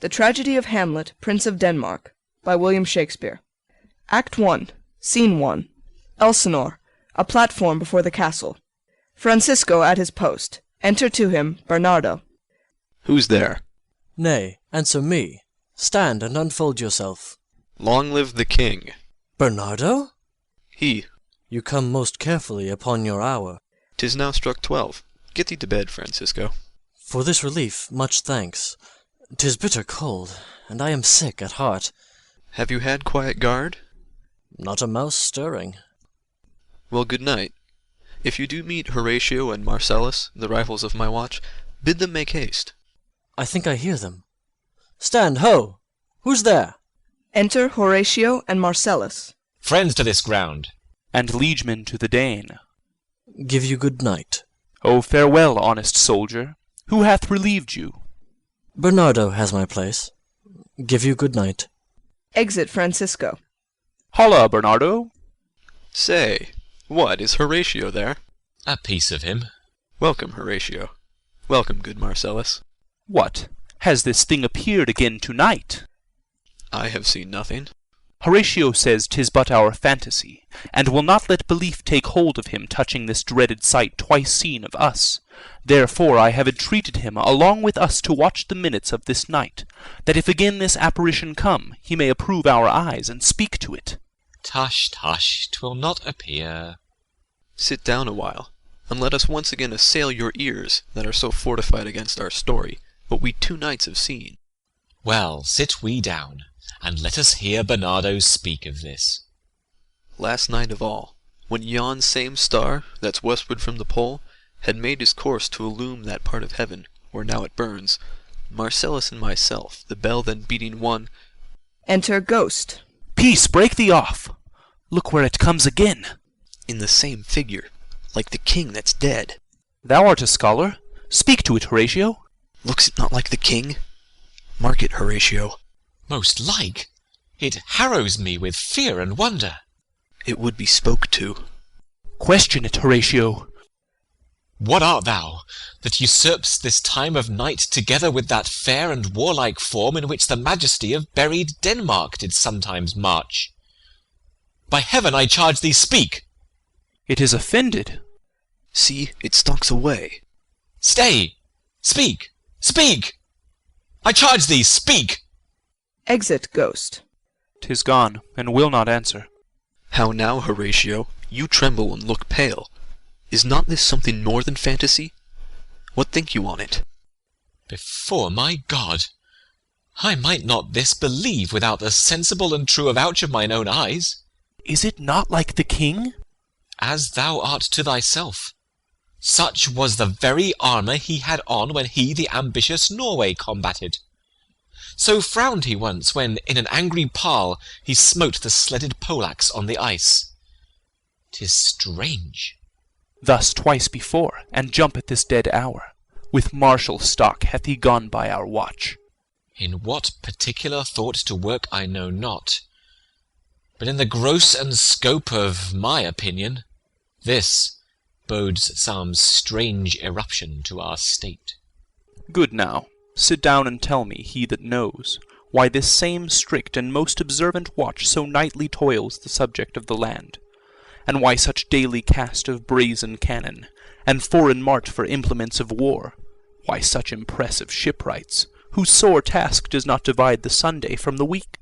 The Tragedy of Hamlet, Prince of Denmark, by William Shakespeare. Act 1, Scene 1. Elsinore, a platform before the castle. Francisco at his post. Enter to him Bernardo. Who's there? Nay, answer me. Stand and unfold yourself. Long live the king. Bernardo? He. You come most carefully upon your hour. 'Tis now struck 12. Get thee to bed, Francisco. For this relief, much thanks. 'Tis bitter cold, and I am sick at heart. Have you had quiet guard? Not a mouse stirring. Well, good night. If you do meet Horatio and Marcellus, the rivals of my watch, bid them make haste. I think I hear them. Stand, ho! Who's there? Enter Horatio and Marcellus. Friends to this ground. And liegemen to the Dane. Give you good night. O farewell, honest soldier. Who hath relieved you? Bernardo has my place. Give you good night. Exit Francisco. Holla, Bernardo. Say, what, is Horatio there? A piece of him. Welcome, Horatio. Welcome, good Marcellus. What, has this thing appeared again to-night? I have seen nothing. Horatio says 'tis but our fantasy, and will not let belief take hold of him touching this dreaded sight twice seen of us. Therefore I have entreated him along with us to watch the minutes of this night, that if again this apparition come, he may approve our eyes and speak to it. Tush, tush, 'twill not appear. Sit down a while, and let us once again assail your ears that are so fortified against our story, what we 2 nights have seen. Well, sit we down, and let us hear Bernardo speak of this. Last night of all, when yon same star, that's westward from the pole, had made his course to illume that part of heaven where now it burns, Marcellus and myself, the bell then beating one. Enter Ghost. Peace, break thee off. Look where it comes again. In the same figure, like the king that's dead. Thou art a scholar. Speak to it, Horatio. Looks it not like the king? Mark it, Horatio. Most like. It harrows me with fear and wonder. It would be spoke to. Question it, Horatio. What art thou, that usurp'st this time of night together with that fair and warlike form in which the majesty of buried Denmark did sometimes march? By heaven, I charge thee, speak! It is offended. See, it stalks away. Stay! Speak! Speak! I charge thee, speak! Exit Ghost. 'Tis gone, and will not answer. How now, Horatio? You tremble and look pale. Is not this something more than fantasy? What think you on it? Before my God, I might not this believe without the sensible and true avouch of mine own eyes. Is it not like the king? As thou art to thyself. Such was the very armour he had on when he the ambitious Norway combated. So frowned he once when, in an angry parle, he smote the sledded Polacs on the ice. 'Tis strange. Thus twice before, and jump at this dead hour. With martial stock hath he gone by our watch. In what particular thought to work I know not, but in the gross and scope of my opinion, this bodes some strange eruption to our state. Good now, sit down and tell me, he that knows, why this same strict and most observant watch so nightly toils the subject of the land, and why such daily cast of brazen cannon, and foreign mart for implements of war, why such impressive shipwrights, whose sore task does not divide the Sunday from the week?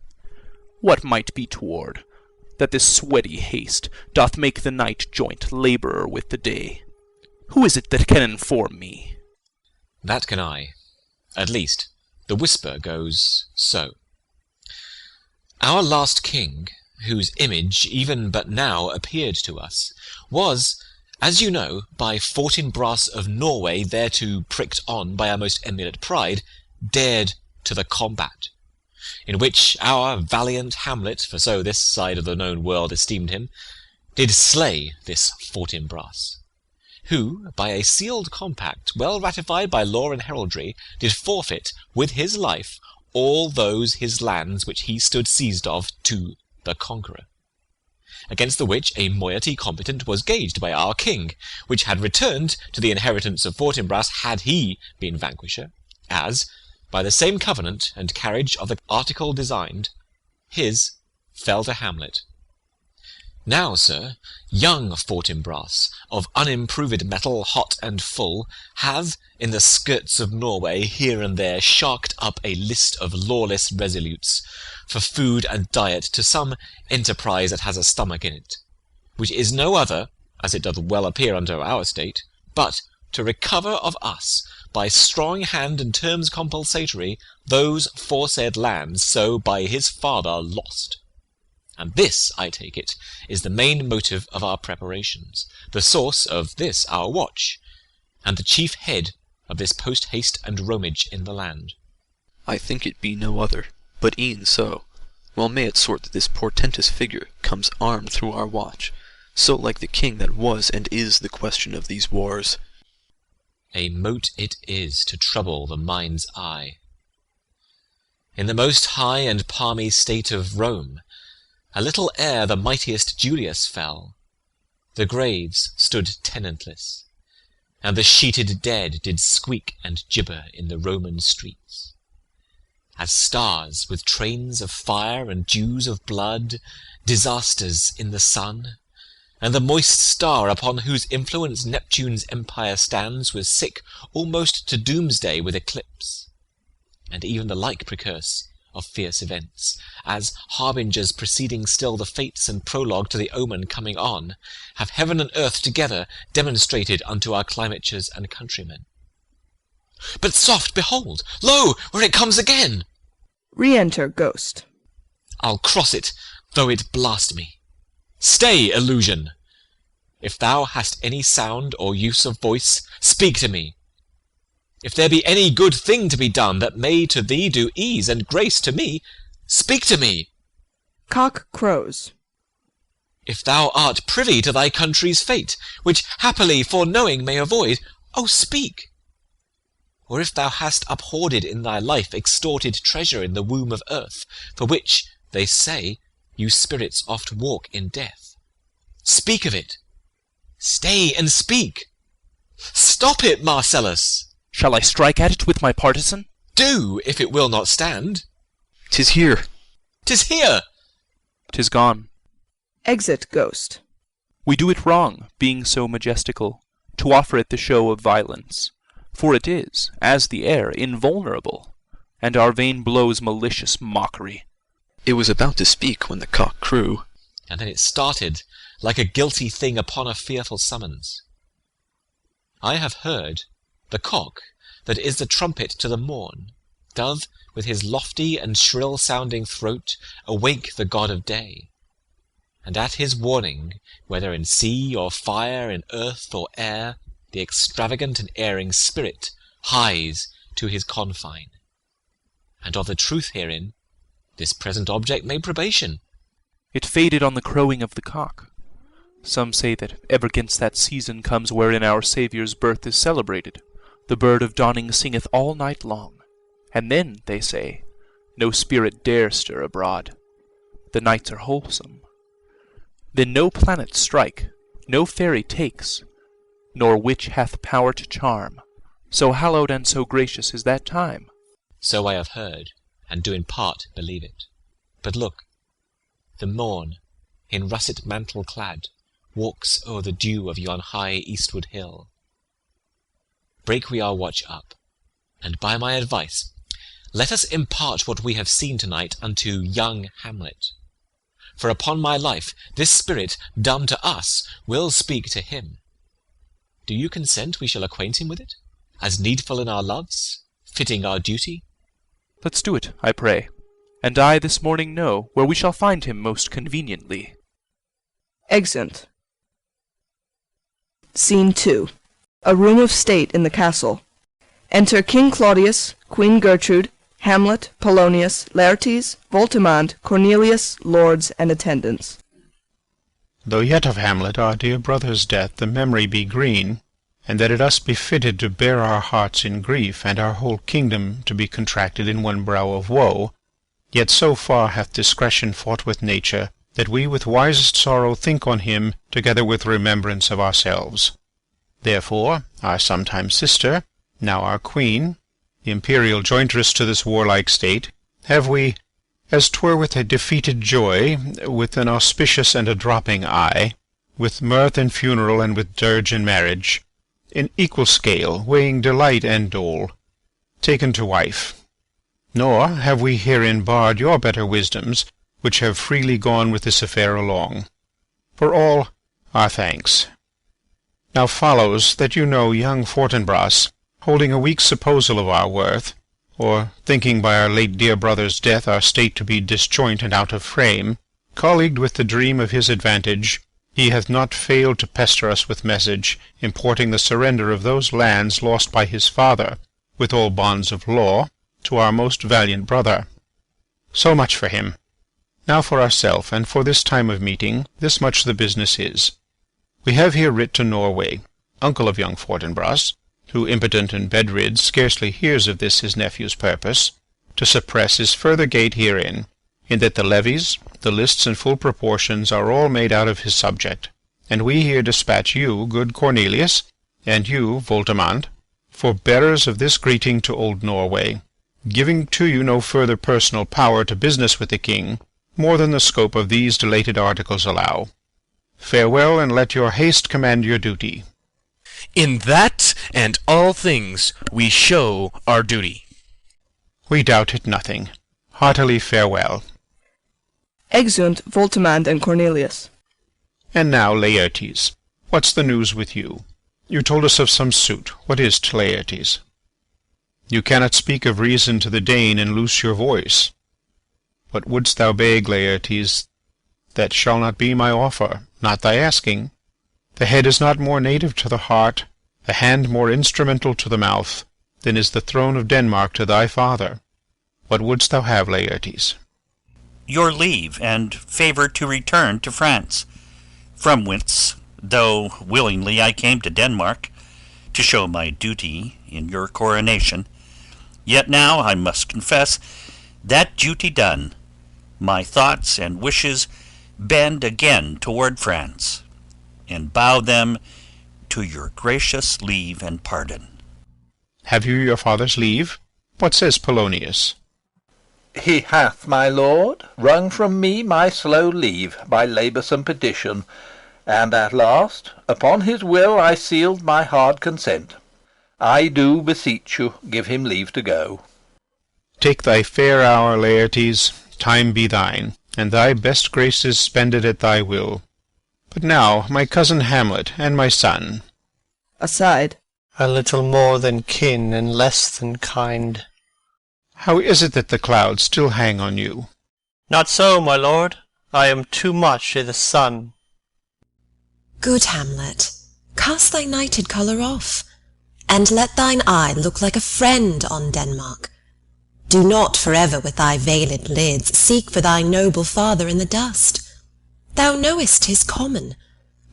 What might be toward, that this sweaty haste doth make the night joint labourer with the day? Who is it that can inform me? That can I. At least, the whisper goes so. Our last king, whose image even but now appeared to us, was, as you know, by Fortinbras of Norway thereto pricked on by our most emulate pride, dared to the combat, in which our valiant Hamlet, for so this side of the known world esteemed him, did slay this Fortinbras, who, by a sealed compact, well ratified by law and heraldry, did forfeit with his life all those his lands which he stood seized of to the conqueror. Against the which a moiety competent was gauged by our king, which had returned to the inheritance of Fortinbras had he been vanquisher, as, by the same covenant and carriage of the article designed, his fell to Hamlet. Now, sir, young Fortinbras, of unimproved metal, hot and full, have, in the skirts of Norway, here and there, sharked up a list of lawless resolutes, for food and diet to some enterprise that has a stomach in it, which is no other, as it doth well appear unto our state, but to recover of us, by strong hand and terms compulsatory, those foresaid lands so by his father lost. And this, I take it, is the main motive of our preparations, the source of this our watch, and the chief head of this post-haste and roamage in the land. I think it be no other, but e'en so. Well may it sort that this portentous figure comes armed through our watch, so like the king that was and is the question of these wars. A mote it is to trouble the mind's eye. In the most high and palmy state of Rome, a little ere the mightiest Julius fell, the graves stood tenantless, and the sheeted dead did squeak and gibber in the Roman streets. As stars with trains of fire and dews of blood, disasters in the sun, and the moist star upon whose influence Neptune's empire stands was sick almost to doomsday with eclipse, and even the like precurse of fierce events, as harbingers preceding still the fates and prologue to the omen coming on, have heaven and earth together demonstrated unto our climatures and countrymen. But soft, behold! Lo, where it comes again! Re-enter Ghost. I'll cross it, though it blast me. Stay, illusion! If thou hast any sound or use of voice, speak to me. If there be any good thing to be done that may to thee do ease and grace to me, speak to me. Cock crows. If thou art privy to thy country's fate, which happily foreknowing may avoid, O speak. Or if thou hast uphoarded in thy life extorted treasure in the womb of earth, for which, they say, you spirits oft walk in death, speak of it. Stay and speak. Stop it, Marcellus. Shall I strike at it with my partisan? Do, if it will not stand. 'Tis here. 'Tis here. 'Tis gone. Exit Ghost. We do it wrong, being so majestical, to offer it the show of violence, for it is, as the air, invulnerable, and our vain blows malicious mockery. It was about to speak when the cock crew, And then it started, like a guilty thing upon a fearful summons. I have heard the cock, that is the trumpet to the morn, doth, with his lofty and shrill-sounding throat, awake the god of day. And at his warning, whether in sea or fire, in earth or air, the extravagant and erring spirit hies to his confine. And of the truth herein, this present object made probation. It faded on the crowing of the cock. Some say that ever 'gainst that season comes wherein our Saviour's birth is celebrated, the bird of dawning singeth all night long, and then, they say, no spirit dare stir abroad. The nights are wholesome. Then no planet strike, no fairy takes, nor witch hath power to charm, so hallowed and so gracious is that time. So I have heard, and do in part believe it. But look, the morn, in russet mantle clad, walks o'er the dew of yon high eastward hill. Break we our watch up, and by my advice, let us impart what we have seen to-night unto young Hamlet. For upon my life, this spirit, dumb to us, will speak to him. Do you consent we shall acquaint him with it, as needful in our loves, fitting our duty? Let's do it, I pray, and I this morning know where we shall find him most conveniently. Exeunt. Scene 2. A room of state in the castle. Enter King Claudius, Queen Gertrude, Hamlet, Polonius, Laertes, Voltimand, Cornelius, lords, and attendants. Though yet of Hamlet our dear brother's death the memory be green, and that it us be fitted to bear our hearts in grief, and our whole kingdom to be contracted in one brow of woe, yet so far hath discretion fought with nature, that we with wisest sorrow think on him, together with remembrance of ourselves. Therefore our sometime sister, now our queen, the imperial jointress to this warlike state, have we, as 'twere with a defeated joy, with an auspicious and a dropping eye, with mirth and funeral and with dirge and marriage, in equal scale, weighing delight and dole, taken to wife. Nor have we herein barred your better wisdoms, which have freely gone with this affair along. For all, our thanks. Now follows that you know young Fortinbras, holding a weak supposal of our worth, or thinking by our late dear brother's death our state to be disjoint and out of frame, colleagued with the dream of his advantage, he hath not failed to pester us with message, importing the surrender of those lands lost by his father, with all bonds of law, to our most valiant brother. So much for him. Now for ourself, and for this time of meeting, this much the business is. We have here writ to Norway, uncle of young Fortinbras, who, impotent and bedrid, scarcely hears of this his nephew's purpose, to suppress his further gate herein, in that the levies, the lists and full proportions are all made out of his subject, and we here dispatch you, good Cornelius, and you, Voltimand, for bearers of this greeting to old Norway, giving to you no further personal power to business with the king, more than the scope of these dilated articles allow. Farewell, and let your haste command your duty. In that and all things we show our duty. We doubt it nothing. Heartily farewell. Exeunt Voltimand and Cornelius. And now, Laertes, what's the news with you? You told us of some suit. What is't, Laertes? You cannot speak of reason to the Dane and loose your voice. What wouldst thou beg, Laertes? That shall not be my offer, not thy asking. The head is not more native to the heart, the hand more instrumental to the mouth, than is the throne of Denmark to thy father. What wouldst thou have, Laertes? Your leave and favour to return to France, from whence, though willingly I came to Denmark, to show my duty in your coronation, yet now I must confess, that duty done, my thoughts and wishes bend again toward France, and bow them to your gracious leave and pardon. Have you your father's leave? What says Polonius? He hath, my lord, wrung from me my slow leave by laboursome petition, and at last upon his will I sealed my hard consent. I do beseech you give him leave to go. Take thy fair hour, Laertes, time be thine, and thy best graces spended at thy will. But now, my cousin Hamlet, and my son. Aside. A little more than kin, and less than kind. How is it that the clouds still hang on you? Not so, my lord. I am too much i' the sun. Good Hamlet, cast thy nighted colour off, and let thine eye look like a friend on Denmark. Do not for ever with thy veiled lids seek for thy noble father in the dust. Thou knowest 'tis common.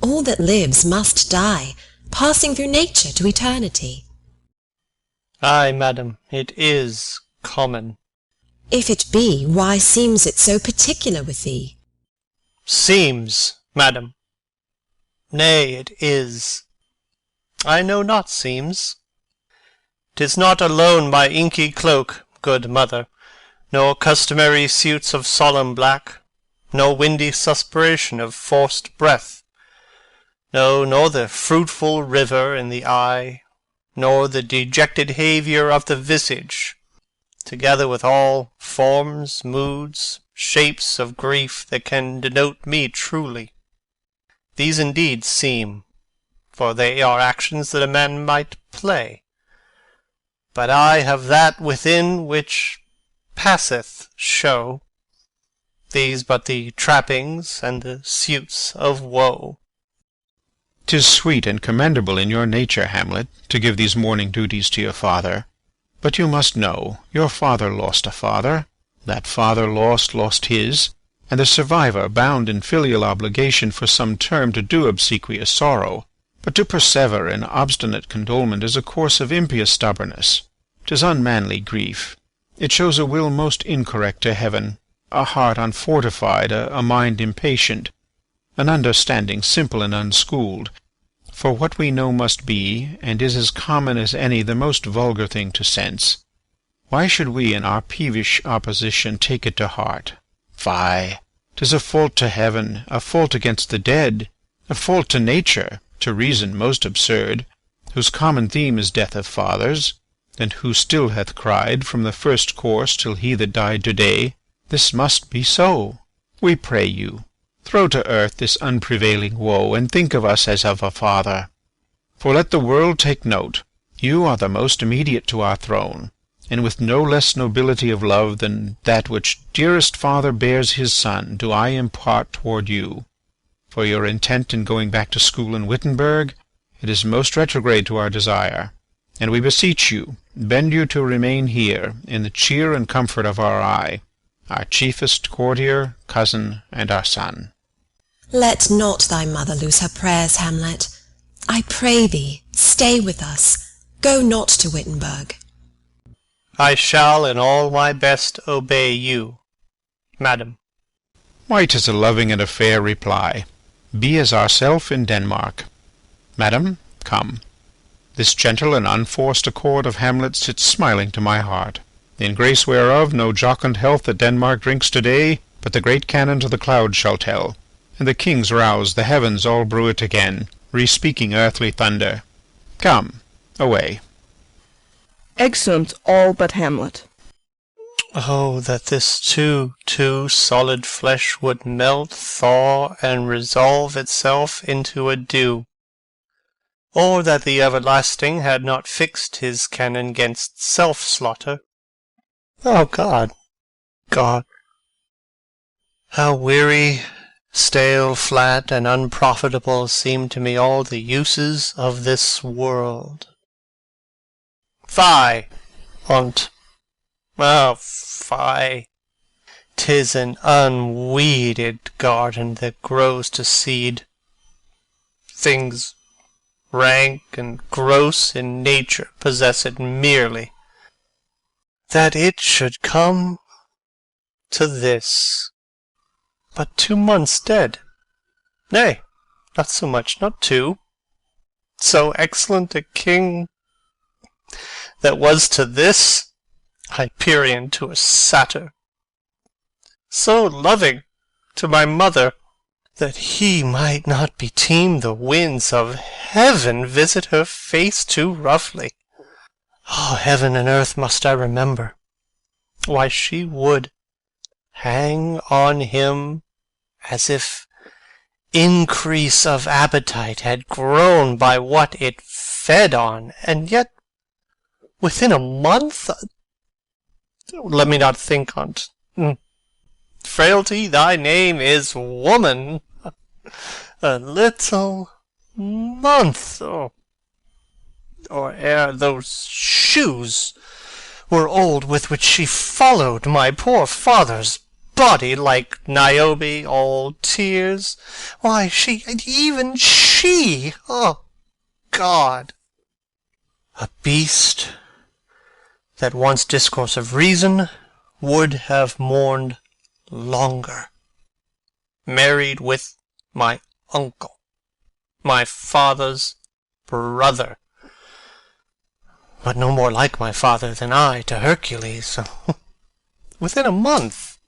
All that lives must die, passing through nature to eternity. Ay, madam, it is common. If it be, why seems it so particular with thee? Seems, madam. Nay, it is. I know not seems. 'Tis not alone my inky cloak, good mother, nor customary suits of solemn black, no windy suspiration of forced breath, no, nor the fruitful river in the eye, nor the dejected haviour of the visage, together with all forms, moods, shapes of grief that can denote me truly. These indeed seem, for they are actions that a man might play. But I have that within which passeth show, these but the trappings and the suits of woe. 'Tis sweet and commendable in your nature, Hamlet, to give these mourning duties to your father. But you must know, your father lost a father, that father lost his, and the survivor bound in filial obligation for some term to do obsequious sorrow. But to persever in obstinate condolement is a course of impious stubbornness. 'Tis unmanly grief. It shows a will most incorrect to heaven, a heart unfortified, a mind impatient, an understanding simple and unschooled. For what we know must be, and is as common as any, the most vulgar thing to sense. Why should we in our peevish opposition take it to heart? Fie! 'Tis a fault to heaven, a fault against the dead, a fault to nature, to reason most absurd, whose common theme is death of fathers, and who still hath cried from the first course till he that died to-day, this must be so. We pray you, throw to earth this unprevailing woe, and think of us as of a father. For let the world take note, you are the most immediate to our throne, and with no less nobility of love than that which dearest father bears his son do I impart toward you. For your intent in going back to school in Wittenberg, it is most retrograde to our desire, and we beseech you, bend you to remain here in the cheer and comfort of our eye, our chiefest courtier, cousin, and our son. Let not thy mother lose her prayers, Hamlet. I pray thee, stay with us. Go not to Wittenberg. I shall in all my best obey you, madam. Why, 'tis a loving and a fair reply. Be as ourself in Denmark. Madam, come. This gentle and unforced accord of Hamlet sits smiling to my heart, in grace whereof no jocund health that Denmark drinks to-day, but the great cannon to the clouds shall tell, and the kings rouse the heavens all brew it again, re-speaking earthly thunder. Come, away. Exeunt all but Hamlet. Oh, that this too solid flesh would melt, thaw, and resolve itself into a dew! Or that the everlasting had not fixed his cannon 'gainst self-slaughter! Oh, God, God! How weary, stale, flat, and unprofitable seem to me all the uses of this world! Fie on't! Oh, fie! 'Tis an unweeded garden that grows to seed. Things rank and gross in nature possess it merely. That it should come to this! But 2 months dead! Nay, not so much, not 2. So excellent a king that was to this Hyperion to a satyr, so loving to my mother that he might not beteem the winds of heaven visit her face too roughly. Oh, heaven and earth must I remember! Why, she would hang on him as if increase of appetite had grown by what it fed on, and yet within a month. Let me not think on't. Frailty, thy name is woman. A little month, or ere those shoes were old with which she followed my poor father's body like Niobe, all tears. Why, even she, oh God! A beast that once discourse of reason would have mourned longer, married with my uncle, my father's brother, but no more like my father than I to Hercules, within a month,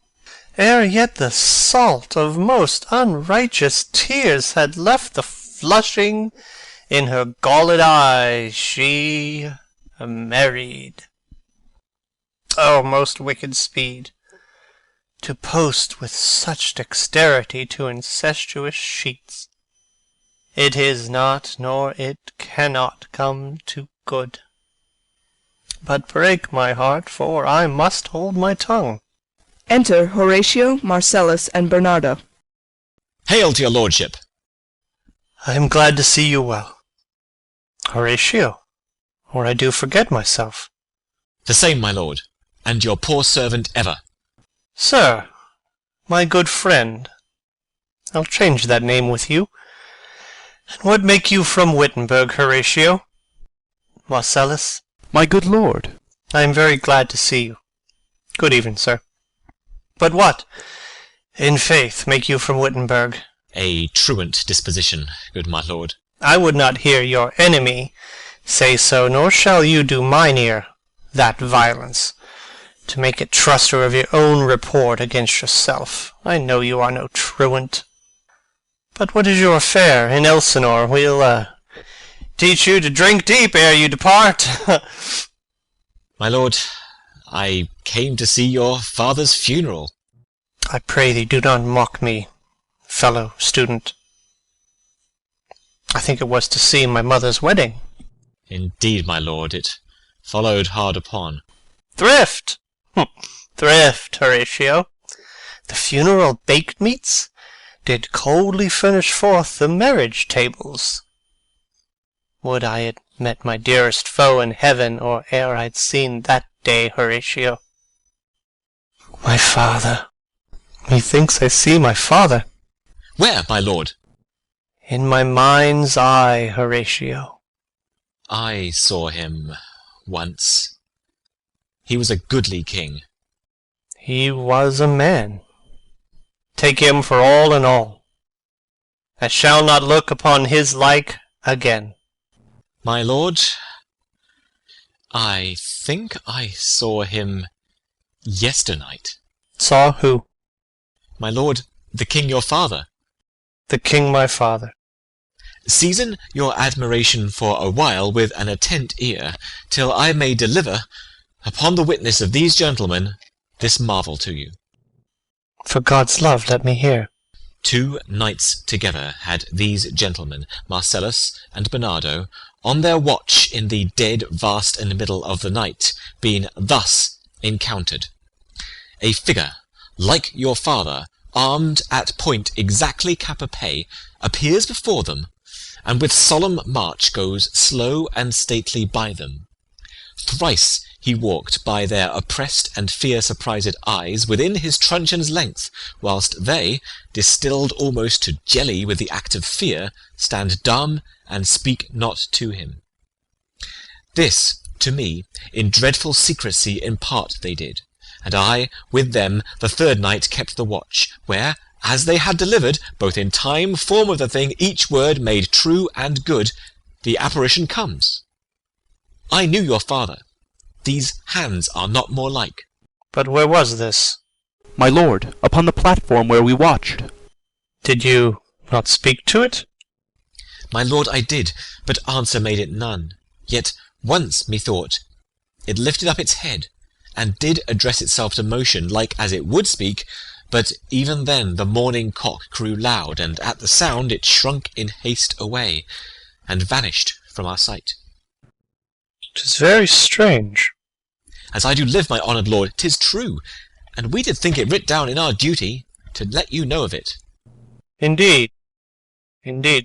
ere yet the salt of most unrighteous tears had left the flushing in her galled eye, she married. Oh, most wicked speed, to post with such dexterity to incestuous sheets! It is not, nor it cannot come to good. But break my heart, for I must hold my tongue. Enter Horatio, Marcellus, and Bernardo. Hail to your lordship! I am glad to see you well. Horatio, or I do forget myself. The same, my lord, and your poor servant ever. Sir, my good friend, I'll change that name with you. And what make you from Wittenberg, Horatio? Marcellus? My good lord. I am very glad to see you. Good evening, sir. But what, in faith, make you from Wittenberg? A truant disposition, good my lord. I would not hear your enemy say so, nor shall you do mine ear that violence. to make a truster of your own report against yourself. I know you are no truant. But what is your affair in Elsinore? We'll teach you to drink deep ere you depart. My lord, I came to see your father's funeral. I pray thee do not mock me, fellow student. I think it was to see my mother's wedding. Indeed, my lord, it followed hard upon. Thrift! Thrift, Horatio. The funeral baked meats did coldly furnish forth the marriage tables. Would I had met my dearest foe in heaven, or ere I'd seen that day, Horatio. My father. Methinks I see my father. Where, my lord? In my mind's eye, Horatio. I saw him once. He was a goodly king. He was a man. Take him for all in all. I shall not look upon his like again. My lord, I think I saw him yesternight. Saw who? My lord, the king your father. The king my father. Season your admiration for a while with an attent ear, till I may deliver, upon the witness of these gentlemen, this marvel to you. For God's love, let me hear. 2 nights together had these gentlemen, Marcellus and Bernardo, on their watch in the dead vast and middle of the night, been thus encountered. A figure, like your father, armed at point exactly cap a pay, appears before them, and with solemn march goes slow and stately by them. Thrice he walked by their oppressed and fear-surprised eyes within his truncheon's length, whilst they, distilled almost to jelly with the act of fear, stand dumb and speak not to him. This, to me, in dreadful secrecy impart they did, and I, with them, the 3rd night kept the watch, where, as they had delivered, both in time, form of the thing, each word made true and good, the apparition comes. I knew your father. These hands are not more like. But where was this? My lord, upon the platform where we watched. Did you not speak to it? My lord, I did, but answer made it none. Yet once, methought, it lifted up its head, and did address itself to motion, like as it would speak, but even then the morning cock crew loud, and at the sound it shrunk in haste away, and vanished from our sight. 'Tis very strange. As I do live, my honoured lord, 'tis true, and we did think it writ down in our duty to let you know of it. Indeed,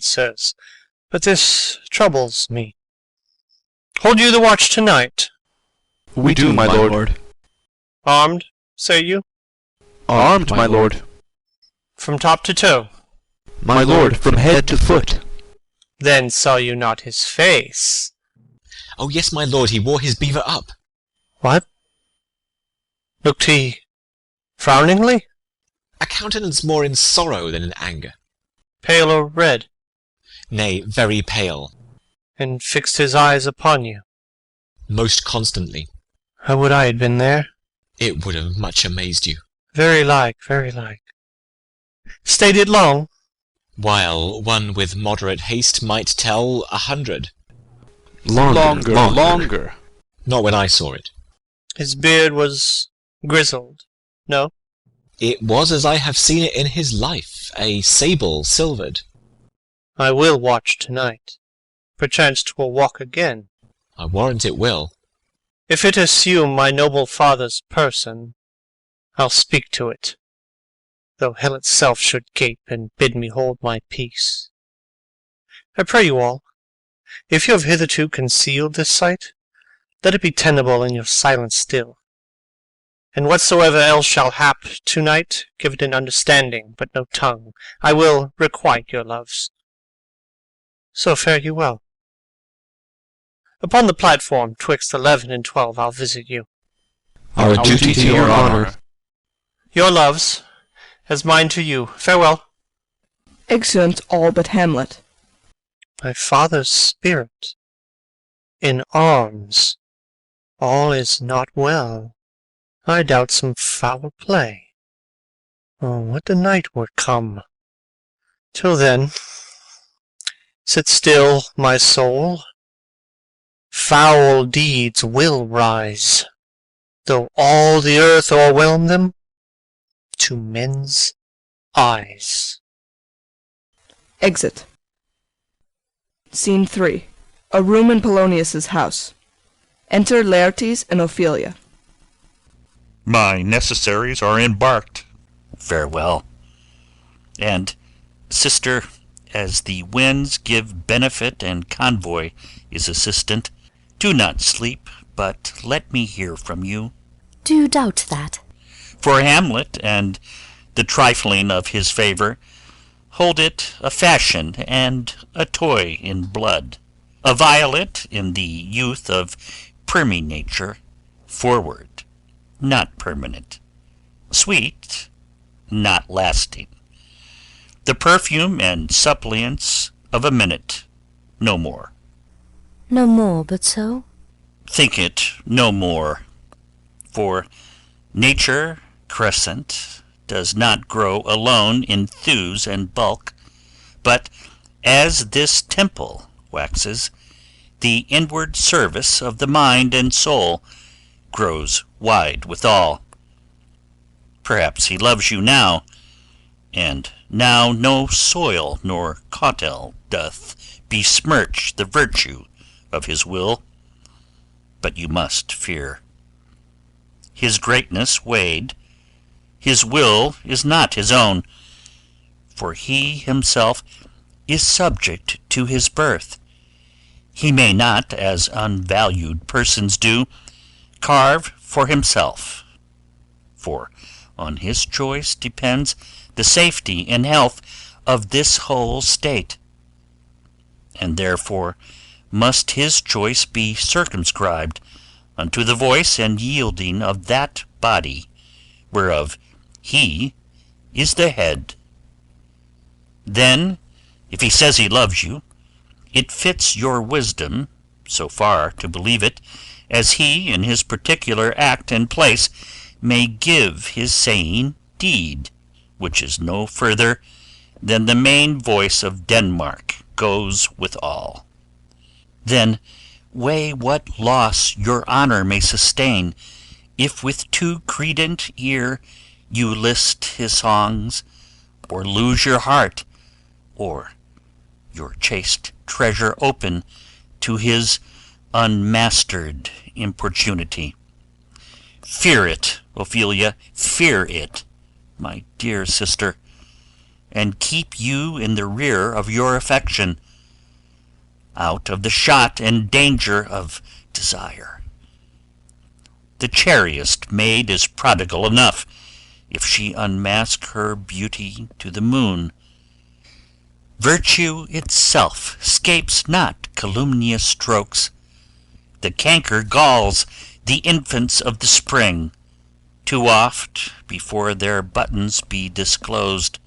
sirs, but this troubles me. Hold you the watch tonight? We do, my lord. Armed, say you? Armed, my lord. From top to toe? My lord, from head to foot. Then saw you not his face? Oh yes, my lord, he wore his beaver up. What? Looked he frowningly? A countenance more in sorrow than in anger. Pale or red? Nay, very pale. And fixed his eyes upon you? Most constantly. How would I had been there? It would have much amazed you. Very like, very like. Stayed it long? While one with moderate haste might tell 100. Longer. Not when I saw it. His beard was grizzled, no? It was as I have seen it in his life, a sable silvered. I will watch tonight. Perchance 'twill walk again. I warrant it will. If it assume my noble father's person, I'll speak to it, though hell itself should gape and bid me hold my peace. I pray you all, if you have hitherto concealed this sight, let it be tenable in your silence still. And whatsoever else shall hap to-night, give it an understanding, but no tongue. I will requite your loves. So fare you well. Upon the platform, 'twixt 11 and 12, I'll visit you. Our duty to your honour. Your loves, as mine to you. Farewell. Exeunt all but Hamlet. My father's spirit, in arms, all is not well. I doubt some foul play. Oh, would the night were come! Till then, sit still, my soul. Foul deeds will rise, though all the earth o'erwhelm them, to men's eyes. Exit. Scene 3. A room in Polonius's house. Enter Laertes and Ophelia. My necessaries are embarked. Farewell. And, sister, as the winds give benefit and convoy is assistant, do not sleep, but let me hear from you. Do you doubt that? For Hamlet and the trifling of his favour, hold it a fashion and a toy in blood, a violet in the youth of primy nature, forward, not permanent, sweet, not lasting, the perfume and suppliance of a minute, no more. No more but so? Think it no more, for nature crescent does not grow alone in thews and bulk, but as this temple waxes, the inward service of the mind and soul grows wide withal. Perhaps he loves you now, and now no soil nor cautel doth besmirch the virtue of his will, but you must fear. His greatness weighed, his will is not his own, for he himself is subject to his birth. He may not, as unvalued persons do, carve for himself, for on his choice depends the safety and health of this whole state, and therefore must his choice be circumscribed unto the voice and yielding of that body whereof he is the head. Then, if he says he loves you, it fits your wisdom so far to believe it, as he in his particular act and place may give his saying deed, which is no further than the main voice of Denmark goes with all. Then weigh what loss your honour may sustain, if with too credent ear you list his songs, or lose your heart, or your chaste treasure open to his unmastered importunity. Fear it, Ophelia, fear it, my dear sister, and keep you in the rear of your affection, out of the shot and danger of desire. The chariest maid is prodigal enough, if she unmask her beauty to the moon. Virtue itself scapes not calumnious strokes. The canker galls the infants of the spring, too oft before their buttons be disclosed,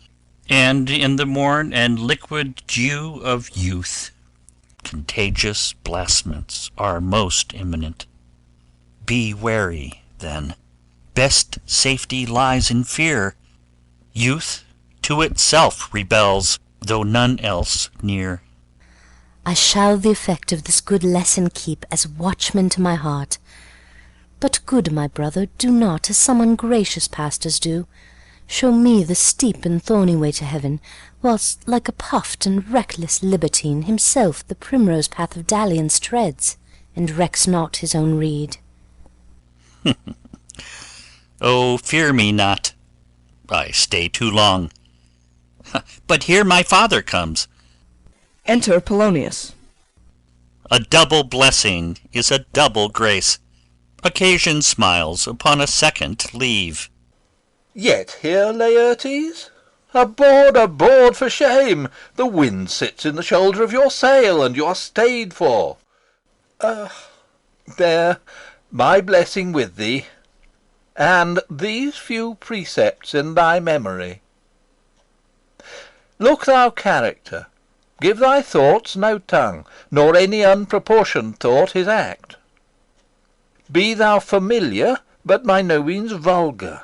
and in the morn and liquid dew of youth contagious blasphements are most imminent. Be wary, then. Best safety lies in fear. Youth to itself rebels, though none else near. I shall the effect of this good lesson keep as watchman to my heart. But, good my brother, do not, as some ungracious pastors do, show me the steep and thorny way to heaven, whilst, like a puffed and reckless libertine, himself the primrose path of dalliance treads, and recks not his own reed. Oh, fear me not. I stay too long. But here my father comes. Enter Polonius. A double blessing is a double grace. Occasion smiles upon a second leave. Yet here, Laertes? Aboard for shame! The wind sits in the shoulder of your sail, and you are stayed for. There, my blessing with thee, and these few precepts in thy memory. Look thou character, give thy thoughts no tongue, nor any unproportioned thought his act. Be thou familiar, but by no means vulgar.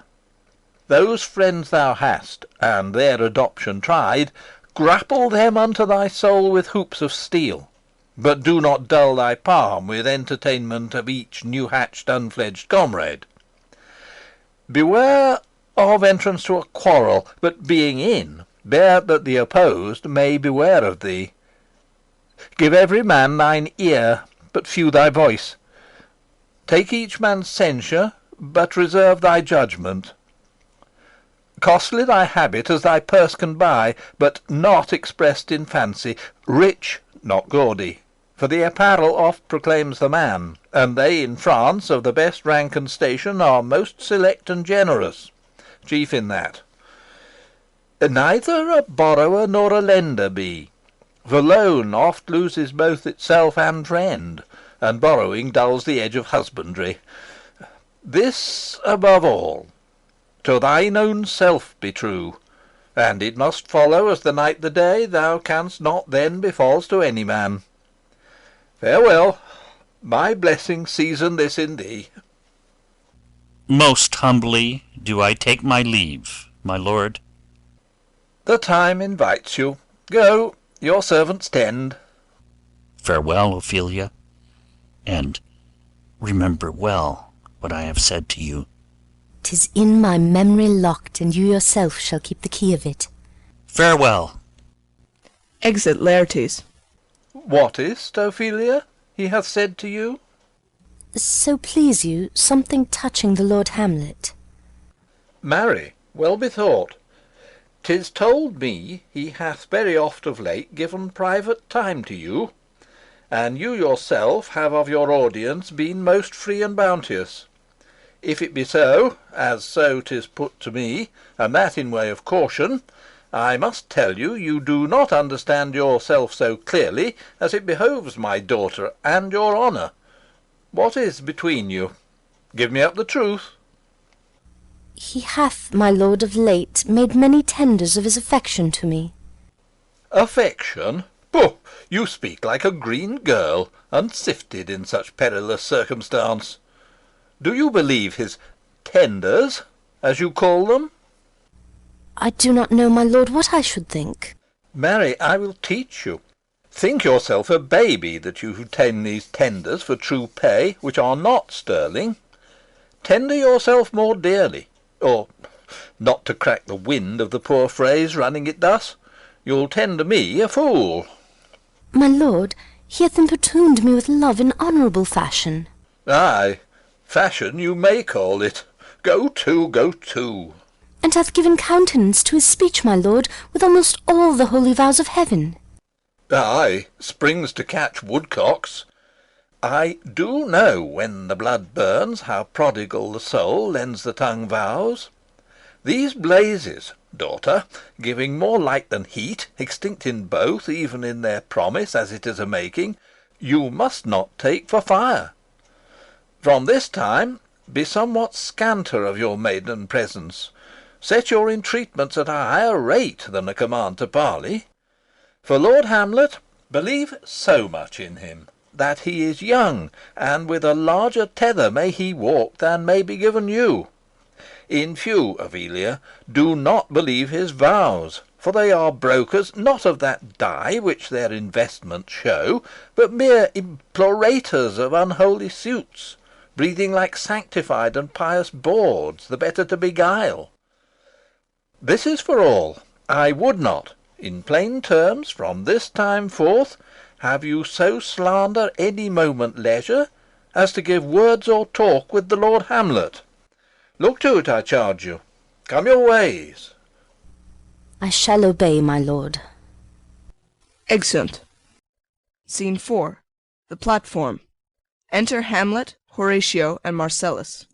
Those friends thou hast, and their adoption tried, grapple them unto thy soul with hoops of steel, but do not dull thy palm with entertainment of each new-hatched unfledged comrade. Beware of entrance to a quarrel, but being in, bear that the opposed may beware of thee. Give every man thine ear, but few thy voice. Take each man's censure, but reserve thy judgment. Costly thy habit as thy purse can buy, but not expressed in fancy. Rich, not gaudy. For the apparel oft proclaims the man, and they in France of the best rank and station are most select and generous, chief in that. Neither a borrower nor a lender be, for loan oft loses both itself and friend, and borrowing dulls the edge of husbandry. This above all, to thine own self be true, and it must follow as the night the day, thou canst not then be false to any man. Farewell. My blessing season this in thee. Most humbly do I take my leave, my lord. The time invites you. Go, your servants tend. Farewell, Ophelia, and remember well what I have said to you. 'Tis in my memory locked, and you yourself shall keep the key of it. Farewell. Exit Laertes. What is't, Ophelia, he hath said to you? So please you, something touching the Lord Hamlet. Marry, well bethought. 'Tis told me he hath very oft of late given private time to you, and you yourself have of your audience been most free and bounteous. If it be so, as so 'tis put to me, and that in way of caution, I must tell you, you do not understand yourself so clearly as it behoves my daughter and your honour. What is between you? Give me up the truth. He hath, my lord, of late made many tenders of his affection to me. Affection? Pooh! You speak like a green girl, unsifted in such perilous circumstance. Do you believe his tenders, as you call them? I do not know, my lord, what I should think. Marry, I will teach you. Think yourself a baby that you tend these tenders for true pay, which are not sterling. Tender yourself more dearly, or, not to crack the wind of the poor phrase running it thus, you'll tender me a fool. My lord, he hath importuned me with love in honourable fashion. Ay, fashion you may call it. Go to, go to. And hath given countenance to his speech, my lord, with almost all the holy vows of heaven. Ay, springs to catch woodcocks. I do know when the blood burns how prodigal the soul lends the tongue vows. These blazes, daughter, giving more light than heat, extinct in both, even in their promise as it is a making, you must not take for fire. From this time be somewhat scanter of your maiden presence. Set your entreatments at a higher rate than a command to parley. For Lord Hamlet, believe so much in him, that he is young, and with a larger tether may he walk than may be given you. In few, Ophelia, do not believe his vows, for they are brokers not of that dye which their investments show, but mere implorators of unholy suits, breathing like sanctified and pious bawds, the better to beguile. This is for all. I would not, in plain terms, from this time forth, have you so slander any moment leisure as to give words or talk with the Lord Hamlet. Look to it, I charge you. Come your ways. I shall obey, my lord. Exeunt. Scene 4. The platform. Enter Hamlet, Horatio, and Marcellus.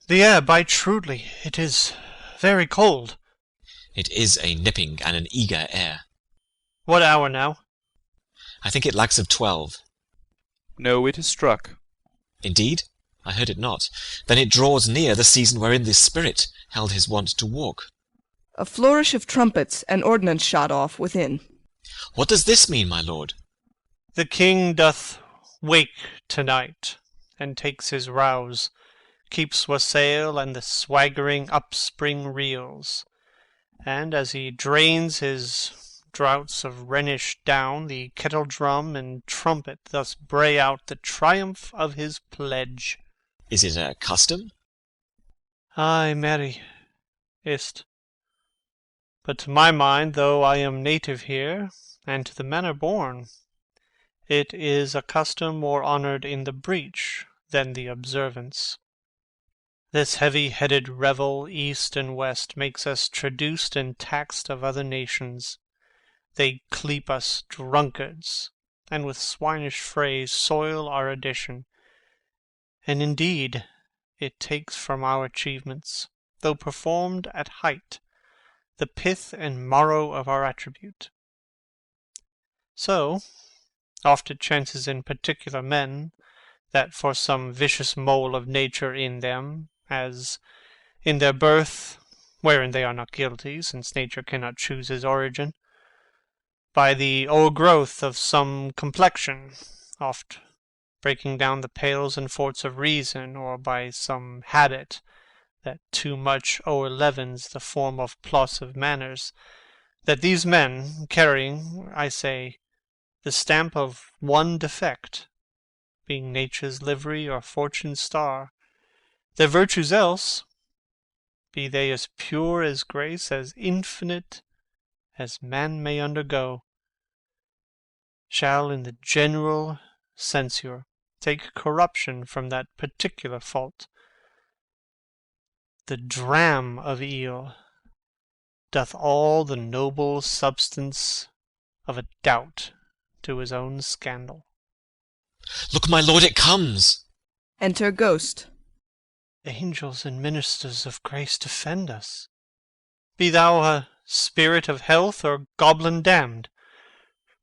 The air bites shrewdly. It is very cold. It is a nipping and an eager air. What hour now? I think it lacks of 12. No, it is struck. Indeed? I heard it not. Then it draws near the season wherein this spirit held his wont to walk. A flourish of trumpets and ordnance shot off within. What does this mean, my lord? The king doth wake to-night, and takes his rouse, keeps wassail, and the swaggering upspring reels. And as he drains his draughts of Rhenish down, the kettle drum and trumpet thus bray out the triumph of his pledge. Is it a custom? Ay, marry, is't. But to my mind, though I am native here, and to the manner born, it is a custom more honoured in the breach than the observance. This heavy-headed revel east and west makes us traduced and taxed of other nations. They cleap us drunkards, and with swinish phrase soil our addition. And indeed it takes from our achievements, though performed at height, the pith and marrow of our attribute. So oft it chances in particular men, that for some vicious mole of nature in them, as in their birth, wherein they are not guilty, since nature cannot choose his origin, by the o'ergrowth of some complexion, oft breaking down the pales and forts of reason, or by some habit that too much o'erleavens the form of plausive manners, that these men, carrying, I say, the stamp of one defect, being nature's livery or fortune's star, their virtues else, be they as pure as grace, as infinite as man may undergo, shall in the general censure take corruption from that particular fault. The dram of eel doth all the noble substance of a doubt to his own scandal. Look, my lord, it comes! Enter Ghost. Angels and ministers of grace defend us. Be thou a spirit of health or goblin damned,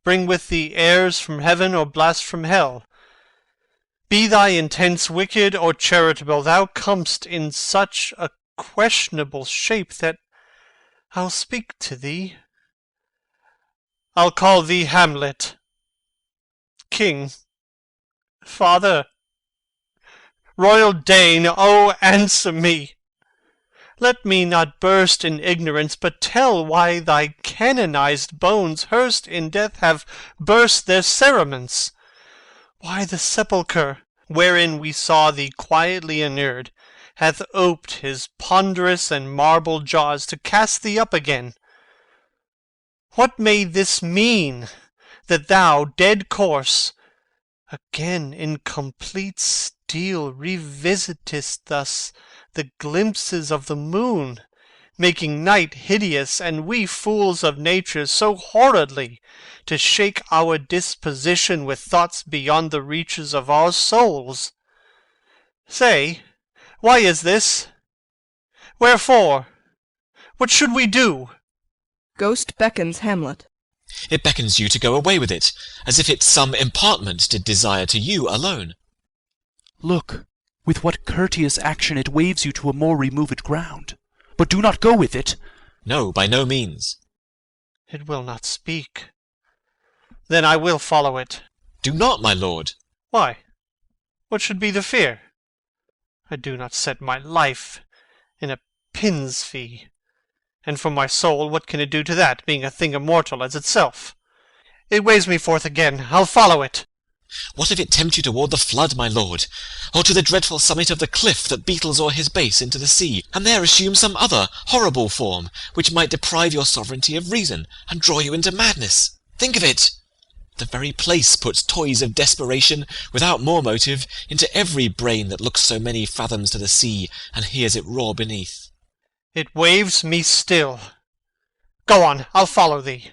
bring with thee airs from heaven or blast from hell. Be thy intents wicked or charitable, thou comest in such a questionable shape that I'll speak to thee. I'll call thee Hamlet. King, father, royal Dane, oh, answer me! Let me not burst in ignorance, but tell why thy canonized bones, hearsed in death, have burst their cerements. Why the sepulchre, wherein we saw thee quietly inurned, hath oped his ponderous and marble jaws to cast thee up again. What may this mean, that thou, dead corse, again in complete steel revisitest thus the glimpses of the moon, making night hideous, and we fools of nature so horridly to shake our disposition with thoughts beyond the reaches of our souls? Say, why is this? Wherefore? What should we do? Ghost beckons Hamlet. It beckons you to go away with it, as if it some impartment did desire to you alone. Look, with what courteous action it waves you to a more removed ground. But do not go with it. No, by no means. It will not speak. Then I will follow it. Do not, my lord. Why? What should be the fear? I do not set my life in a pin's fee. And for my soul, what can it do to that, being a thing immortal as itself? It waves me forth again. I'll follow it. What if it tempt you toward the flood, my lord, or to the dreadful summit of the cliff that beetles o'er his base into the sea, and there assume some other horrible form, which might deprive your sovereignty of reason, and draw you into madness? Think of it! The very place puts toys of desperation, without more motive, into every brain that looks so many fathoms to the sea, and hears it roar beneath. It waves me still. Go on, I'll follow thee.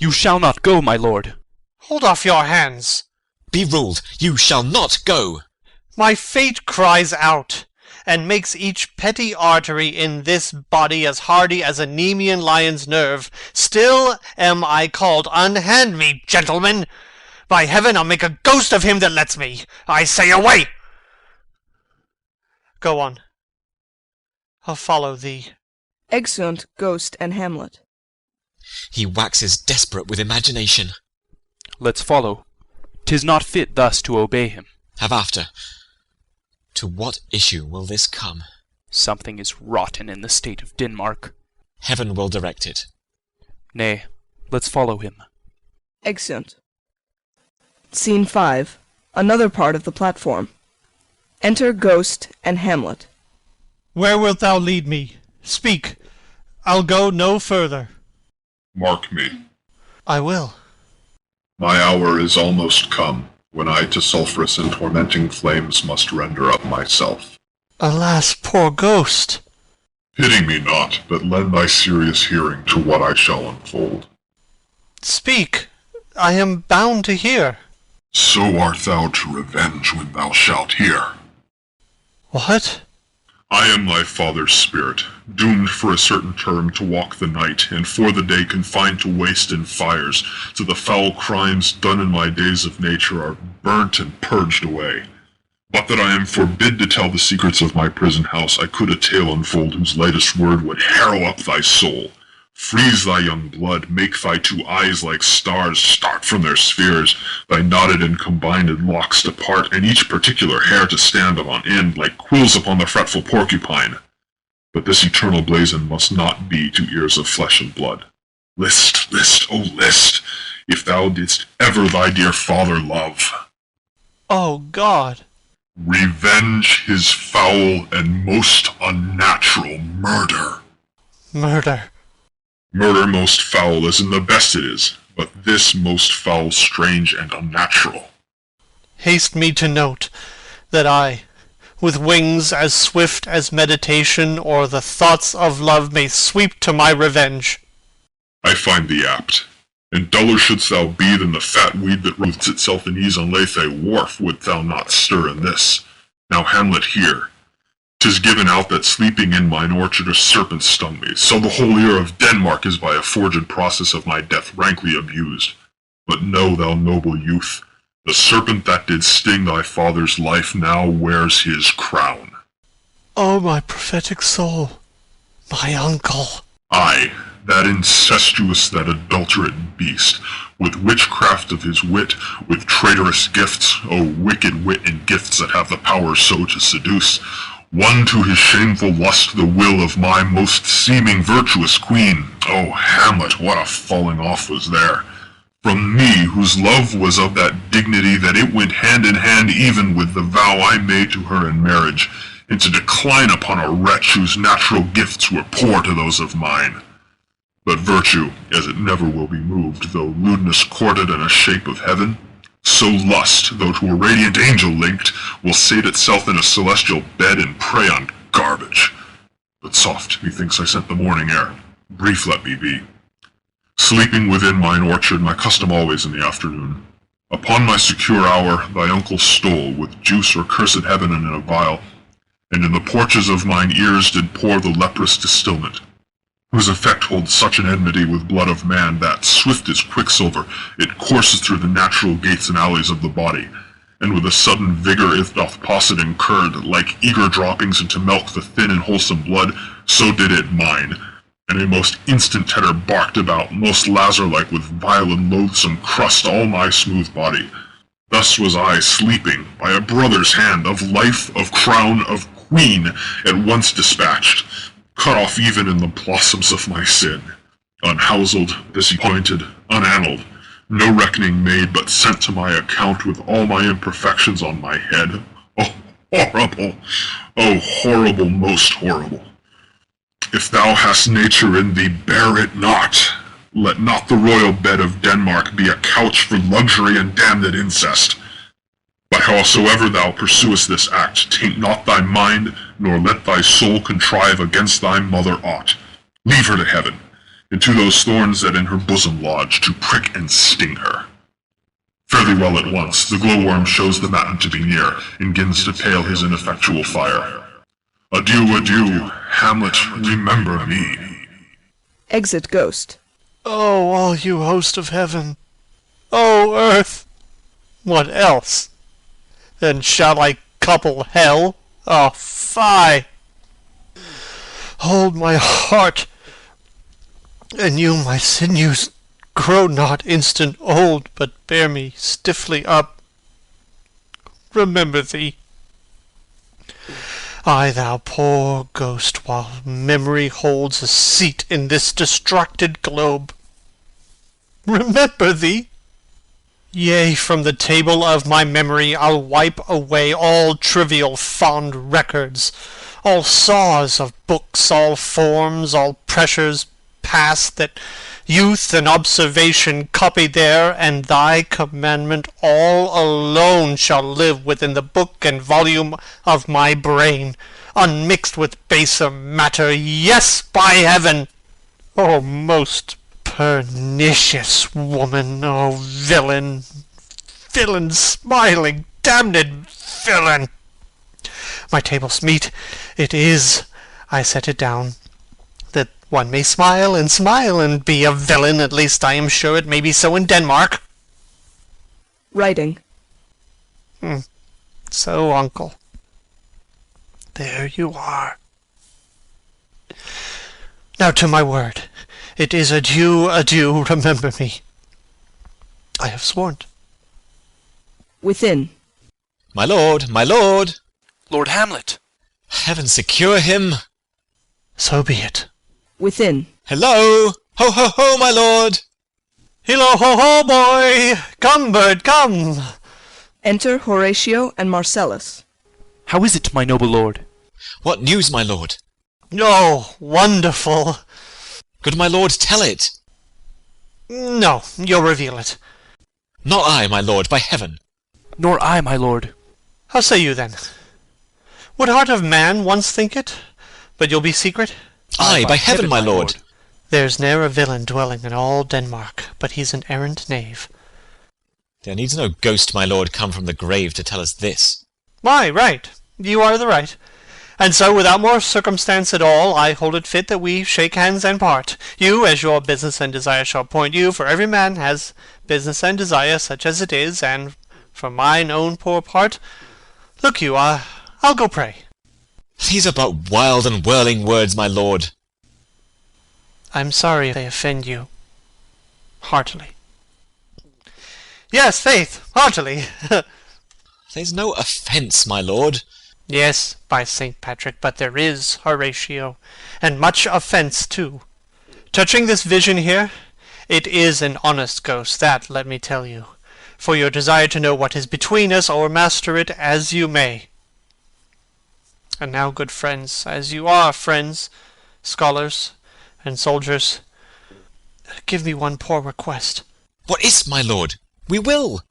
You shall not go, my lord. Hold off your hands. Be ruled, you shall not go. My fate cries out, and makes each petty artery in this body as hardy as a Nemean lion's nerve. Still am I called. Unhand me, gentlemen. By heaven, I'll make a ghost of him that lets me. I say, away! Go on. I'll follow thee. Exeunt Ghost and Hamlet. He waxes desperate with imagination. Let's follow. 'Tis not fit thus to obey him. Have after. To what issue will this come? Something is rotten in the state of Denmark. Heaven will direct it. Nay, let's follow him. Exeunt. Scene 5. Another part of the platform. Enter Ghost and Hamlet. Where wilt thou lead me? Speak. I'll go no further. Mark me. I will. My hour is almost come, when I to sulphurous and tormenting flames must render up myself. Alas, poor Ghost! Pity me not, but lend thy serious hearing to what I shall unfold. Speak. I am bound to hear. So art thou to revenge when thou shalt hear. What? I am thy father's spirit, doomed for a certain term to walk the night, and for the day confined to waste and fires, till the foul crimes done in my days of nature are burnt and purged away. But that I am forbid to tell the secrets of my prison house, I could a tale unfold whose lightest word would harrow up thy soul, freeze thy young blood, make thy two eyes like stars start from their spheres, thy knotted and combined locks to part, and each particular hair to stand on end like quills upon the fretful porcupine. But this eternal blazon must not be to ears of flesh and blood. List, list, oh list, if thou didst ever thy dear father love. Oh God! Revenge his foul and most unnatural murder. Murder. Murder most foul as in the best it is, but this most foul, strange, and unnatural. Haste me to note that I, with wings as swift as meditation or the thoughts of love, may sweep to my revenge. I find thee apt, and duller shouldst thou be than the fat weed that roots itself in ease on Lethe wharf, would thou not stir in this. Now, Hamlet, hear. 'Tis given out that sleeping in mine orchard a serpent stung me, so the whole ear of Denmark is by a forged process of my death rankly abused. But know, thou noble youth, the serpent that did sting thy father's life now wears his crown. Oh, my prophetic soul, my uncle. Aye, that incestuous, that adulterate beast, with witchcraft of his wit, with traitorous gifts, oh wicked wit and gifts that have the power so to seduce, won to his shameful lust the will of my most seeming virtuous queen. Oh, Hamlet, what a falling off was there! From me, whose love was of that dignity that it went hand in hand even with the vow I made to her in marriage, into decline upon a wretch whose natural gifts were poor to those of mine. But virtue, as it never will be moved, though lewdness courted in a shape of heaven, so lust, though to a radiant angel linked, will sate itself in a celestial bed and prey on garbage. But soft, methinks I scent the morning air. Brief let me be. Sleeping within mine orchard, my custom always in the afternoon. Upon my secure hour thy uncle stole, with juice or cursed heaven in a vial, and in the porches of mine ears did pour the leprous distilment, whose effect holds such an enmity with blood of man that, swift as quicksilver, it courses through the natural gates and alleys of the body, and with a sudden vigor it doth posset and curd, like eager droppings into milk the thin and wholesome blood, so did it mine, and a most instant tetter barked about, most Lazar-like with vile and loathsome crust all my smooth body. Thus was I sleeping, by a brother's hand, of life, of crown, of queen, at once dispatched, cut off even in the blossoms of my sin, unhouselled, disappointed, unannaled, no reckoning made, but sent to my account with all my imperfections on my head. Oh, horrible! Oh, horrible, most horrible! If thou hast nature in thee, bear it not. Let not the royal bed of Denmark be a couch for luxury and damned incest. But howsoever thou pursuest this act, taint not thy mind, nor let thy soul contrive against thy mother aught. Leave her to heaven, and to those thorns that in her bosom lodge, to prick and sting her. Fare thee well at once, the glowworm shows the matin to be near, and gins to pale his ineffectual fire. Adieu, adieu, Hamlet, remember me. Exit Ghost. Oh, all you host of heaven! Oh, earth! What else? Then shall I couple hell? Oh, fie! Hold my heart, and you my sinews, grow not instant old, but bear me stiffly up. Remember thee. Ay, thou poor ghost, while memory holds a seat in this distracted globe, remember thee! Yea, from the table of my memory I'll wipe away all trivial fond records, all saws of books, all forms, all pressures past that youth and observation copied there, and thy commandment all alone shall live within the book and volume of my brain, unmixed with baser matter. Yes, by heaven! O most pernicious woman! O villain! Villain, smiling, damned villain! My table's meat, it is, I set it down, that one may smile and be a villain. At least I am sure it may be so in Denmark. Writing. So, uncle, there you are. Now to my word. It is adieu, adieu, remember me. I have sworn. Within. My lord, my lord! Lord Hamlet! Heaven secure him! So be it. Within. Hello! Ho, ho, ho, my lord! Hillo, ho, ho, boy! Come, bird, come! Enter Horatio and Marcellus. How is it, my noble lord? What news, my lord? Oh, wonderful! Good my lord, tell it! No, you'll reveal it. Not I, my lord, by heaven! Nor I, my lord. How say you, then? Would heart of man once think it? But you'll be secret? Aye, by heaven, my lord! There's ne'er a villain dwelling in all Denmark, but he's an errant knave. There needs no ghost, my lord, come from the grave to tell us this. Why, right. You are the right. And so, without more circumstance at all, I hold it fit that we shake hands and part. You, as your business and desire shall point you, for every man has business and desire, such as it is, and for mine own poor part, look you, I'll go pray. These are but wild and whirling words, my lord. I'm sorry they offend you. Heartily. Yes, faith, heartily. There's no offence, my lord. Yes, by St. Patrick, but there is, Horatio, and much offence too. Touching this vision here, it is an honest ghost, that let me tell you, for your desire to know what is between us, o'ermaster it as you may. And now, good friends, as you are friends, scholars, and soldiers, give me one poor request. What is't, my lord? We will.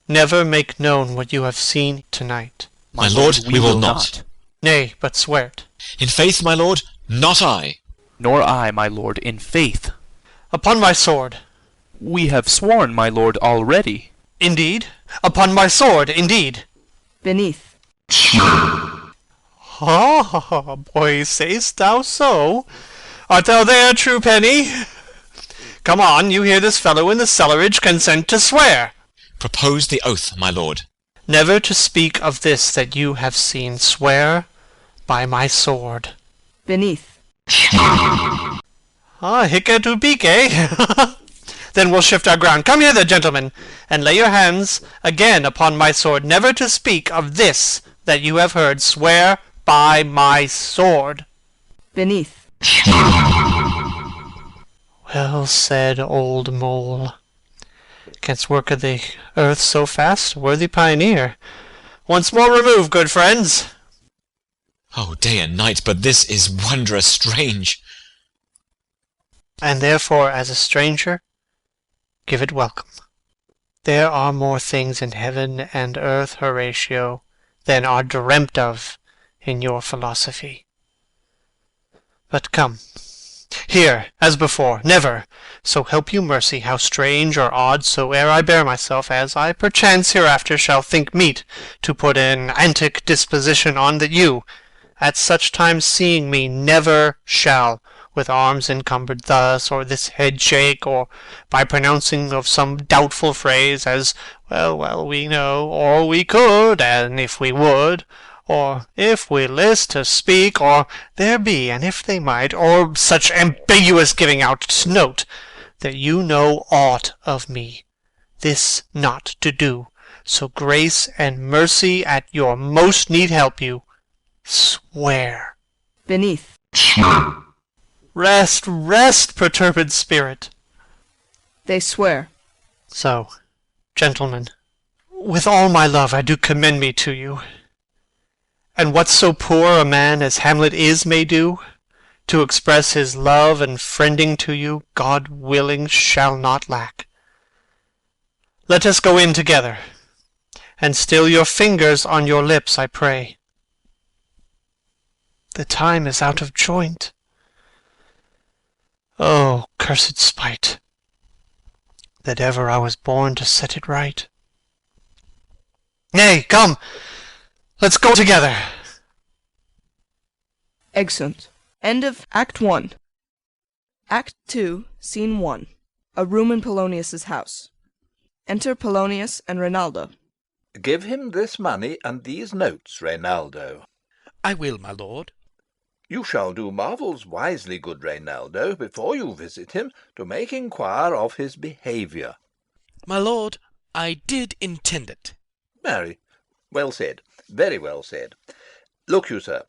Never make known what you have seen tonight. My lord, we will not. Nay, but swear't. In faith, my lord, not I. Nor I, my lord, in faith. Upon my sword. We have sworn, my lord, already. Indeed? Upon my sword, indeed. Beneath. Ah, boy, say'st thou so? Art thou there, true penny? Come on, you hear this fellow in the cellarage consent to swear. Propose the oath, my lord. Never to speak of this that you have seen. Swear by my sword. Beneath. Ah, hic et ubique, eh? Then we'll shift our ground. Come hither, gentlemen, and lay your hands again upon my sword. Never to speak of this that you have heard. Swear by my sword. Beneath. Well said, old mole. Canst work of the earth so fast, worthy pioneer. Once more remove, good friends. Oh, day and night, but this is wondrous strange. And therefore, as a stranger, give it welcome. There are more things in heaven and earth, Horatio, than are dreamt of in your philosophy. But come, here, as before, never, so help you mercy, how strange or odd soe'er I bear myself, as I perchance hereafter shall think meet to put an antic disposition on, that you, at such times seeing me, never shall, with arms encumbered thus, or this head shake, or by pronouncing of some doubtful phrase, as well, we know, or we could, and if we would, or if we list to speak, or there be, and if they might, or such ambiguous giving out, note that you know aught of me, this not to do, so grace and mercy at your most need help you. Swear. Beneath. Rest, rest, perturbed spirit. They swear. So, gentlemen, with all my love I do commend me to you. And what so poor a man as Hamlet is may do, to express his love and friending to you, God willing, shall not lack. Let us go in together, and still your fingers on your lips, I pray. The time is out of joint. Oh, cursed spite, that ever I was born to set it right. Nay, come, let's go together. Exeunt. End of Act 1. Act 2, Scene 1. A room in Polonius's house. Enter Polonius and Rinaldo. Give him this money and these notes, Reynaldo. I will, my lord. You shall do marvels wisely, good Reynaldo, before you visit him, to make inquire of his behaviour. My lord, I did intend it. Marry, well said, very well said. Look you, sir,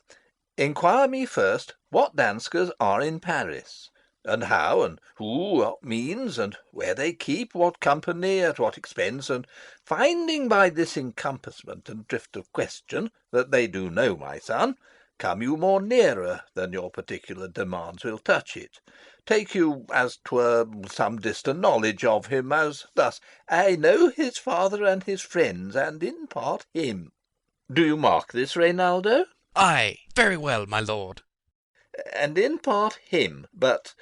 inquire me first what Danskers are in Paris, and how, and who, what means, and where they keep, what company, at what expense, and finding by this encompassment and drift of question that they do know my son, come you more nearer than your particular demands will touch it. Take you, as 'twere, some distant knowledge of him, as thus: I know his father and his friends, and in part him. Do you mark this, Reynaldo? Ay, very well, my lord. And in part him, but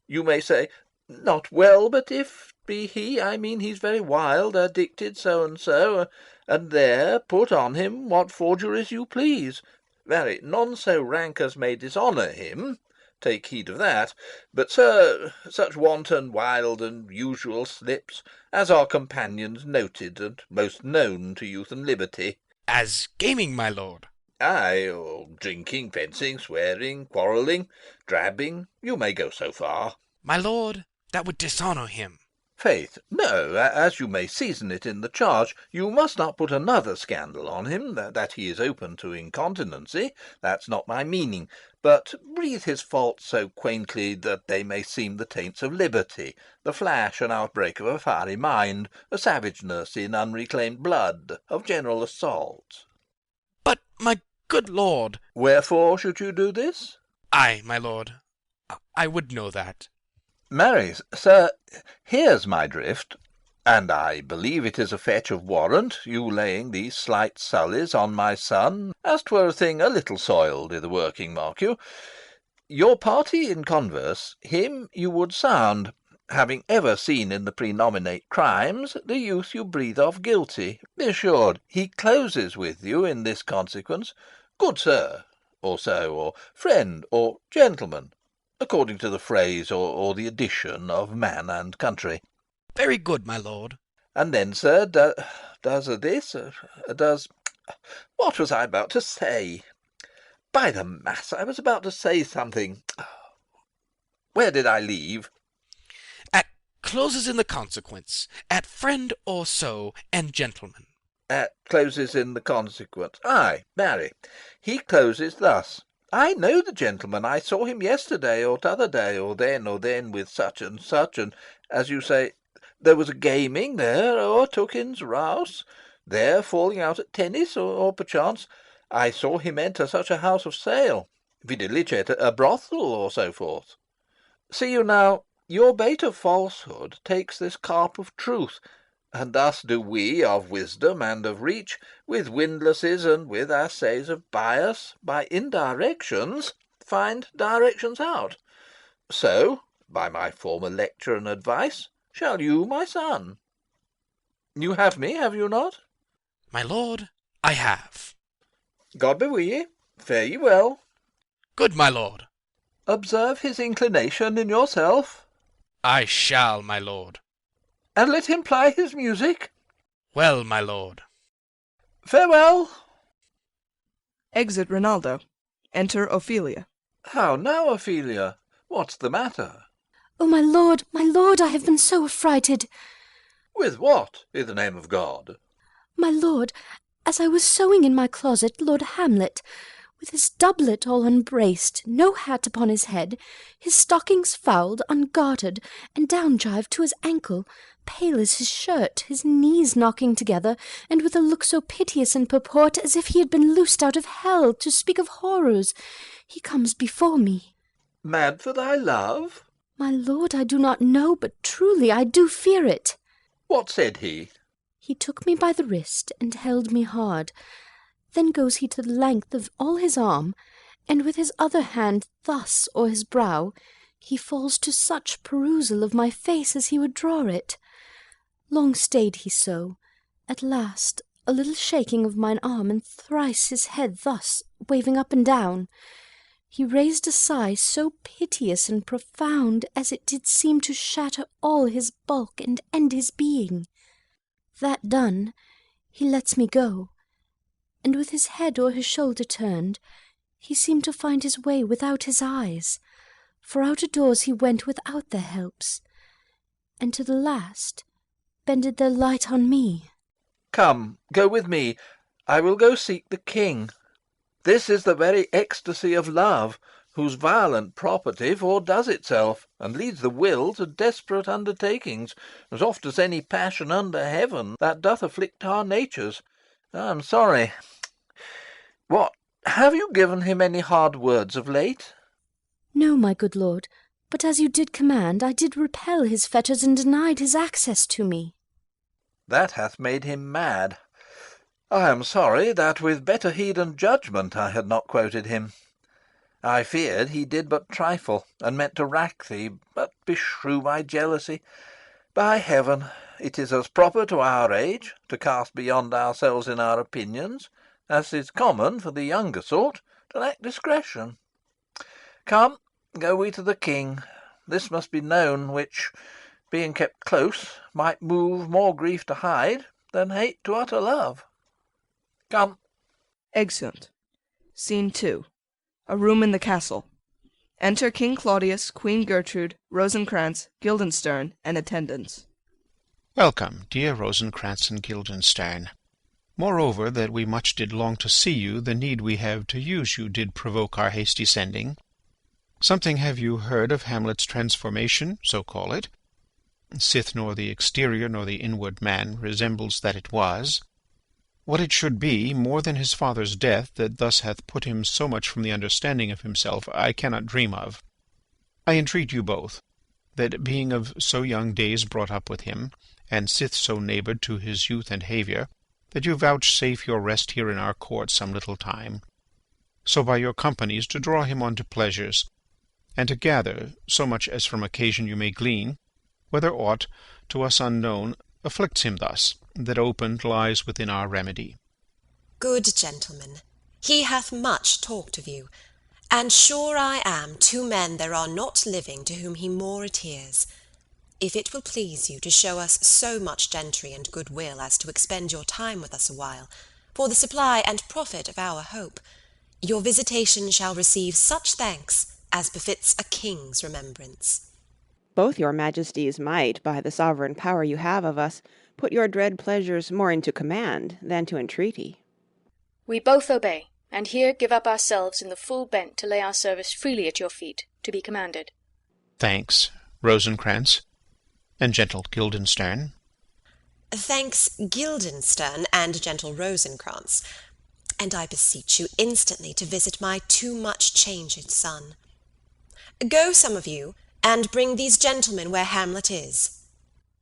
you may say, not well, but if be he, I mean he's very wild, addicted, so and so, and there put on him what forgeries you please. Marry, none so rank as may dishonour him, take heed of that, but, sir, such wanton, wild, and usual slips, as are companions noted and most known to youth and liberty. As gaming, my lord. Ay, or drinking, fencing, swearing, quarrelling, drabbing, you may go so far. My lord, that would dishonour him. Faith, no, as you may season it in the charge, you must not put another scandal on him, that he is open to incontinency, that's not my meaning, but breathe his faults so quaintly that they may seem the taints of liberty, the flash and outbreak of a fiery mind, a savageness in unreclaimed blood, of general assault. But, my good lord... Wherefore should you do this? Ay, my lord, I would know that. Marry, sir, here's my drift, and I believe it is a fetch of warrant, you laying these slight sullies on my son, as 'twere a thing a little soiled i' the working, mark you. Your party in converse, him you would sound, having ever seen in the prenominate crimes the youth you breathe of guilty. Be assured, he closes with you in this consequence, good sir, or so, or friend, or gentleman, according to the phrase or the addition of man and country. Very good, my lord. And then, sir, does what was I about to say? By the mass, I was about to say something. Where did I leave? At closes in the consequence, at friend or so, and gentleman. At closes in the consequence. Ay, marry, he closes thus. I know the gentleman. I saw him yesterday, or t'other day, or then with such, and, as you say, there was a gaming there, or Tookin's rouse, there falling out at tennis, or perchance, I saw him enter such a house of sale, videlicet a brothel, or so forth. See you now, your bait of falsehood takes this carp of truth, and thus do we of wisdom and of reach, with windlasses and with assays of bias, by indirections, find directions out. So, by my former lecture and advice, shall you, my son. You have me, have you not? My lord, I have. God be with ye. Fare ye well. Good, my lord. Observe his inclination in yourself. I shall, my lord. And let him ply his music. Well, my lord. Farewell. Exit Rinaldo. Enter Ophelia. How now, Ophelia? What's the matter? Oh, my lord, I have been so affrighted. With what, in the name of God? My lord, as I was sewing in my closet, Lord Hamlet, with his doublet all unbraced, no hat upon his head, his stockings fouled, ungartered, and down-jived to his ankle, pale as his shirt, his knees knocking together, and with a look so piteous in purport as if he had been loosed out of hell, to speak of horrors, he comes before me. Mad for thy love? My lord, I do not know, but truly I do fear it. What said he? He took me by the wrist, and held me hard. Then goes he to the length of all his arm, and with his other hand thus o'er his brow, he falls to such perusal of my face as he would draw it. Long stayed he so. At last, a little shaking of mine arm, and thrice his head thus, waving up and down, he raised a sigh so piteous and profound as it did seem to shatter all his bulk and end his being. That done, he lets me go, and with his head o'er his shoulder turned, he seemed to find his way without his eyes, for out of doors he went without their helps, and to the last bended their light on me. Come, go with me. I will go seek the king. This is the very ecstasy of love, whose violent property foredoes itself, and leads the will to desperate undertakings, as oft as any passion under heaven that doth afflict our natures. I am sorry. What, have you given him any hard words of late? No, my good lord, but as you did command, I did repel his fetters and denied his access to me. That hath made him mad. I am sorry that with better heed and judgment I had not quoted him. I feared he did but trifle, and meant to rack thee, but beshrew my jealousy. By heaven, it is as proper to our age to cast beyond ourselves in our opinions, as is common for the younger sort to lack discretion. Come, go we to the king. This must be known, which, being kept close, might move more grief to hide than hate to utter love. Come. Exeunt. Scene 2. A room in the castle. Enter King Claudius, Queen Gertrude, Rosencrantz, Guildenstern, and attendants. Welcome, dear Rosencrantz and Guildenstern. Moreover, that we much did long to see you, the need we have to use you did provoke our hasty sending. Something have you heard of Hamlet's transformation, so call it? Sith nor the exterior nor the inward man resembles that it was. What it should be, more than his father's death, that thus hath put him so much from the understanding of himself, I cannot dream of. I entreat you both, that being of so young days brought up with him, and sith so neighboured to his youth and haviour, that you vouchsafe your rest here in our court some little time, so by your companies to draw him on to pleasures, and to gather, so much as from occasion you may glean, whether aught, to us unknown, afflicts him thus, that opened lies within our remedy. Good gentlemen, he hath much talked of you, and sure I am 2 men there are not living to whom he more adheres. If it will please you to show us so much gentry and good will as to expend your time with us a while, for the supply and profit of our hope, your visitation shall receive such thanks as befits a king's remembrance. Both your majesties might, by the sovereign power you have of us, put your dread pleasures more into command than to entreaty. We both obey, and here give up ourselves in the full bent to lay our service freely at your feet, to be commanded. Thanks, Rosencrantz, and gentle Guildenstern. Thanks, Guildenstern and gentle Rosencrantz, and I beseech you instantly to visit my too much changed son. Go, some of you, and bring these gentlemen where Hamlet is.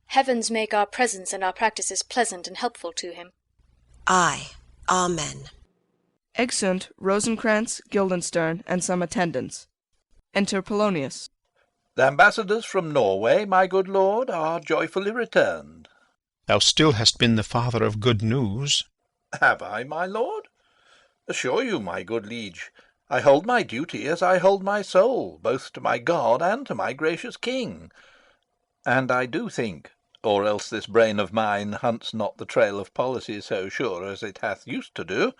Heavens make our presence and our practices pleasant and helpful to him. Aye, amen. Exeunt Rosencrantz, Guildenstern, and some attendants. Enter Polonius. The ambassadors from Norway, my good lord, are joyfully returned. Thou still hast been the father of good news. Have I, my lord? Assure you, my good liege, I hold my duty as I hold my soul, both to my God and to my gracious king. And I do think, or else this brain of mine hunts not the trail of policy so sure as it hath used to do,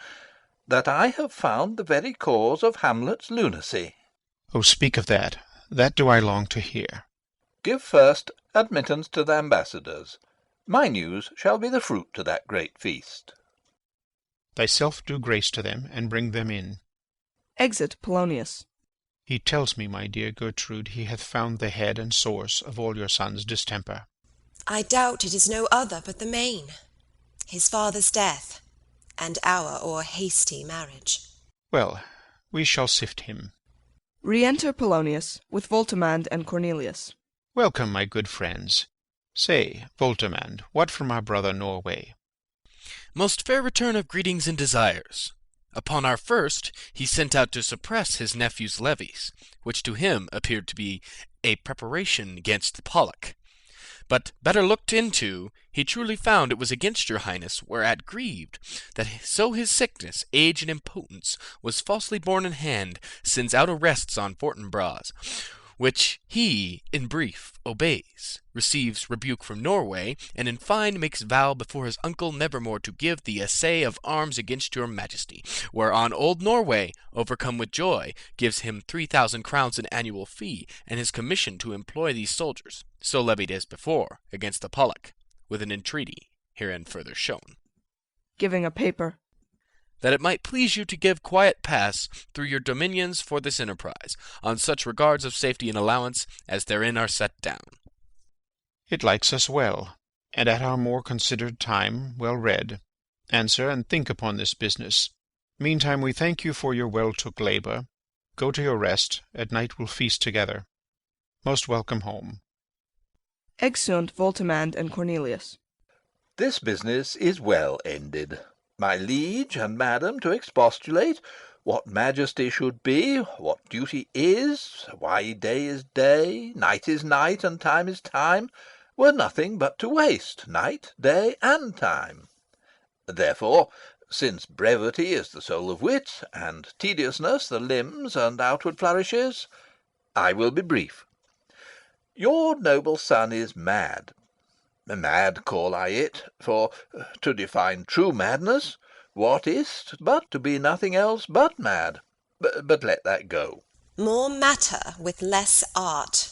that I have found the very cause of Hamlet's lunacy. Oh, speak of that. That do I long to hear. Give first admittance to the ambassadors. My news shall be the fruit to that great feast. Thyself do grace to them, and bring them in. Exit Polonius. He tells me, my dear Gertrude, he hath found the head and source of all your son's distemper. I doubt it is no other but the main, his father's death, and our o'er hasty marriage. Well, we shall sift him. Re-enter Polonius, with Voltimand and Cornelius. Welcome, my good friends. Say, Voltimand, what from our brother Norway? Most fair return of greetings and desires. Upon our first, he sent out to suppress his nephew's levies, which to him appeared to be a preparation against the Pollock. But better looked into, he truly found it was against your highness, whereat grieved, that so his sickness, age, and impotence was falsely borne in hand, sends out arrests on Fortinbras, which he, in brief, obeys, receives rebuke from Norway, and in fine makes vow before his uncle nevermore to give the essay of arms against your majesty, whereon old Norway, overcome with joy, gives him 3,000 crowns in annual fee, and his commission to employ these soldiers, so levied as before, against the Pollock, with an entreaty herein further shown. Giving a paper. That it might please you to give quiet pass through your dominions for this enterprise, on such regards of safety and allowance as therein are set down. It likes us well, and at our more considered time well read. Answer and think upon this business. Meantime we thank you for your well-took labour. Go to your rest, at night we'll feast together. Most welcome home. Exeunt Voltimand and Cornelius. This business is well ended. My liege and madam to expostulate, what majesty should be, what duty is, why day is day, night is night, and time is time, were nothing but to waste night, day, and time. Therefore, since brevity is the soul of wit, and tediousness the limbs and outward flourishes, I will be brief. Your noble son is mad. Mad call I it, for, to define true madness, what is't but to be nothing else but mad? But let that go. More matter with less art.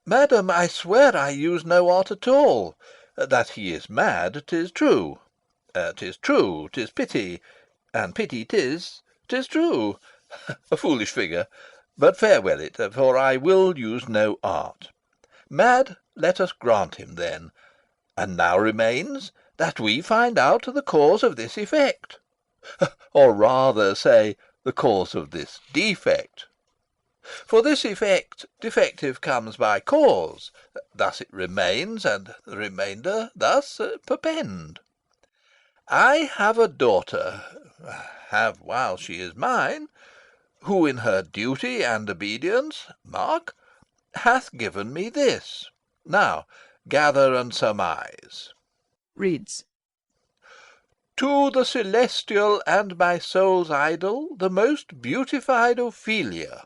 Madam, I swear I use no art at all. That he is mad, 'tis true. 'Tis true, 'tis pity, and pity 'tis true. A foolish figure, but farewell it, for I will use no art. Mad, let us grant him then. And now remains that we find out the cause of this effect, or rather say the cause of this defect. For this effect defective comes by cause, thus it remains, and the remainder thus perpend. I have a daughter, have while she is mine, who in her duty and obedience, mark, hath given me this. Now gather and surmise. Reads. To the celestial and my soul's idol, the most beautified Ophelia.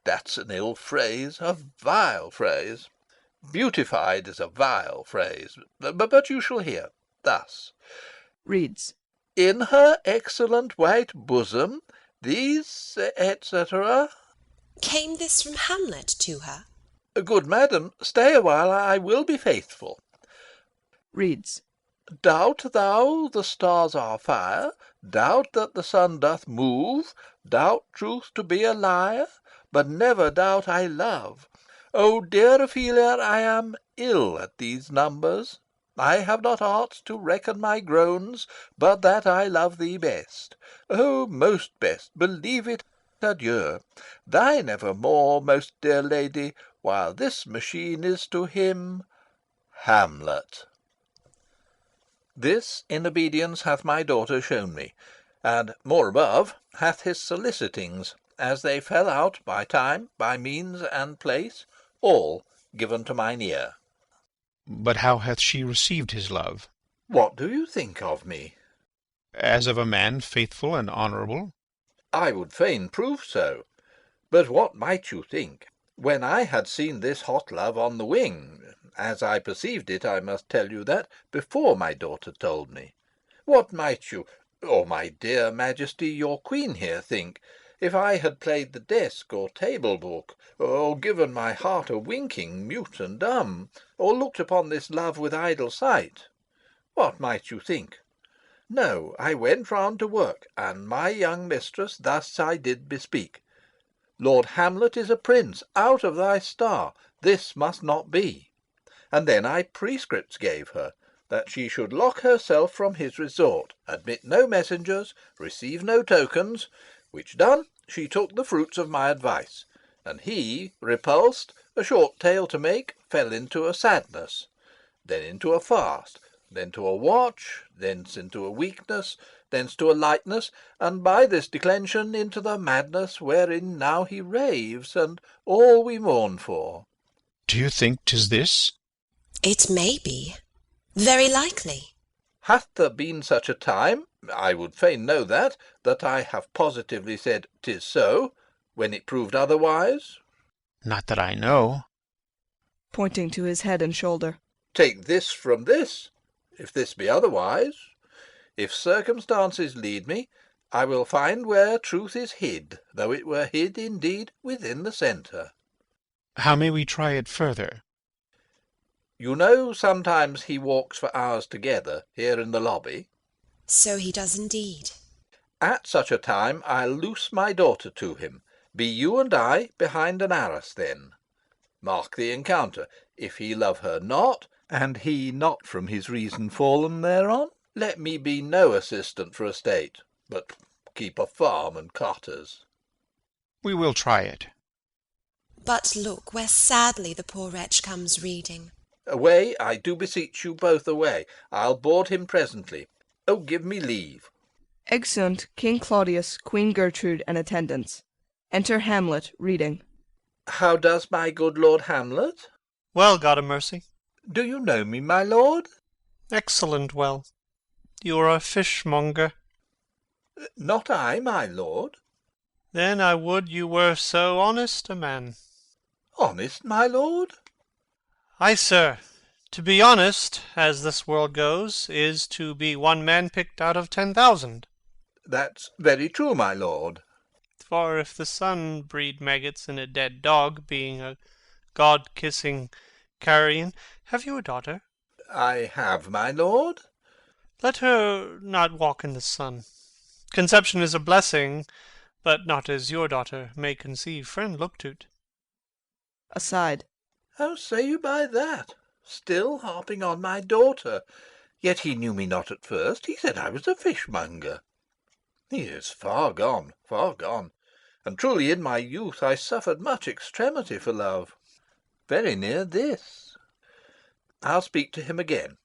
That's an ill phrase, a vile phrase. Beautified is a vile phrase, but you shall hear. Thus. Reads. In her excellent white bosom, these, etc. Came this from Hamlet to her? Good madam, stay a while, I will be faithful. Reads. Doubt thou the stars are fire? Doubt that the sun doth move? Doubt truth to be a liar? But never doubt I love. O dear Ophelia, I am ill at these numbers. I have not art to reckon my groans, but that I love thee best. O most best, believe it, adieu. Thine evermore, most dear lady, while this machine is to him Hamlet. This in obedience hath my daughter shown me, and, more above, hath his solicitings, as they fell out by time, by means, and place, all given to mine ear. But how hath she received his love? What do you think of me? As of a man faithful and honourable? I would fain prove so. But what might you think, when I had seen this hot love on the wing, as I perceived it, I must tell you that, before my daughter told me, what might you, or my dear Majesty, your queen here, think, if I had played the desk or table book, or given my heart a winking, mute and dumb, or looked upon this love with idle sight? What might you think? No, I went round to work, and my young mistress thus I did bespeak: Lord Hamlet is a prince, out of thy star, this must not be. And then I prescripts gave her, that she should lock herself from his resort, admit no messengers, receive no tokens, which done, she took the fruits of my advice, and he, repulsed, a short tale to make, fell into a sadness, then into a fast, then to a watch, thence into a weakness, thence to a lightness, and by this declension into the madness wherein now he raves, and all we mourn for. Do you think 'tis this? It may be. Very likely. Hath there been such a time, I would fain know that I have positively said 'tis so, when it proved otherwise? Not that I know. Pointing to his head and shoulder. Take this from this, if this be otherwise. If circumstances lead me, I will find where truth is hid, though it were hid, indeed, within the centre. How may we try it further? You know sometimes he walks for hours together, here in the lobby. So he does indeed. At such a time I'll loose my daughter to him. Be you and I behind an arras then. Mark the encounter. If he love her not, and he not from his reason fallen thereon, let me be no assistant for a state, but keep a farm and cotters. We will try it. But look, where sadly the poor wretch comes reading. Away, I do beseech you both away. I'll board him presently. Oh, give me leave. Exeunt King Claudius, Queen Gertrude, and attendants. Enter Hamlet, reading. How does my good Lord Hamlet? Well, God a mercy. Do you know me, my lord? Excellent well. You are a fishmonger. Not I, my lord. Then I would you were so honest a man. Honest, my lord? Ay, sir. To be honest, as this world goes, is to be one man picked out of 10,000. That's very true, my lord. For if the sun breed maggots in a dead dog, being a god-kissing carrion, have you a daughter? I have, my lord. Let her not walk in the sun. Conception is a blessing, but not as your daughter may conceive. Friend, look to't. Aside. How say you by that? Still harping on my daughter. Yet he knew me not at first. He said I was a fishmonger. He is far gone, far gone. And truly in my youth I suffered much extremity for love. Very near this. I'll speak to him again.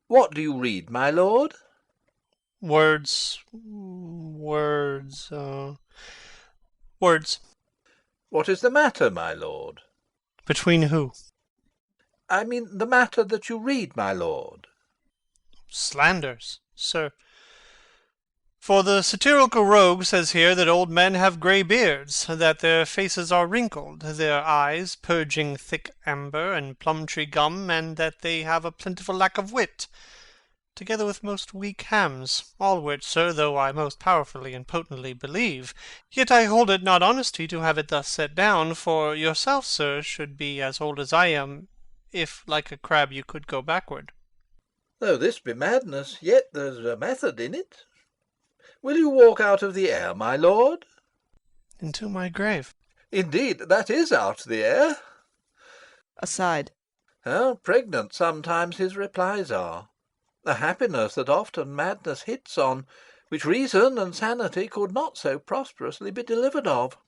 What do you read, my lord? Words. What is the matter, my lord? Between who? I mean the matter that you read, my lord. Slanders, sir. For the satirical rogue says here that old men have grey beards, that their faces are wrinkled, their eyes purging thick amber and plum-tree gum, and that they have a plentiful lack of wit, together with most weak hams, all which, sir, though I most powerfully and potently believe, yet I hold it not honesty to have it thus set down, for yourself, sir, should be as old as I am, if like a crab you could go backward. Though this be madness, yet there's a method in it. Will you walk out of the air, my lord? Into my grave. Indeed, that is out the air. Aside. How pregnant sometimes his replies are. A happiness that often madness hits on, which reason and sanity could not so prosperously be delivered of.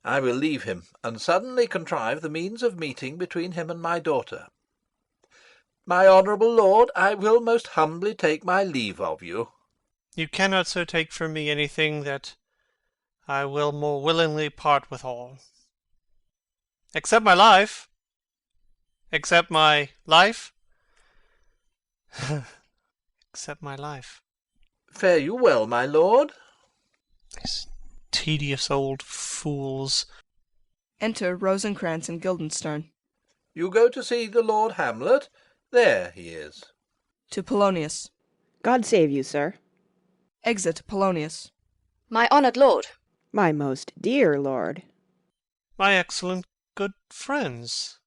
I will leave him, and suddenly contrive the means of meeting between him and my daughter. My honourable lord, I will most humbly take my leave of you. You cannot so take from me anything that I will more willingly part withal. Except my life. Except my life. Except my life. Fare you well, my lord. These tedious old fools. Enter Rosencrantz and Guildenstern. You go to see the Lord Hamlet? There he is. To Polonius. God save you, sir. Exit Polonius. My honoured lord. My most dear lord. My excellent good friends.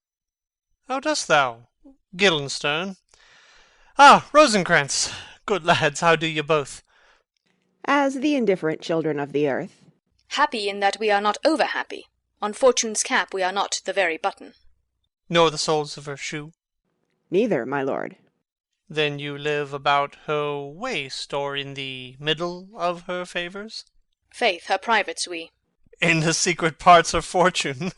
How dost thou, Guildenstern? Ah, Rosencrantz! Good lads, how do you both? As the indifferent children of the earth. Happy in that we are not over-happy. On Fortune's cap we are not the very button. Nor the soles of her shoe? Neither, my lord. Then you live about her waist, or in the middle of her favours? Faith, her privates we. In the secret parts of Fortune.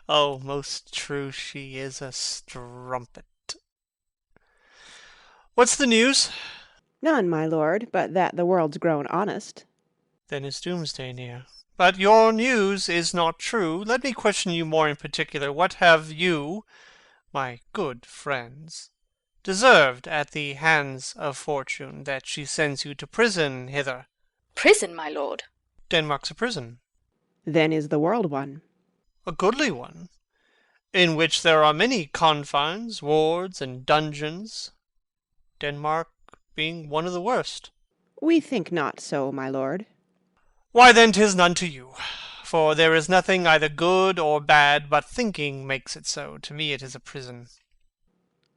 Oh, most true, she is a strumpet. What's the news? None, my lord, but that the world's grown honest. Then is doomsday near. But your news is not true. Let me question you more in particular. What have you, my good friends, deserved at the hands of Fortune, that she sends you to prison hither? Prison, my lord? Denmark's a prison. Then is the world one. A goodly one, in which there are many confines, wards, and dungeons, Denmark being one of the worst. We think not so, my lord. Why then 'tis none to you, for there is nothing either good or bad, but thinking makes it so. To me it is a prison.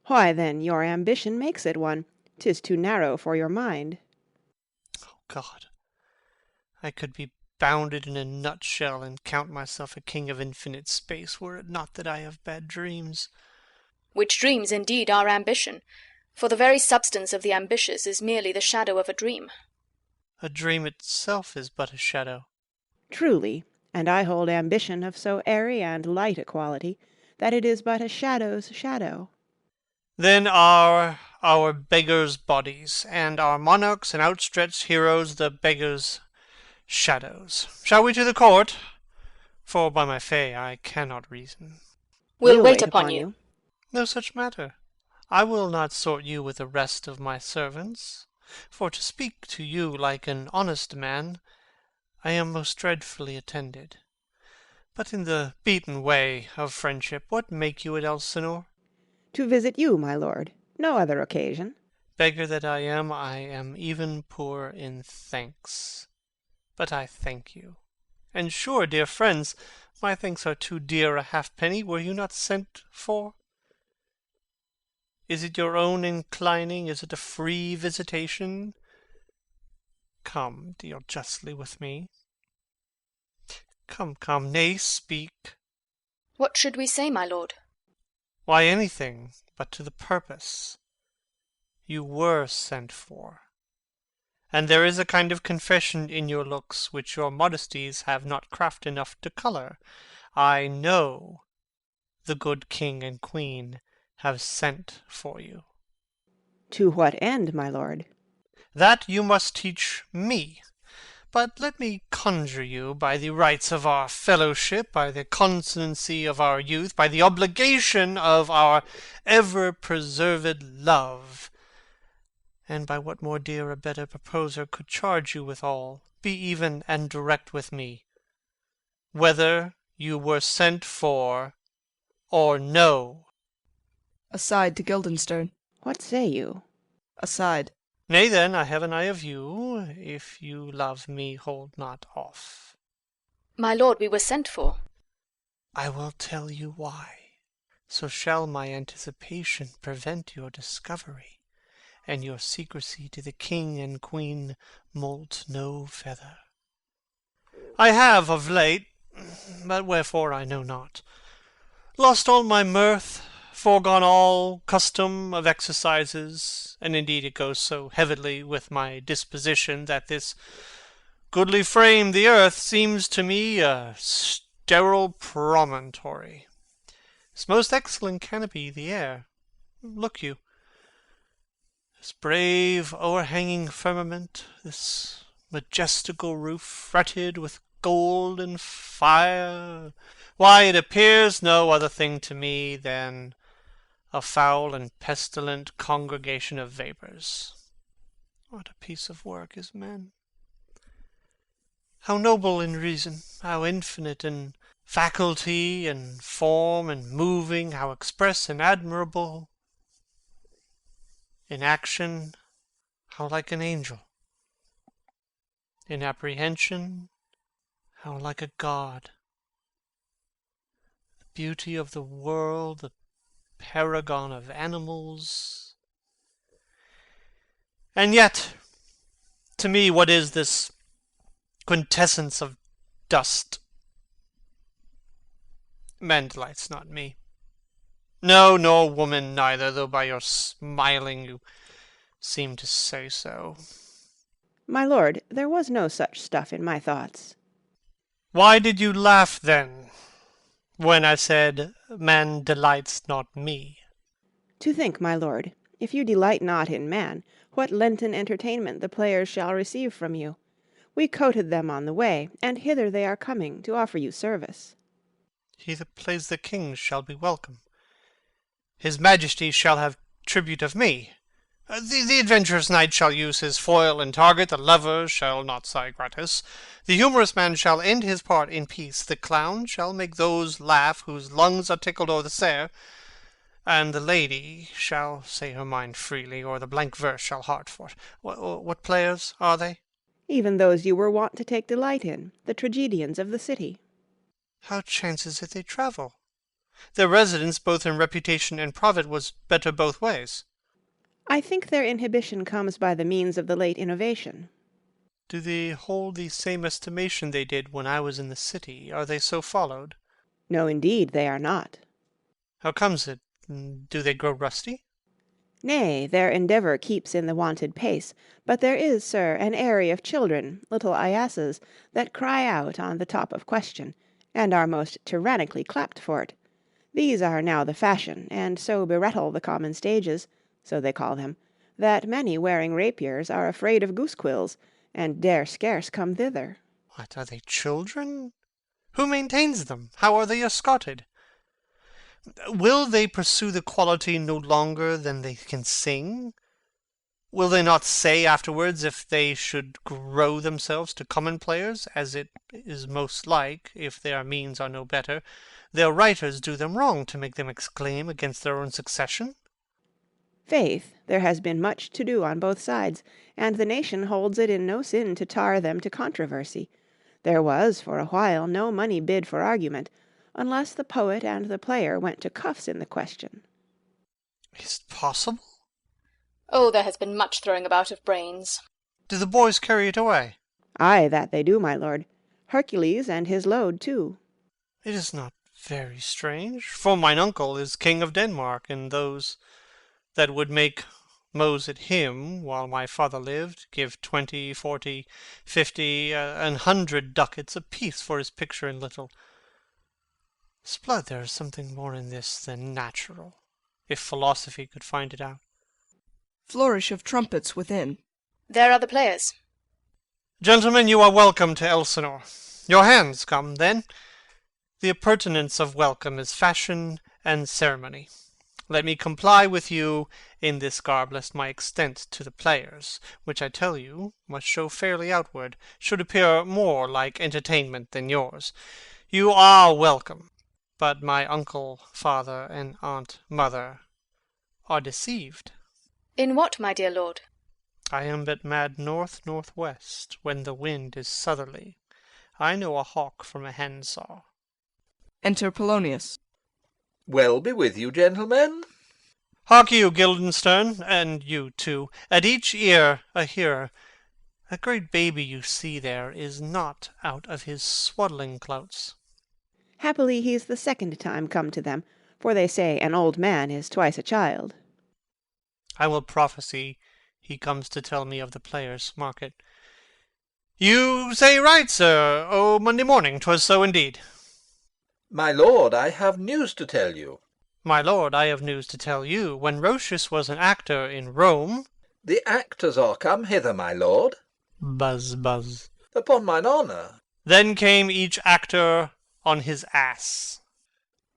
Why then your ambition makes it one. 'Tis too narrow for your mind. Oh God, I could be bounded in a nutshell, and count myself a king of infinite space, were it not that I have bad dreams. Which dreams indeed are ambition, for the very substance of the ambitious is merely the shadow of a dream. A dream itself is but a shadow. Truly, and I hold ambition of so airy and light a quality, that it is but a shadow's shadow. Then are our beggars' bodies, and our monarchs and outstretched heroes the beggars' shadows. Shall we to the court? For by my fay I cannot reason. We'll wait upon you. No such matter. I will not sort you with the rest of my servants, for to speak to you like an honest man, I am most dreadfully attended. But in the beaten way of friendship, what make you at Elsinore? To visit you, my lord. No other occasion. Beggar that I am even poor in thanks. But I thank you. And sure, dear friends, my thanks are too dear a halfpenny. Were you not sent for? Is it your own inclining? Is it a free visitation? Come, deal justly with me. Come, nay, speak. What should we say, my lord? Why, anything but to the purpose. You were sent for, and there is a kind of confession in your looks which your modesties have not craft enough to colour. I know the good king and queen have sent for you. To what end, my lord? That you must teach me. But let me conjure you, by the rights of our fellowship, by the constancy of our youth, by the obligation of our ever-preserved love, and by what more dear a better proposer could charge you withal, be even and direct with me, whether you were sent for or no. Aside to Guildenstern. What say you? Aside. Nay then, I have an eye of you. If you love me, hold not off. My lord, we were sent for. I will tell you why. So shall my anticipation prevent your discovery, and your secrecy to the king and queen moult no feather. I have of late, but wherefore I know not, lost all my mirth, foregone all custom of exercises, and indeed it goes so heavily with my disposition that this goodly frame, the earth, seems to me a sterile promontory. This most excellent canopy, the air, look you, this brave o'erhanging firmament, this majestical roof fretted with gold and fire, why, it appears no other thing to me than a foul and pestilent congregation of vapours. What a piece of work is man! How noble in reason, how infinite in faculty and form and moving, how express and admirable in action, how like an angel, in apprehension, how like a god. The beauty of the world, the paragon of animals, And yet, to me, what is this quintessence of dust? Man delights not me. No, nor woman neither, though by your smiling you seem to say so. My lord, there was no such stuff in my thoughts. Why did you laugh, then, when I said, man delights not me? To think, my lord, if you delight not in man, what Lenten entertainment the players shall receive from you. We coted them on the way, and hither they are coming to offer you service. He that plays the king shall be welcome. His majesty shall have tribute of me. The adventurous knight shall use his foil and target, the lover shall not sigh gratis. The humorous man shall end his part in peace, the clown shall make those laugh whose lungs are tickled o'er the sere, and the lady shall say her mind freely, or the blank verse shall heart for't. What players are they? Even those you were wont to take delight in, the tragedians of the city. How chances it they travel? Their residence, both in reputation and profit, was better both ways. I think their inhibition comes by the means of the late innovation. Do they hold the same estimation they did when I was in the city? Are they so followed? No, indeed, they are not. How comes it? Do they grow rusty? Nay, their endeavour keeps in the wonted pace, but there is, sir, an array of children, little Iasses, that cry out on the top of question, and are most tyrannically clapped for't. These are now the fashion, and so berettle the common stages, so they call them, that many wearing rapiers are afraid of goose-quills, and dare scarce come thither. What, are they children? Who maintains them? How are they escorted? Will they pursue the quality no longer than they can sing? Will they not say afterwards, if they should grow themselves to common players, as it is most like, if their means are no better, their writers do them wrong to make them exclaim against their own succession? Faith, there has been much to do on both sides, and the nation holds it in no sin to tar them to controversy. There was, for a while, no money bid for argument, unless the poet and the player went to cuffs in the question. Is it possible? Oh, there has been much throwing about of brains. Do the boys carry it away? Ay, that they do, my lord. Hercules and his load, too. It is not very strange, for mine uncle is king of Denmark, and those that would make mows at him while my father lived give 20, 40, 50, 100 ducats apiece for his picture in little. 'Sblood, there is something more in this than natural, if philosophy could find it out. Flourish of trumpets within. There are the players. Gentlemen, you are welcome to Elsinore. Your hands come, then. The appurtenance of welcome is fashion and ceremony. Let me comply with you in this garb, lest my extent to the players, which I tell you must show fairly outward, should appear more like entertainment than yours. You are welcome, but my uncle, father, and aunt, mother, are deceived. In what, my dear lord? I am but mad north-northwest, when the wind is southerly. I know a hawk from a handsaw. Enter Polonius. Well be with you, gentlemen. Hark you, Guildenstern, and you too, at each ear a hearer. That great baby you see there is not out of his swaddling clouts. Happily he's the second time come to them, for they say an old man is twice a child. I will prophesy he comes to tell me of the players' market. You say right, sir. Oh, Monday morning, 'twas so indeed. My lord, I have news to tell you. My lord, I have news to tell you. When Roscius was an actor in Rome... The actors are come hither, my lord. Buzz, buzz. Upon mine honour. Then came each actor on his ass.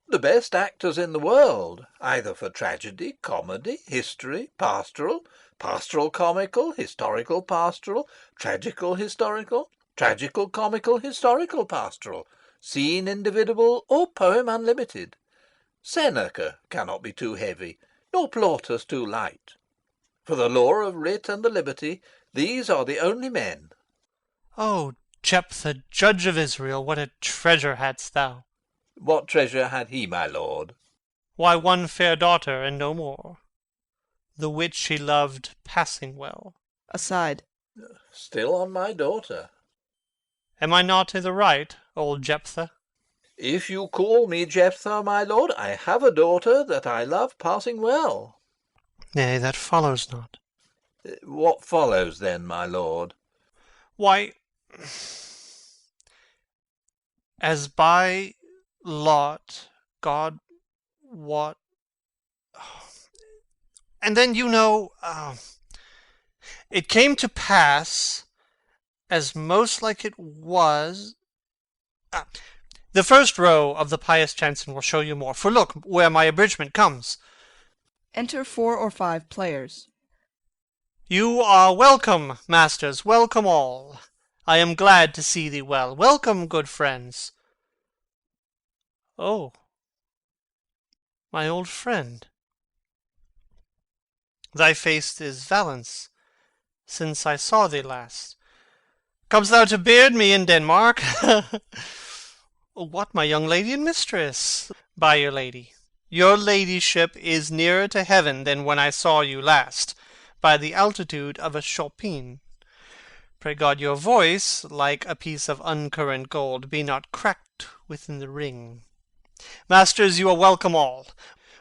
The best actors in the world, either for tragedy, comedy, history, pastoral, pastoral comical, historical pastoral, tragical historical, tragical comical, historical pastoral, scene individual, or poem unlimited. Seneca cannot be too heavy, nor Plautus too light. For the law of writ and the liberty, these are the only men. Oh, Jephthah, judge of Israel, what a treasure hadst thou! What treasure had he, my lord? Why, one fair daughter, and no more, the which he loved passing well. Aside. Still on my daughter. Am I not to the right, old Jephthah? If you call me Jephthah, my lord, I have a daughter that I love passing well. Nay, that follows not. What follows then, my lord? Why, as by lot God wot, and then it came to pass, as most like it was. The first row of the pious chanson will show you more, for look where my abridgment comes. Enter 4 or 5 players. You are welcome, masters, welcome all. I am glad to see thee well. Welcome, good friends. Oh, my old friend. Thy face is Valence, since I saw thee last. Comest thou to beard me in Denmark? What, my young lady and mistress? By your lady, your ladyship is nearer to heaven than when I saw you last, by the altitude of a chopin. Pray God your voice, like a piece of uncurrent gold, be not cracked within the ring. Masters, you are welcome all.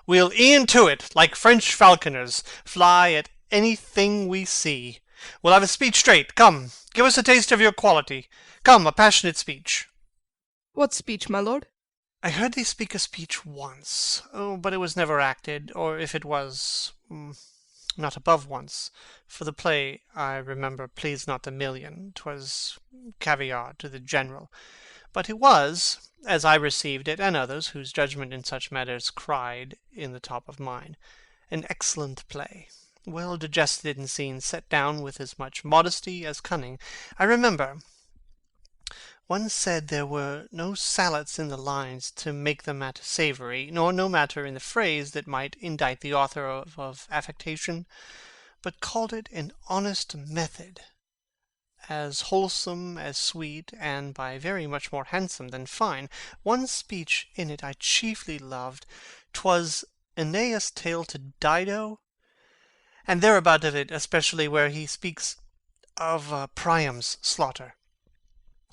We'll e'en to it, like French falconers, fly at anything we see. We'll have a speech straight. Come, give us a taste of your quality. Come, a passionate speech. What speech, my lord? I heard thee speak a speech once, but it was never acted, or if it was, not above once. For the play, I remember, pleased not the million. 'Twas caviar to the general. But it was, as I received it, and others whose judgment in such matters cried in the top of mine, an excellent play, well digested in scenes, set down with as much modesty as cunning. I remember one said there were no salads in the lines to make the matter savoury, nor no matter in the phrase that might indict the author of affectation, but called it an honest method, as wholesome as sweet, and by very much more handsome than fine. One speech in it I chiefly loved. 'Twas Aeneas' tale to Dido, and thereabout of it, especially where he speaks of Priam's slaughter.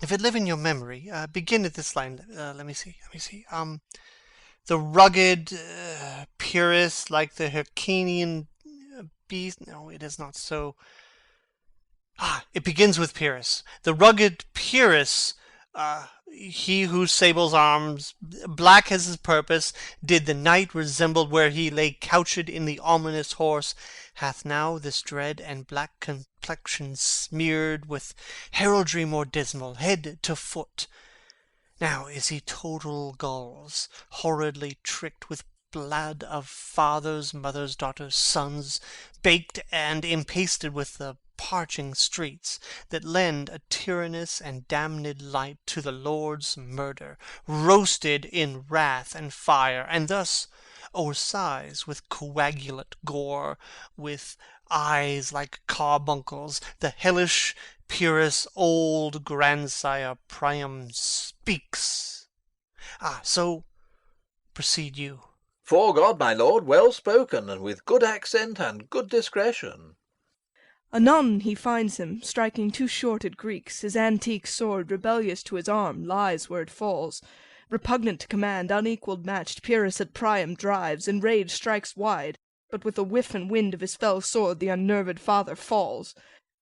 If it live in your memory, begin at this line. Let me see. The rugged Pyrrhus, like the Hyrcanian beast. No, it is not so. It begins with Pyrrhus. The rugged Pyrrhus, he whose sable's arms, black as his purpose, did the night resemble where he lay couched in the ominous horse, hath now this dread and black complexion smeared with heraldry more dismal, head to foot. Now is he total gulls, horridly tricked with blood of fathers, mothers, daughters, sons, baked and impasted with the parching streets, that lend a tyrannous and damned light to the Lord's murder, roasted in wrath and fire, and thus o'ersighs with coagulate gore, with eyes like carbuncles, the hellish Pyrrhus, old grandsire Priam, speaks. So proceed you. 'Fore God, my lord, well spoken, and with good accent and good discretion. Anon he finds him, striking 2 short at Greeks, his antique sword, rebellious to his arm, lies where it falls. Repugnant to command, unequalled matched, Pyrrhus at Priam drives, in rage strikes wide, but with a whiff and wind of his fell sword the unnerved father falls.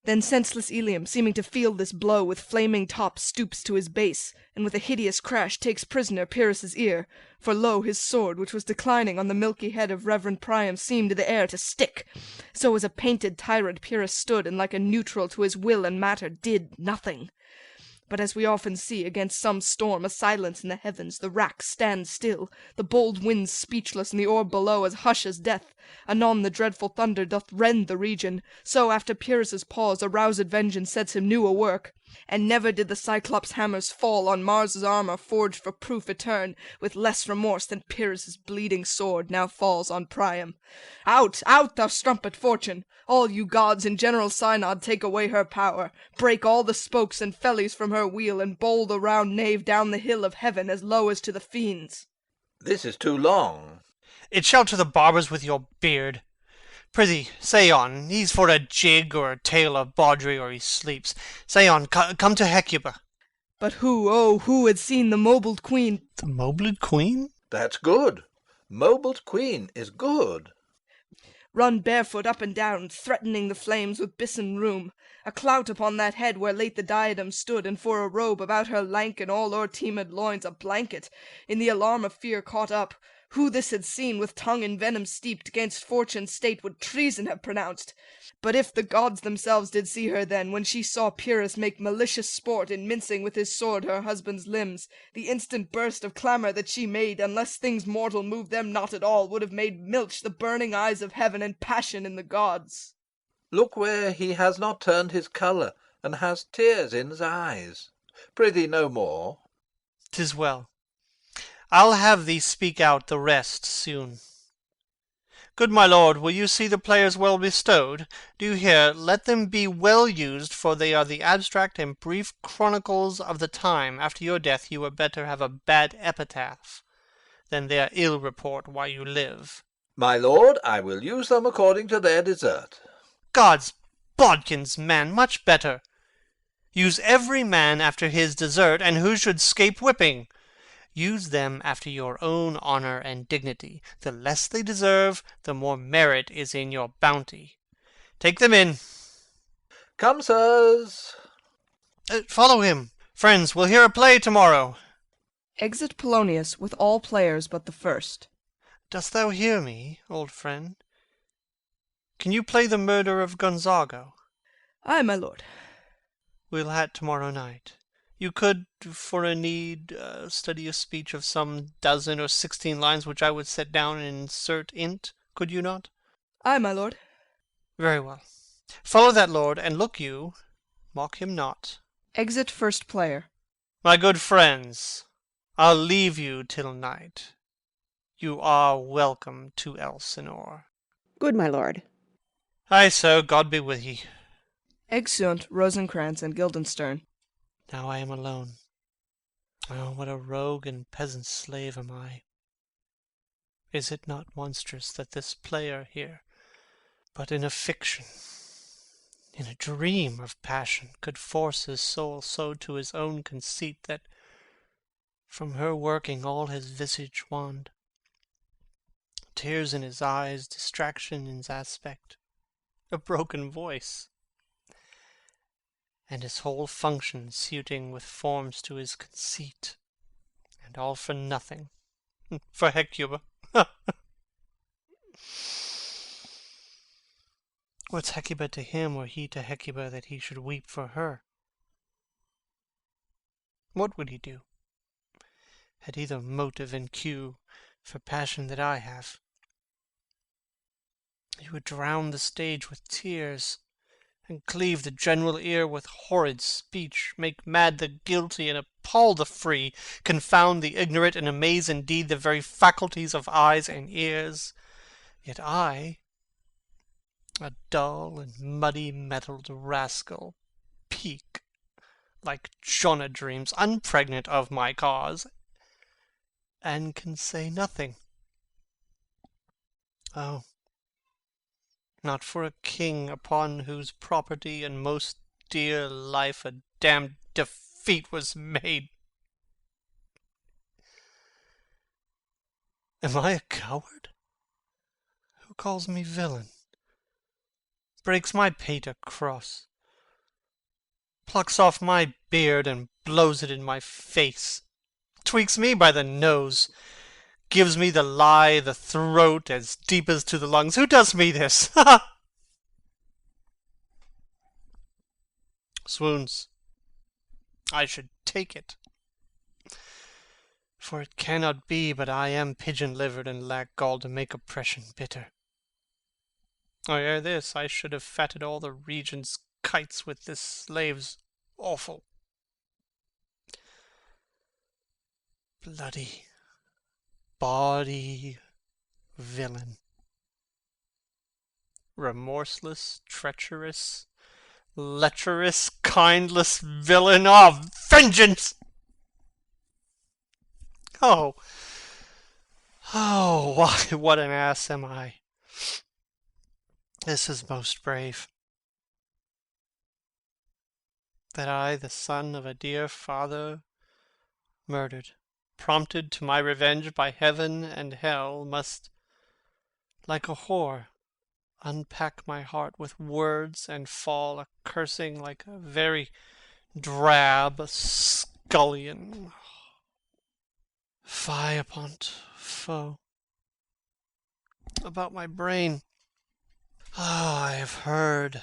Then senseless Ilium, seeming to feel this blow, with flaming top stoops to his base, and with a hideous crash takes prisoner Pyrrhus' ear. For lo, his sword, which was declining on the milky head of reverend Priam, seemed to the air to stick. So as a painted tyrant Pyrrhus stood, and like a neutral to his will and matter did nothing. But as we often see, against some storm, a silence in the heavens, the rack stands still, the bold winds speechless, and the orb below as hush as death. Anon the dreadful thunder doth rend the region. So after Pyrrhus' pause, aroused vengeance sets him new a work. And never did the Cyclops' hammers fall on Mars' armour forged for proof eterne, with less remorse than Pyrrhus' bleeding sword now falls on Priam. Out, out, thou strumpet Fortune! All you gods in general synod take away her power, break all the spokes and fellies from her wheel, and bowl the round nave down the hill of heaven as low as to the fiends. This is too long. It shall to the barbers with your beard. Prithee, say on. He's for a jig or a tale of bawdry, or he sleeps. Say on, come to Hecuba. But who, oh, who had seen the mobled queen? The mobled queen? That's good. Mobled queen is good. Run barefoot up and down, threatening the flames with bison rheum, a clout upon that head where late the diadem stood, and for a robe about her lank and all o'erteemed loins a blanket, in the alarm of fear caught up. Who this had seen, with tongue in venom steeped, 'gainst fortune's state would treason have pronounced. But if the gods themselves did see her then, when she saw Pyrrhus make malicious sport in mincing with his sword her husband's limbs, the instant burst of clamour that she made, unless things mortal moved them not at all, would have made milch the burning eyes of heaven and passion in the gods. Look where he has not turned his colour, and has tears in his eyes. Prithee no more. 'Tis well. I'll have thee speak out the rest soon. Good my lord, will you see the players well bestowed? Do you hear? Let them be well used, for they are the abstract and brief chronicles of the time. After your death you were better have a bad epitaph than their ill report while you live. My lord, I will use them according to their desert. God's bodkins, man, much better. Use every man after his desert, and who should scape whipping. Use them after your own honour and dignity. The less they deserve, the more merit is in your bounty. Take them in. Come, sirs. Follow him. Friends, we'll hear a play tomorrow. Exit Polonius with all players but the first. Dost thou hear me, old friend? Can you play the murder of Gonzago? Ay, my lord. We'll ha't tomorrow night. You could, for a need, study a speech of some 12 or 16 lines, which I would set down and insert in't, could you not? Ay, my lord. Very well. Follow that lord, and look you, mock him not. Exit first player. My good friends, I'll leave you till night. You are welcome to Elsinore. Good my lord. Ay so, God be with ye. Exeunt Rosencrantz and Guildenstern. Now I am alone. Oh, what a rogue and peasant slave am I! Is it not monstrous that this player here, but in a fiction, in a dream of passion, could force his soul so to his own conceit that from her working all his visage wand, tears in his eyes, distraction in his aspect, a broken voice, and his whole function suiting with forms to his conceit, and all for nothing, for Hecuba. What's Hecuba to him, or he to Hecuba, that he should weep for her? What would he do? Had he the motive and cue for passion that I have? He would drown the stage with tears, and cleave the general ear with horrid speech, make mad the guilty and appall the free, confound the ignorant, and amaze indeed the very faculties of eyes and ears. Yet I, a dull and muddy-mettled rascal, peak, like Jonah dreams, unpregnant of my cause, and can say nothing. Oh, not for a king upon whose property and most dear life a damned defeat was made. Am I a coward? Who calls me villain? Breaks my pate across, plucks off my beard and blows it in my face, tweaks me by the nose, gives me the lie, the throat as deep as to the lungs. Who does me this? Ha! Swoons. I should take it. For it cannot be but I am pigeon-livered and lack gall to make oppression bitter. Or ere this I should have fatted all the region's kites with this slave's offal. Bloody, bawdy villain. Remorseless, treacherous, lecherous, kindless villain of vengeance! Oh, why, what an ass am I! This is most brave. That I, the son of a dear father, murdered, prompted to my revenge by heaven and hell, must, like a whore, unpack my heart with words and fall a cursing like a very drab scullion. Fie upon't foe. About my brain. I have heard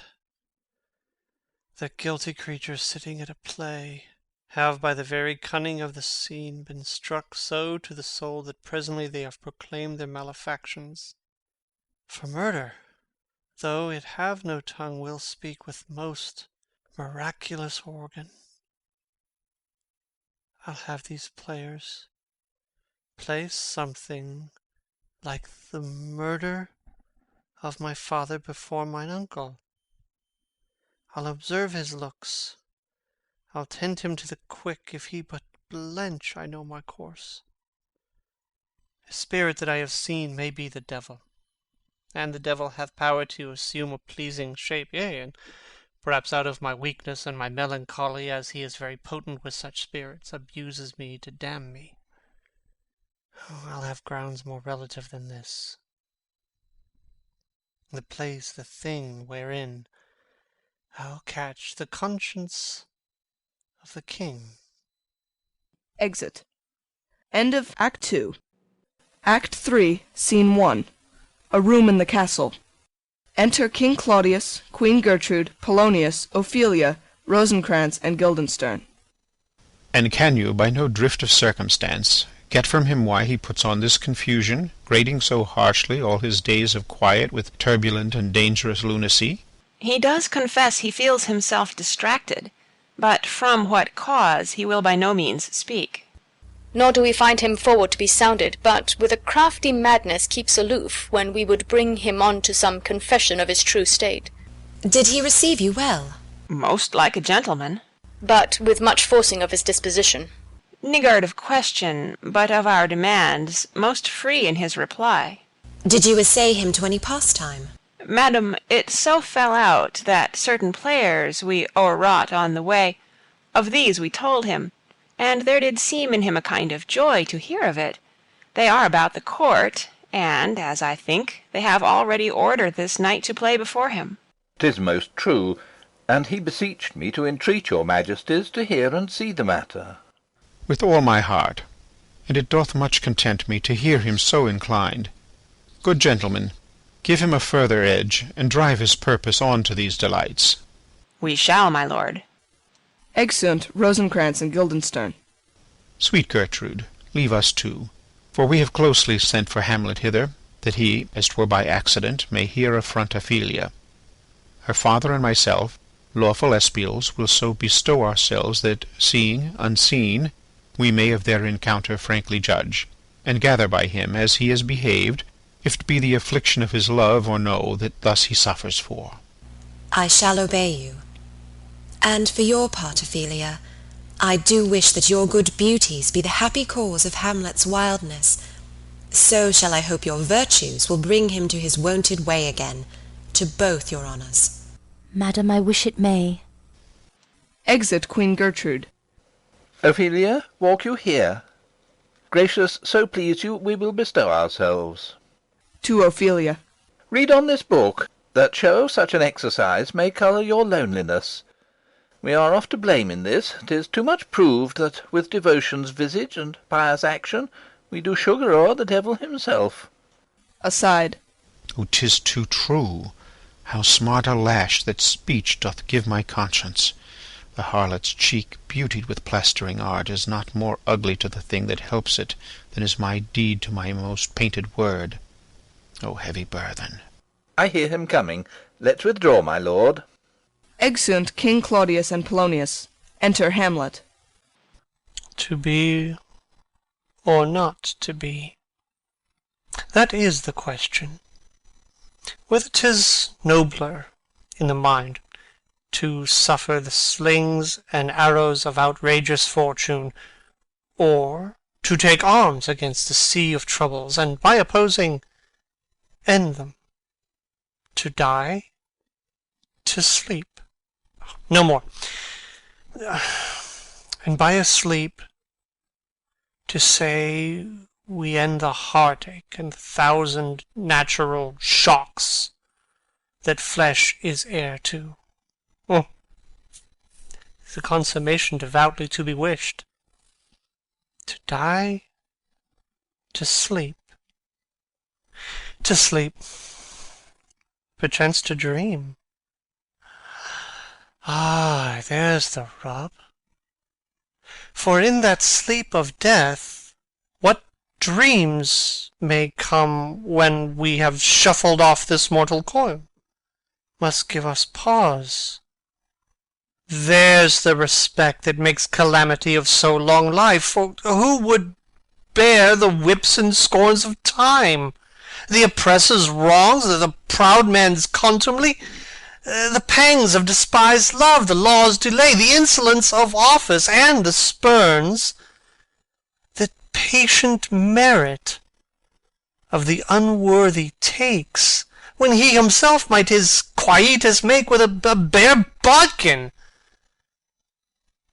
that guilty creatures sitting at a play have by the very cunning of the scene been struck so to the soul that presently they have proclaimed their malefactions. For murder, though it have no tongue, will speak with most miraculous organ. I'll have these players play something like the murder of my father before mine uncle. I'll observe his looks. I'll tend him to the quick. If he but blench, I know my course. A spirit that I have seen may be the devil, and the devil hath power to assume a pleasing shape, yea, and perhaps out of my weakness and my melancholy, as he is very potent with such spirits, abuses me to damn me. Oh, I'll have grounds more relative than this. The place, the thing wherein I'll catch the conscience of the king. Exit. End of Act 2. Act 3, Scene 1. A room in the castle. Enter King Claudius, Queen Gertrude, Polonius, Ophelia, Rosencrantz, and Guildenstern. And can you, by no drift of circumstance, get from him why he puts on this confusion, grating so harshly all his days of quiet with turbulent and dangerous lunacy? He does confess he feels himself distracted, but from what cause he will by no means speak. Nor do we find him forward to be sounded, but with a crafty madness keeps aloof when we would bring him on to some confession of his true state. Did he receive you well? Most like a gentleman. But with much forcing of his disposition. Niggard of question, but of our demands, most free in his reply. Did you essay him to any pastime? Madam, it so fell out that certain players we o'erwrought on the way, of these we told him, and there did seem in him a kind of joy to hear of it. They are about the court, and, as I think, they have already ordered this night to play before him. 'Tis most true, and he beseeched me to entreat your majesties to hear and see the matter. With all my heart, and it doth much content me to hear him so inclined. Good gentlemen, give him a further edge, and drive his purpose on to these delights. We shall, my lord. Exeunt Rosencrantz and Guildenstern. Sweet Gertrude, leave us too, for we have closely sent for Hamlet hither, that he, as 'twere by accident, may here affront Ophelia. Her father and myself, lawful espials, will so bestow ourselves that, seeing, unseen, we may of their encounter frankly judge, and gather by him as he has behaved, if it be the affliction of his love or no that thus he suffers for. I shall obey you. And for your part, Ophelia, I do wish that your good beauties be the happy cause of Hamlet's wildness. So shall I hope your virtues will bring him to his wonted way again, to both your honours. Madam, I wish it may. Exit Queen Gertrude. Ophelia, walk you here. Gracious, so please you, we will bestow ourselves. To Ophelia. Read on this book, that show such an exercise may colour your loneliness. We are oft to blame in this. 'Tis too much proved that with devotion's visage and pious action we do sugar o'er the devil himself. Aside. Oh, 'tis too true. How smart a lash that speech doth give my conscience. The harlot's cheek, beautied with plastering art, is not more ugly to the thing that helps it than is my deed to my most painted word. O heavy burthen! I hear him coming. Let's withdraw, my lord. Exeunt King Claudius and Polonius. Enter Hamlet. To be or not to be? That is the question. Whether 'tis nobler in the mind to suffer the slings and arrows of outrageous fortune, or to take arms against the sea of troubles, and by opposing end them. To die, to sleep, no more. And by a sleep, to say we end the heartache and the thousand natural shocks that flesh is heir to. Oh, it's a consummation devoutly to be wished. To die, to sleep, perchance to dream. Ah, there's the rub. For in that sleep of death, what dreams may come when we have shuffled off this mortal coil, must give us pause. There's the respect that makes calamity of so long life, for who would bear the whips and scorns of time, the oppressor's wrongs, the proud man's contumely, the pangs of despised love, the law's delay, the insolence of office, and the spurns, that patient merit of the unworthy takes, when he himself might his quietus make with a bare bodkin?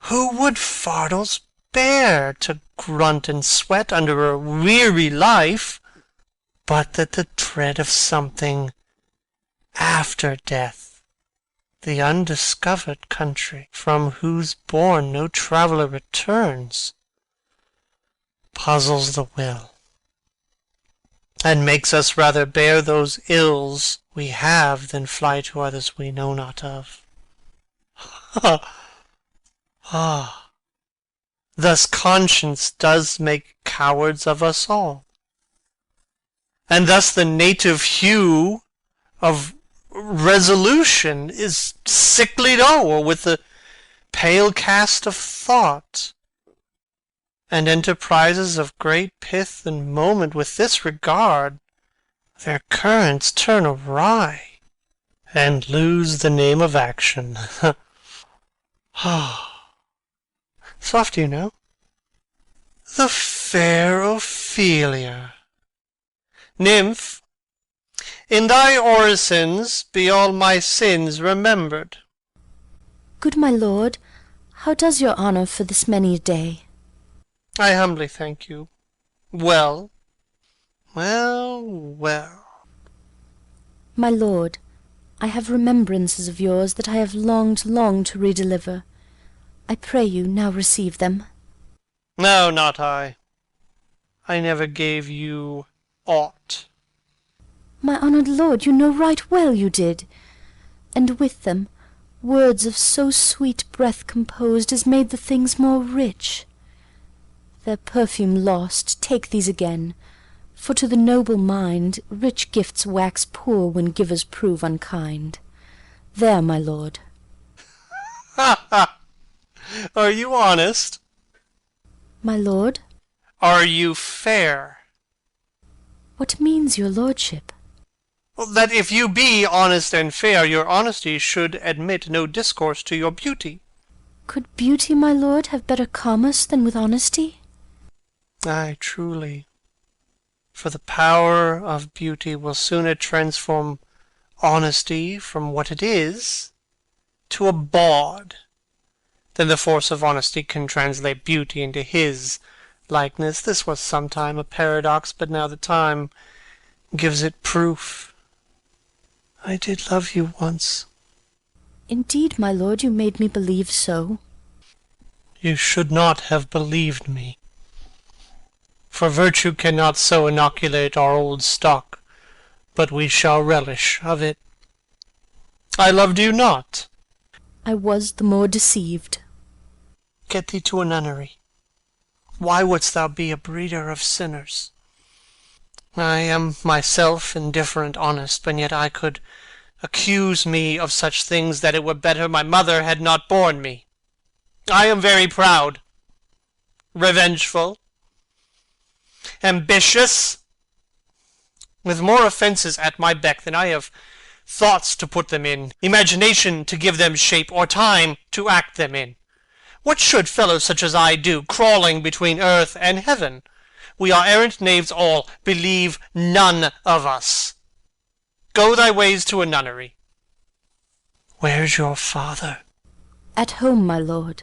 Who would fardels bear to grunt and sweat under a weary life, but that the dread of something after death, the undiscovered country, from whose bourne no traveller returns, puzzles the will, and makes us rather bear those ills we have than fly to others we know not of. Ah, thus conscience does make cowards of us all, and thus the native hue of resolution is sicklied o'er with the pale cast of thought, and enterprises of great pith and moment with this regard, their currents turn awry, and lose the name of action. Soft, you know. The fair Ophelia. Nymph, in thy orisons be all my sins remembered. Good my lord, how does your honour for this many a day? I humbly thank you. Well, well, well. My lord, I have remembrances of yours that I have longed long to redeliver. I pray you now receive them. No, not I. I never gave you aught. My honoured lord, you know right well you did. And with them, words of so sweet breath composed as made the things more rich. Their perfume lost, take these again, for to the noble mind rich gifts wax poor when givers prove unkind. There, my lord. Ha ha! Are you honest? My lord? Are you fair? What means your lordship? That if you be honest and fair, your honesty should admit no discourse to your beauty. Could beauty, my lord, have better commerce than with honesty? Ay, truly. For the power of beauty will sooner transform honesty from what it is to a bawd than the force of honesty can translate beauty into his likeness. This was sometime a paradox, but now the time gives it proof. I did love you once. Indeed, my lord, you made me believe so. You should not have believed me, for virtue cannot so inoculate our old stock, but we shall relish of it. I loved you not. I was the more deceived. Get thee to a nunnery. Why wouldst thou be a breeder of sinners? I am myself indifferent honest, and yet I could accuse me of such things that it were better my mother had not borne me. I am very proud, revengeful, ambitious, with more offences at my beck than I have thoughts to put them in, imagination to give them shape, or time to act them in. What should fellows such as I do, crawling between earth and heaven? We are errant knaves all, believe none of us. go thy ways to a nunnery. Where's your father? At home, my lord.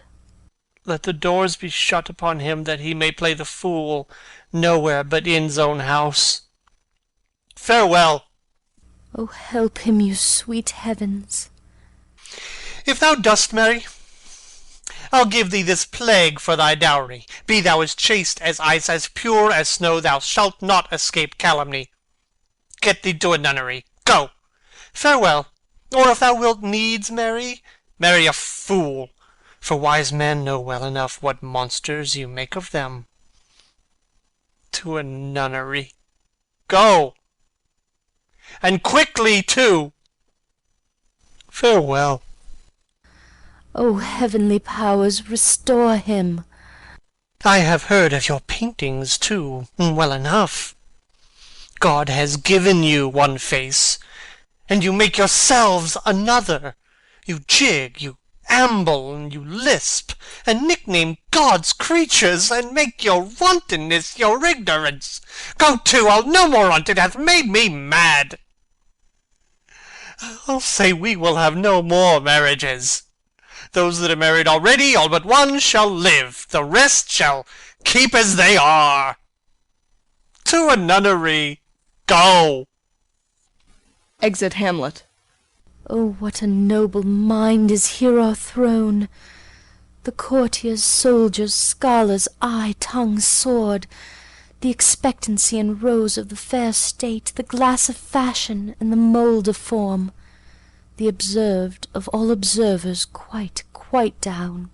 Let the doors be shut upon him, that he may play the fool nowhere but in's own house. Farewell. Oh, help him, you sweet heavens. If thou dost marry, I'll give thee this plague for thy dowry. Be thou as chaste as ice, as pure as snow, thou shalt not escape calumny. Get thee to a nunnery. Go. Farewell. Or if thou wilt needs marry, marry a fool, for wise men know well enough what monsters you make of them. To a nunnery. Go. And quickly too. Farewell. O heavenly powers, restore him. I have heard of your paintings too, well enough. God has given you one face, and you make yourselves another. You jig, you amble, and you lisp, and nickname God's creatures, and make your wantonness your ignorance. Go to, I'll no more on't, it hath made me mad. I'll say we will have no more marriages. Those that are married already, all but one, shall live. The rest shall keep as they are. To a nunnery. Go. Exit Hamlet. Oh, what a noble mind is here o'erthrown! The courtiers, soldiers, scholars, eye, tongue, sword, the expectancy and rose of the fair state, the glass of fashion, and the mould of form, the observed of all observers quite down.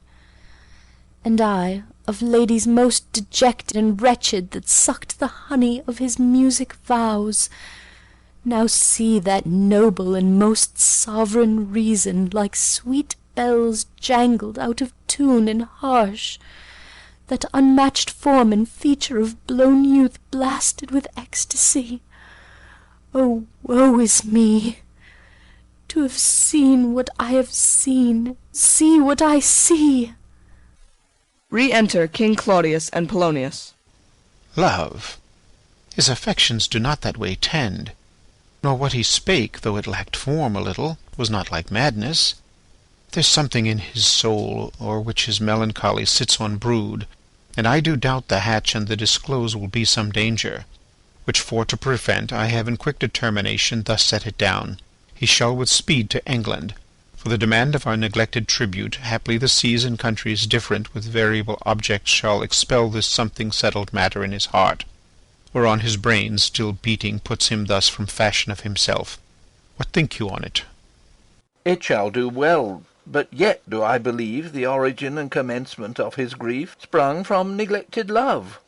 And I, of ladies most dejected and wretched, that sucked the honey of his music vows, now see that noble and most sovereign reason, like sweet bells jangled out of tune and harsh, that unmatched form and feature of blown youth blasted with ecstasy. Oh, woe is me! To have seen what I have seen, see what I see. Re-enter King Claudius and Polonius. Love, his affections do not that way tend, nor what he spake, though it lacked form a little, was not like madness. There's something in his soul, o'er which his melancholy sits on brood, and I do doubt the hatch and the disclose will be some danger, which for to prevent I have in quick determination thus set it down. He shall with speed to England, for the demand of our neglected tribute, haply the seas and countries different with variable objects shall expel this something settled matter in his heart, whereon his brain still beating puts him thus from fashion of himself. What think you on it? It shall do well, but yet do I believe the origin and commencement of his grief sprung from neglected love.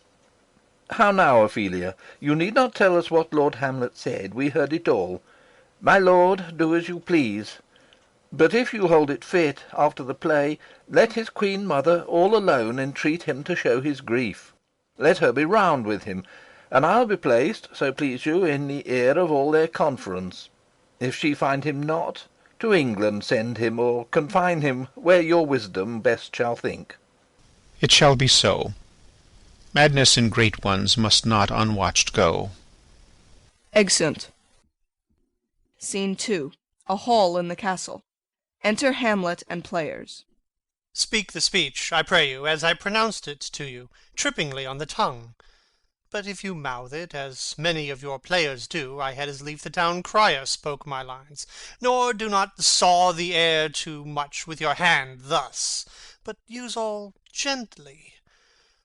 How now, Ophelia? You need not tell us what Lord Hamlet said. We heard it all. My lord, do as you please. But if you hold it fit, after the play, let his queen mother all alone entreat him to show his grief. Let her be round with him, and I'll be placed, so please you, in the ear of all their conference. If she find him not, to England send him, or confine him where your wisdom best shall think. It shall be so. Madness in great ones must not unwatched go. Exeunt. Scene 2. A hall in the castle. Enter Hamlet and players. Speak the speech, I pray you, as I pronounced it to you, trippingly on the tongue. But if you mouth it, as many of your players do, I had as lief the town crier spoke my lines. Nor do not saw the air too much with your hand thus, but use all gently.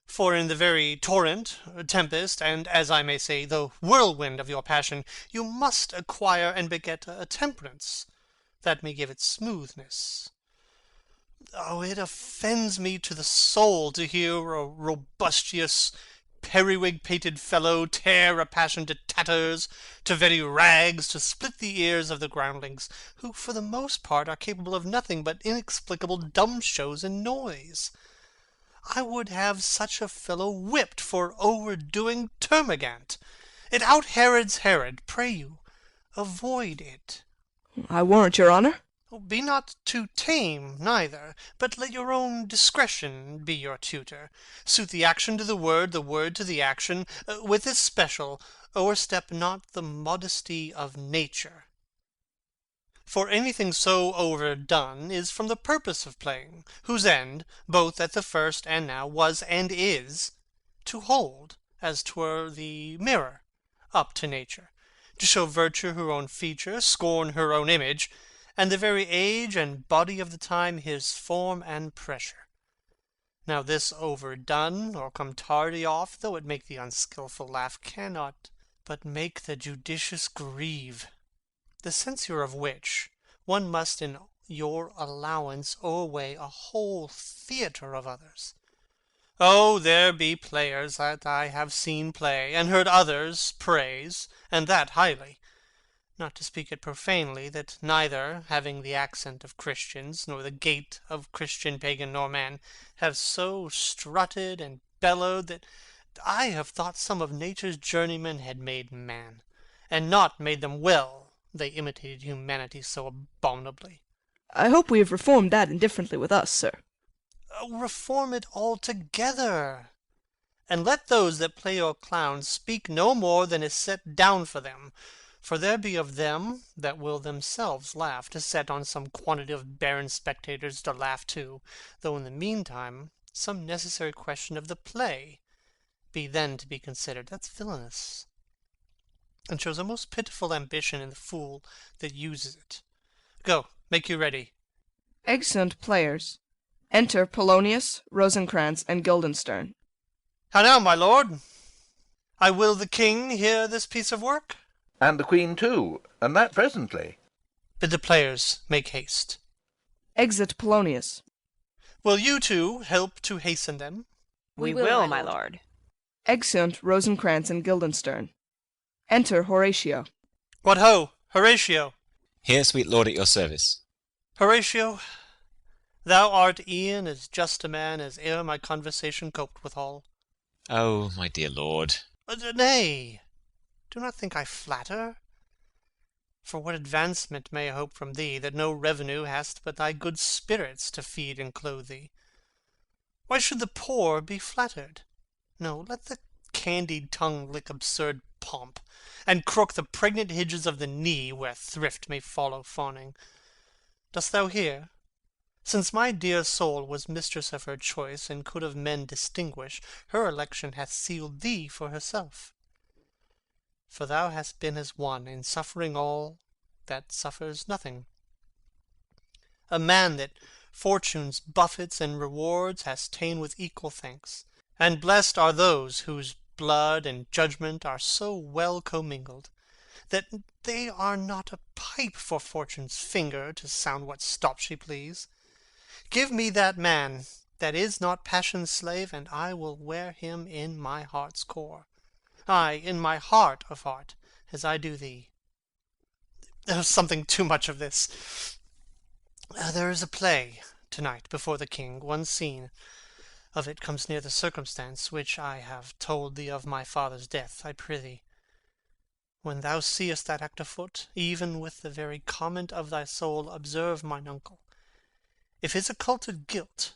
For in the very torrent, tempest, and, as I may say, the whirlwind of your passion, you must acquire and beget a temperance, that may give it smoothness. Oh, it offends me to the soul to hear a robustious, periwig-pated fellow tear a passion to tatters, to very rags, to split the ears of the groundlings, who for the most part are capable of nothing but inexplicable dumb shows and noise. I would have such a fellow whipped for overdoing termagant. It out Herods Herod. Pray you, avoid it. I warrant your honour. Be not too tame, neither, but let your own discretion be your tutor. Suit the action to the word to the action, with this special, o'erstep not the modesty of nature. For anything so overdone is from the purpose of playing, whose end, both at the first and now, was and is, to hold, as 'twere the mirror, up to nature, to show virtue her own feature, scorn her own image, and the very age and body of the time his form and pressure. Now this overdone, or come tardy off, though it make the unskilful laugh, cannot but make the judicious grieve. The censure of which, one must in your allowance o'erweigh a whole theatre of others. Oh, there be players that I have seen play, and heard others praise, and that highly, not to speak it profanely, that neither, having the accent of Christians, nor the gait of Christian pagan nor man, have so strutted and bellowed that I have thought some of nature's journeymen had made man, and not made them well, they imitated humanity so abominably. I hope we have reformed that indifferently with us, sir. Reform it altogether, and let those that play your clowns speak no more than is set down for them, for there be of them that will themselves laugh, to set on some quantity of barren spectators to laugh too, though in the meantime some necessary question of the play be then to be considered. That's villainous, and shows a most pitiful ambition in the fool that uses it. Go, make you ready. Excellent players. Enter Polonius, Rosencrantz, and Guildenstern. How now, my lord? I will the king hear this piece of work? And the queen too, and that presently. Bid the players make haste. Exit Polonius. Will you two help to hasten them? We will, my lord. Exeunt Rosencrantz and Guildenstern. Enter Horatio. What ho, Horatio! Here, sweet lord, at your service. Horatio, thou art e'en as just a man as e'er my conversation coped withal. Oh, my dear lord. Nay, do not think I flatter. For what advancement may I hope from thee, that no revenue hast but thy good spirits to feed and clothe thee? Why should the poor be flattered? No, let the candied tongue lick absurd pomp, and crook the pregnant hinges of the knee, where thrift may follow fawning. Dost thou hear? Since my dear soul was mistress of her choice, and could of men distinguish, her election hath sealed thee for herself. For thou hast been as one, in suffering all, that suffers nothing. A man that fortune's buffets and rewards hast ta'en with equal thanks, and blessed are those whose blood and judgment are so well commingled, that they are not a pipe for fortune's finger to sound what stop she please. Give me that man that is not passion's slave, and I will wear him in my heart's core, ay, in my heart of heart, as I do thee. There's something too much of this. There is a play to-night before the king. One scene of it comes near the circumstance which I have told thee of my father's death. I prithee, when thou seest that act afoot, even with the very comment of thy soul, observe mine uncle. If his occulted guilt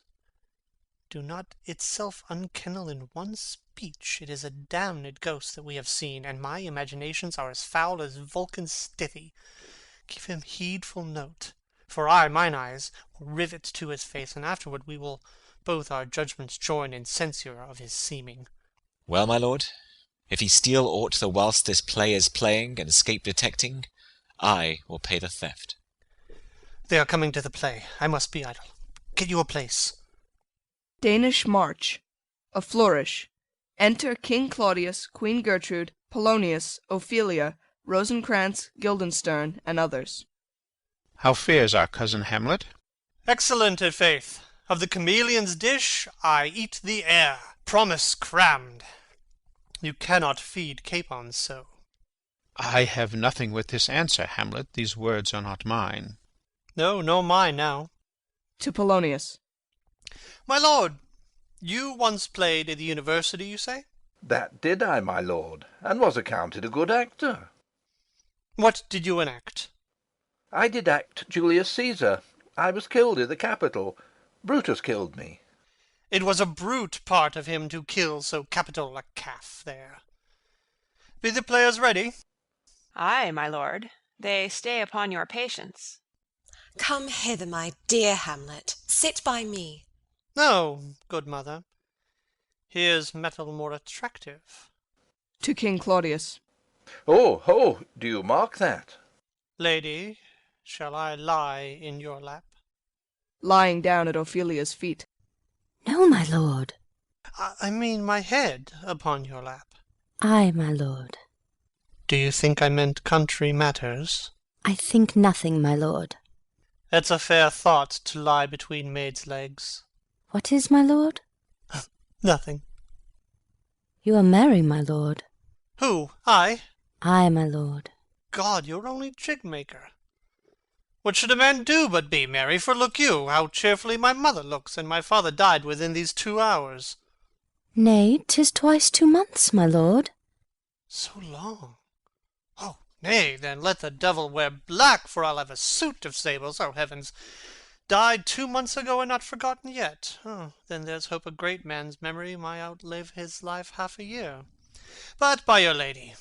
do not itself unkennel in one speech, it is a damned ghost that we have seen, and my imaginations are as foul as Vulcan's stithy. Give him heedful note, for I, mine eyes, will rivet to his face, and afterward we will both our judgments join in censure of his seeming. Well, my lord, if he steal aught the whilst this play is playing, and escape detecting, I will pay the theft. They are coming to the play. I must be idle. Get you a place. Danish March. A flourish. Enter King Claudius, Queen Gertrude, Polonius, Ophelia, Rosencrantz, Guildenstern, and others. How fares our cousin Hamlet? Excellent, i' faith. Of the chameleon's dish I eat the air. Promise crammed. You cannot feed capons so. I have nothing with this answer, Hamlet. These words are not mine. No, nor mine now. To Polonius. My lord, you once played at the university, you say? That did I, my lord, and was accounted a good actor. What did you enact? I did act Julius Caesar. I was killed i' the Capitol. Brutus killed me. It was a brute part of him to kill so capital a calf there. Be the players ready? Ay, my lord. They stay upon your patience. Come hither, my dear Hamlet. Sit by me. No, good mother. Here's metal more attractive. To King Claudius. Oh, ho, do you mark that? Lady, shall I lie in your lap? Lying down at Ophelia's feet. No, my lord. I mean my head upon your lap. Ay, my lord. Do you think I meant country matters? I think nothing, my lord. It's a fair thought to lie between maids' legs. What is, my lord? Nothing. You are merry, my lord. Who? I? Ay, my lord. God, you're only jig-maker. What should a man do but be merry? For look you, how cheerfully my mother looks, and my father died within these 2 hours. Nay, 'tis twice 2 months, my lord. So long. Oh, nay, then let the devil wear black, for I'll have a suit of sables. Oh, heavens! Died 2 months ago and not forgotten yet. Oh, then there's hope a great man's memory might outlive his life half a year. But, by your lady,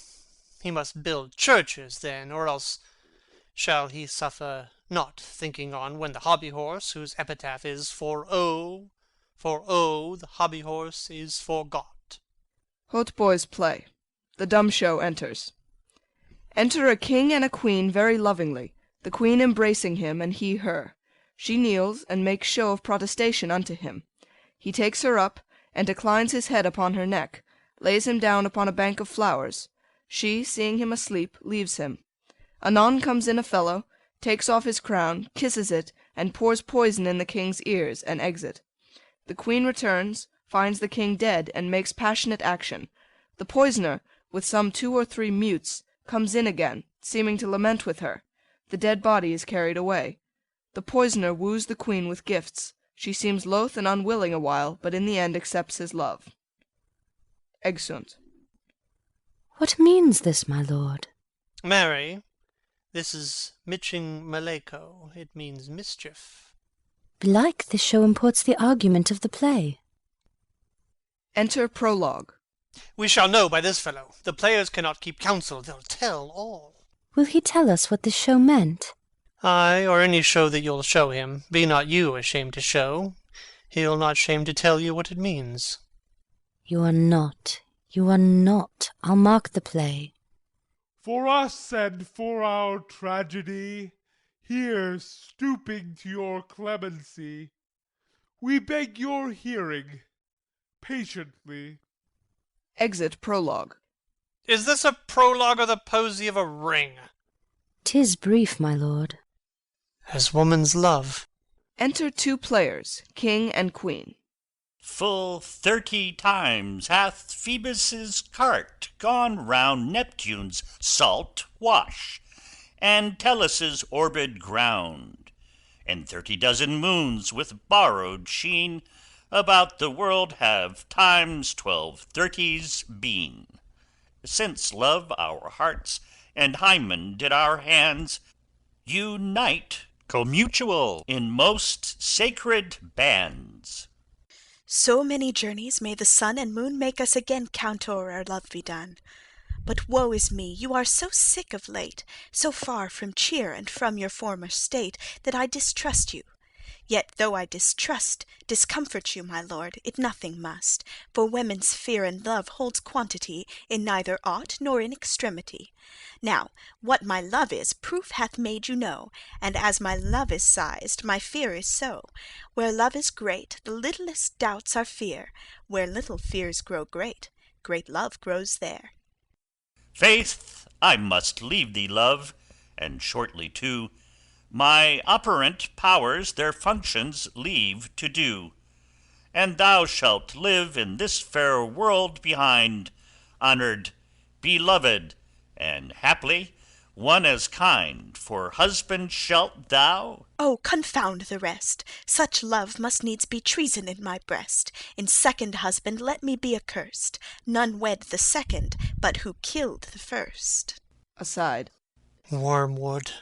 he must build churches then, or else shall he suffer not thinking on when the hobby-horse, whose epitaph is for oh, the hobby-horse is forgot. Hautboys play. The dumb show enters. Enter a king and a queen very lovingly, the queen embracing him, and he her. She kneels, and makes show of protestation unto him. He takes her up, and declines his head upon her neck, lays him down upon a bank of flowers. She, seeing him asleep, leaves him. Anon comes in a fellow, takes off his crown, kisses it, and pours poison in the king's ears, and exit. The queen returns, finds the king dead, and makes passionate action. The poisoner, with some 2 or 3 mutes, comes in again, seeming to lament with her. The dead body is carried away. The poisoner woos the queen with gifts. She seems loath and unwilling a while, but in the end accepts his love. Exeunt. What means this, my lord? Mary, this is Mitching Maleko. It means mischief. Belike this show imports the argument of the play. Enter Prologue. We shall know by this fellow. The players cannot keep counsel, they'll tell all. Will he tell us what this show meant? Ay, or any show that you'll show him. Be not you ashamed to show. He'll not shame to tell you what it means. You are not. I'll mark the play. For us and for our tragedy, here stooping to your clemency, we beg your hearing, patiently. Exit Prologue. Is this a prologue or the posy of a ring? 'Tis brief, my lord. As woman's love. Enter 2 players, king and queen. Full 30 times hath Phoebus's cart gone round Neptune's salt wash, and Tellus' orbed ground, and 30 dozen moons with borrowed sheen about the world have times 12 30s been, since love our hearts and hymen did our hands unite commutual in most sacred bands. So many journeys may the sun and moon make us again count o'er our love be done. But woe is me, you are so sick of late, so far from cheer and from your former state, that I distrust you. Yet though I discomfort you, my lord, it nothing must, for women's fear and love holds quantity in neither aught nor in extremity. Now, what my love is, proof hath made you know, and as my love is sized, my fear is so. Where love is great, the littlest doubts are fear; where little fears grow great, great love grows there. Faith, I must leave thee, love, and shortly too. My operant powers their functions leave to do, and thou shalt live in this fair world behind, honoured, beloved, and haply one as kind for husband shalt thou. Oh, confound the rest! Such love must needs be treason in my breast. In second husband let me be accursed. None wed the second, but who killed the first. Aside. Wormwood.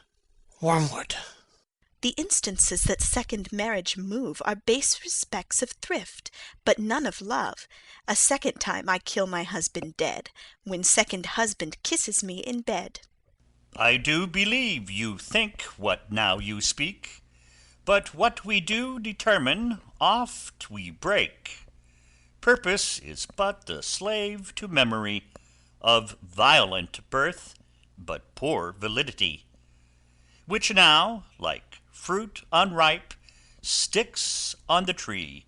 The instances that second marriage move are base respects of thrift, but none of love. A second time I kill my husband dead, when second husband kisses me in bed. I do believe you think what now you speak, but what we do determine oft we break. Purpose is but the slave to memory of violent birth, but poor validity, which now, like fruit unripe, sticks on the tree,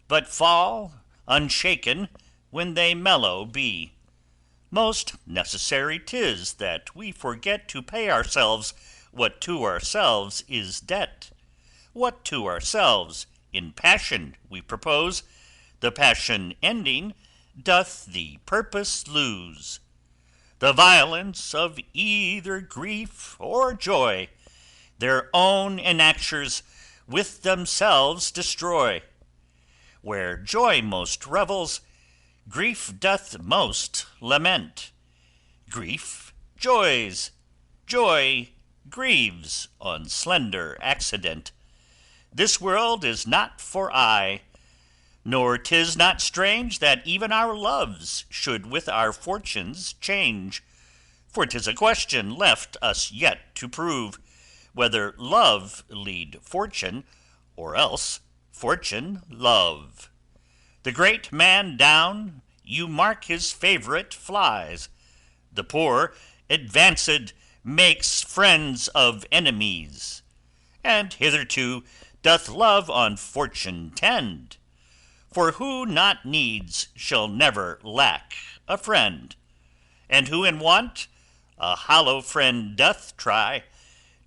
but fall unshaken when they mellow be. Most necessary 'tis that we forget to pay ourselves what to ourselves is debt. What to ourselves in passion we propose, the passion ending doth the purpose lose. The violence of either grief or joy their own enactures with themselves destroy. Where joy most revels, grief doth most lament. Grief joys, joy grieves on slender accident. This world is not for aye, nor 'tis not strange that even our loves should with our fortunes change. For 'tis a question left us yet to prove, whether love lead fortune, or else fortune love. The great man down, you mark his favourite flies. The poor, advanced, makes friends of enemies. And hitherto doth love on fortune tend. For who not needs shall never lack a friend. And who in want a hollow friend doth try,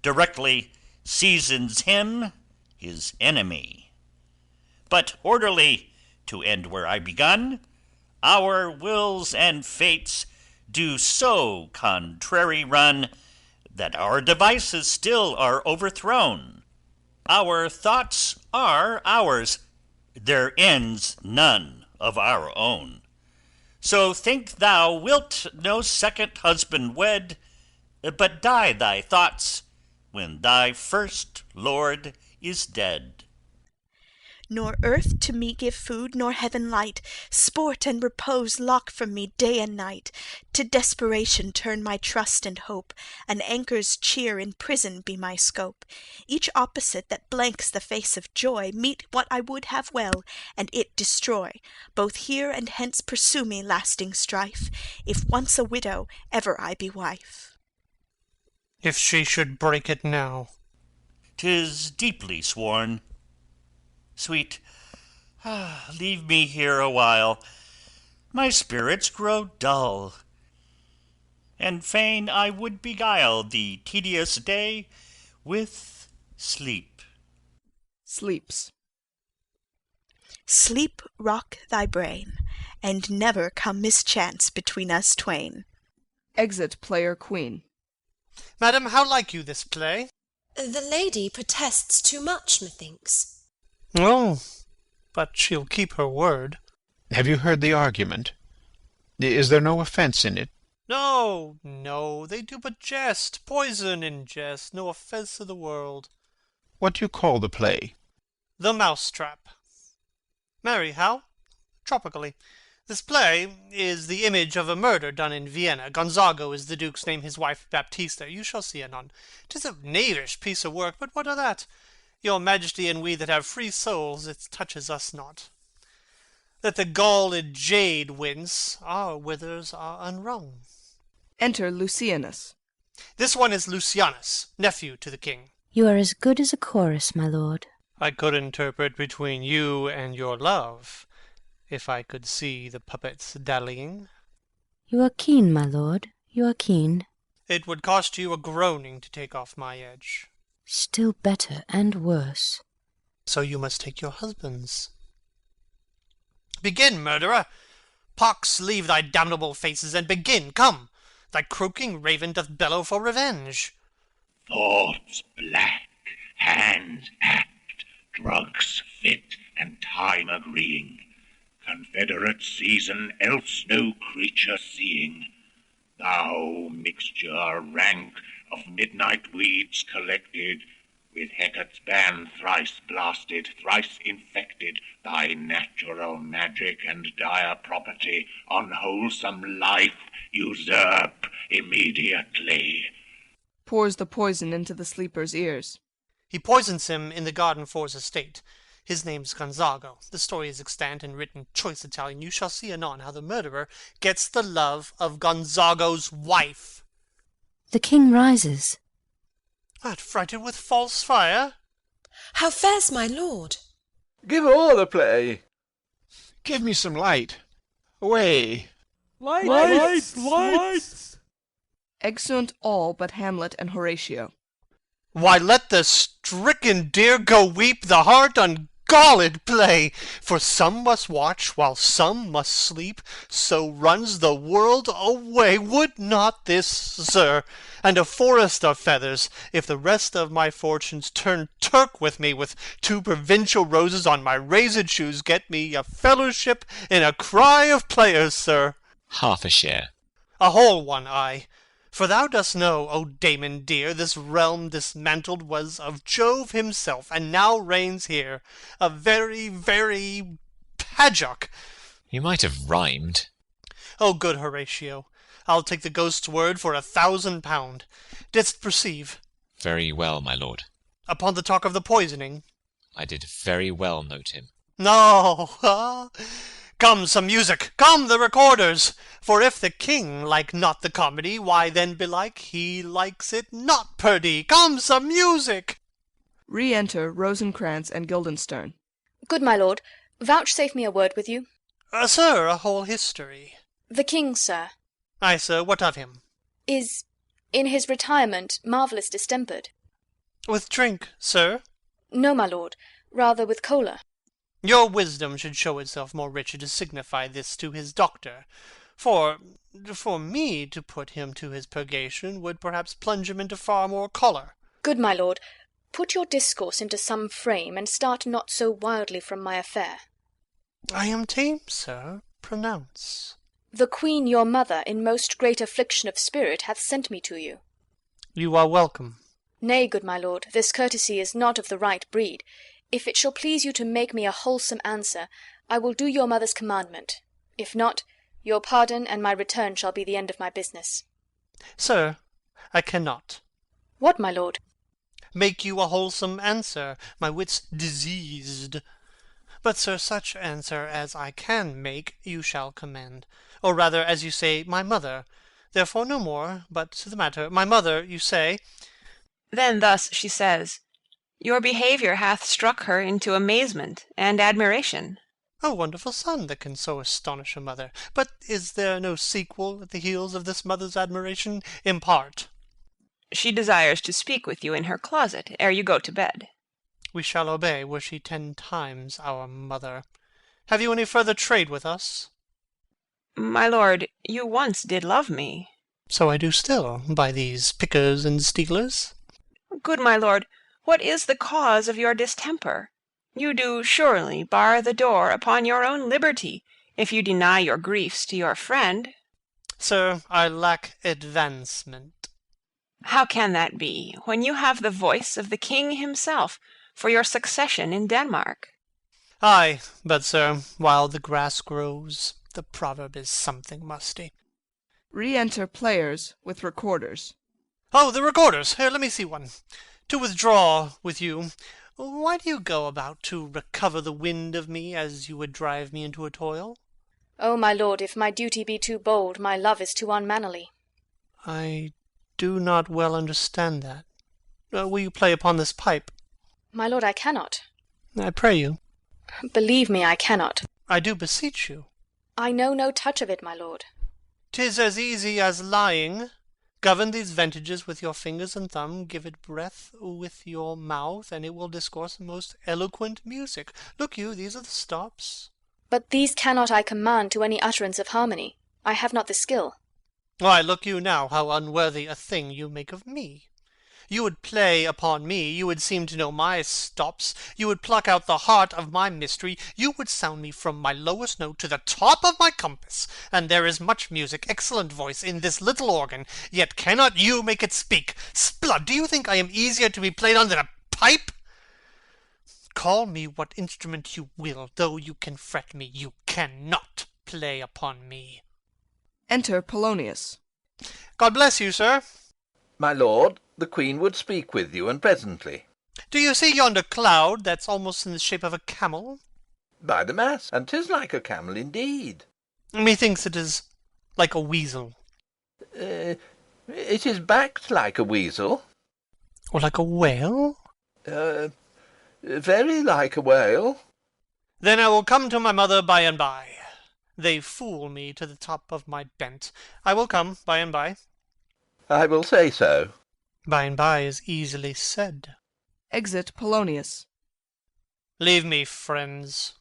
directly seasons him his enemy. But orderly, to end where I begun, our wills and fates do so contrary run, that our devices still are overthrown. Our thoughts are ours, their ends none of our own. So think thou wilt no second husband wed, but die thy thoughts when thy first lord is dead. Nor earth to me give food, nor heaven light, sport and repose lock from me day and night. To desperation turn my trust and hope, an anchor's cheer in prison be my scope. Each opposite that blanks the face of joy, meet what I would have well, and it destroy. Both here and hence pursue me lasting strife, if once a widow, ever I be wife. If she should break it now. 'Tis deeply sworn. Sweet, leave me here a while. My spirits grow dull, and fain I would beguile the tedious day with sleep. Sleeps. Sleep rock thy brain, and never come mischance between us twain. Exit player queen. Madam, how like you this play? The lady protests too much, methinks. Oh, but she'll keep her word. Have you heard the argument? Is there no offence in it? No, no, they do but jest, poison in jest, no offence of the world. What do you call the play? The Mousetrap. Marry, how? Tropically. This play is the image of a murder done in Vienna. Gonzago is the Duke's name, his wife Baptista. You shall see anon. 'Tis a knavish piece of work, but what of that? Your Majesty and we that have free souls, it touches us not. Let the galled jade wince, our withers are unwrung. Enter Lucianus. This one is Lucianus, nephew to the king. You are as good as a chorus, my lord. I could interpret between you and your love, if I could see the puppets dallying. You are keen, my lord, you are keen. It would cost you a groaning to take off my edge. Still better and worse. So you must take your husband's. Begin, murderer! Pox leave thy damnable faces, and begin, come! Thy croaking raven doth bellow for revenge. Thoughts black, hands act, drugs fit, and time agreeing. Confederate season, else no creature seeing. Thou mixture rank of midnight weeds collected, with Hecate's ban thrice blasted, thrice infected, thy natural magic and dire property, unwholesome life usurp immediately. Pours the poison into the sleeper's ears. He poisons him in the garden for his estate. His name's Gonzago. The story is extant and written choice Italian. You shall see anon how the murderer gets the love of Gonzago's wife. The king rises. Art frighted with false fire? How fares my lord? Give all the play. Give me some light. Away. Lights! Exeunt all but Hamlet and Horatio. Why, let the stricken deer go weep, the heart ungalled play. For some must watch, while some must sleep, so runs the world away. Would not this, sir, and a forest of feathers, if the rest of my fortunes turn Turk with me, with 2 provincial roses on my razed shoes, get me a fellowship in a cry of players, sir? Half a share. A whole one, I. For thou dost know, O Damon dear, this realm dismantled was of Jove himself, and now reigns here a very, very Pajock. You might have rhymed. O good Horatio, I'll take the ghost's word for £1,000. Didst perceive? Very well, my lord. Upon the talk of the poisoning? I did very well note him. No, Come, some music! Come, the recorders! For if the king like not the comedy, why then belike he likes it not, perdie. Come, some music! Re-enter Rosencrantz and Guildenstern. Good my lord, vouchsafe me a word with you. Sir, a whole history. The king, sir, Ay, sir, what of him? is, in his retirement, marvellous distempered. With drink, sir? No, my lord, rather with choler. Your wisdom should show itself more richer to signify this to his doctor. For me to put him to his purgation would perhaps plunge him into far more choler. Good my lord, put your discourse into some frame, and start not so wildly from my affair. I am tame, sir. Pronounce. The queen your mother, in most great affliction of spirit, hath sent me to you. You are welcome. Nay, good my lord, this courtesy is not of the right breed. If it shall please you to make me a wholesome answer, I will do your mother's commandment. If not, your pardon and my return shall be the end of my business. Sir, I cannot. What, my lord? Make you a wholesome answer, my wit's diseased. But, sir, such answer as I can make, you shall commend. Or rather, as you say, my mother. Therefore no more, but to the matter. My mother, you say. Then thus she says, your behaviour hath struck her into amazement and admiration. A wonderful son that can so astonish a mother. But is there no sequel at the heels of this mother's admiration? Impart. She desires to speak with you in her closet ere you go to bed. We shall obey, were she 10 times our mother. Have you any further trade with us? My lord, you once did love me. So I do still, by these pickers and stealers. Good my lord, what is the cause of your distemper? You do surely bar the door upon your own liberty, if you deny your griefs to your friend. Sir, I lack advancement. How can that be, when you have the voice of the king himself for your succession in Denmark? Ay, but, sir, while the grass grows, the proverb is something musty. Re-enter players with recorders. Oh, the recorders! Here, let me see one. To withdraw with you, why do you go about to recover the wind of me, as you would drive me into a toil? O my lord, if my duty be too bold, my love is too unmannerly. I do not well understand that. Will you play upon this pipe? My lord, I cannot. I pray you. Believe me, I cannot. I do beseech you. I know no touch of it, my lord. 'Tis as easy as lying. Govern these ventages with your fingers and thumb, give it breath with your mouth, and it will discourse most eloquent music. Look you, these are the stops. But these cannot I command to any utterance of harmony. I have not the skill. Why, look you now, how unworthy a thing you make of me. You would play upon me, you would seem to know my stops, you would pluck out the heart of my mystery, you would sound me from my lowest note to the top of my compass, and there is much music, excellent voice, in this little organ, yet cannot you make it speak. Splud, do you think I am easier to be played on than a pipe? Call me what instrument you will, though you can fret me, you cannot play upon me. Enter Polonius. God bless you, sir. My lord, The Queen would speak with you, and presently. Do you see yonder cloud that's almost in the shape of a camel? By the mass, and 'tis like a camel indeed. Methinks it is like a weasel. It is backed like a weasel. Or like a whale? Very like a whale. Then I will come to my mother by and by. They fool me to the top of my bent. I will come by and by. I will say so. By and by is easily said. Exit Polonius. Leave me, friends.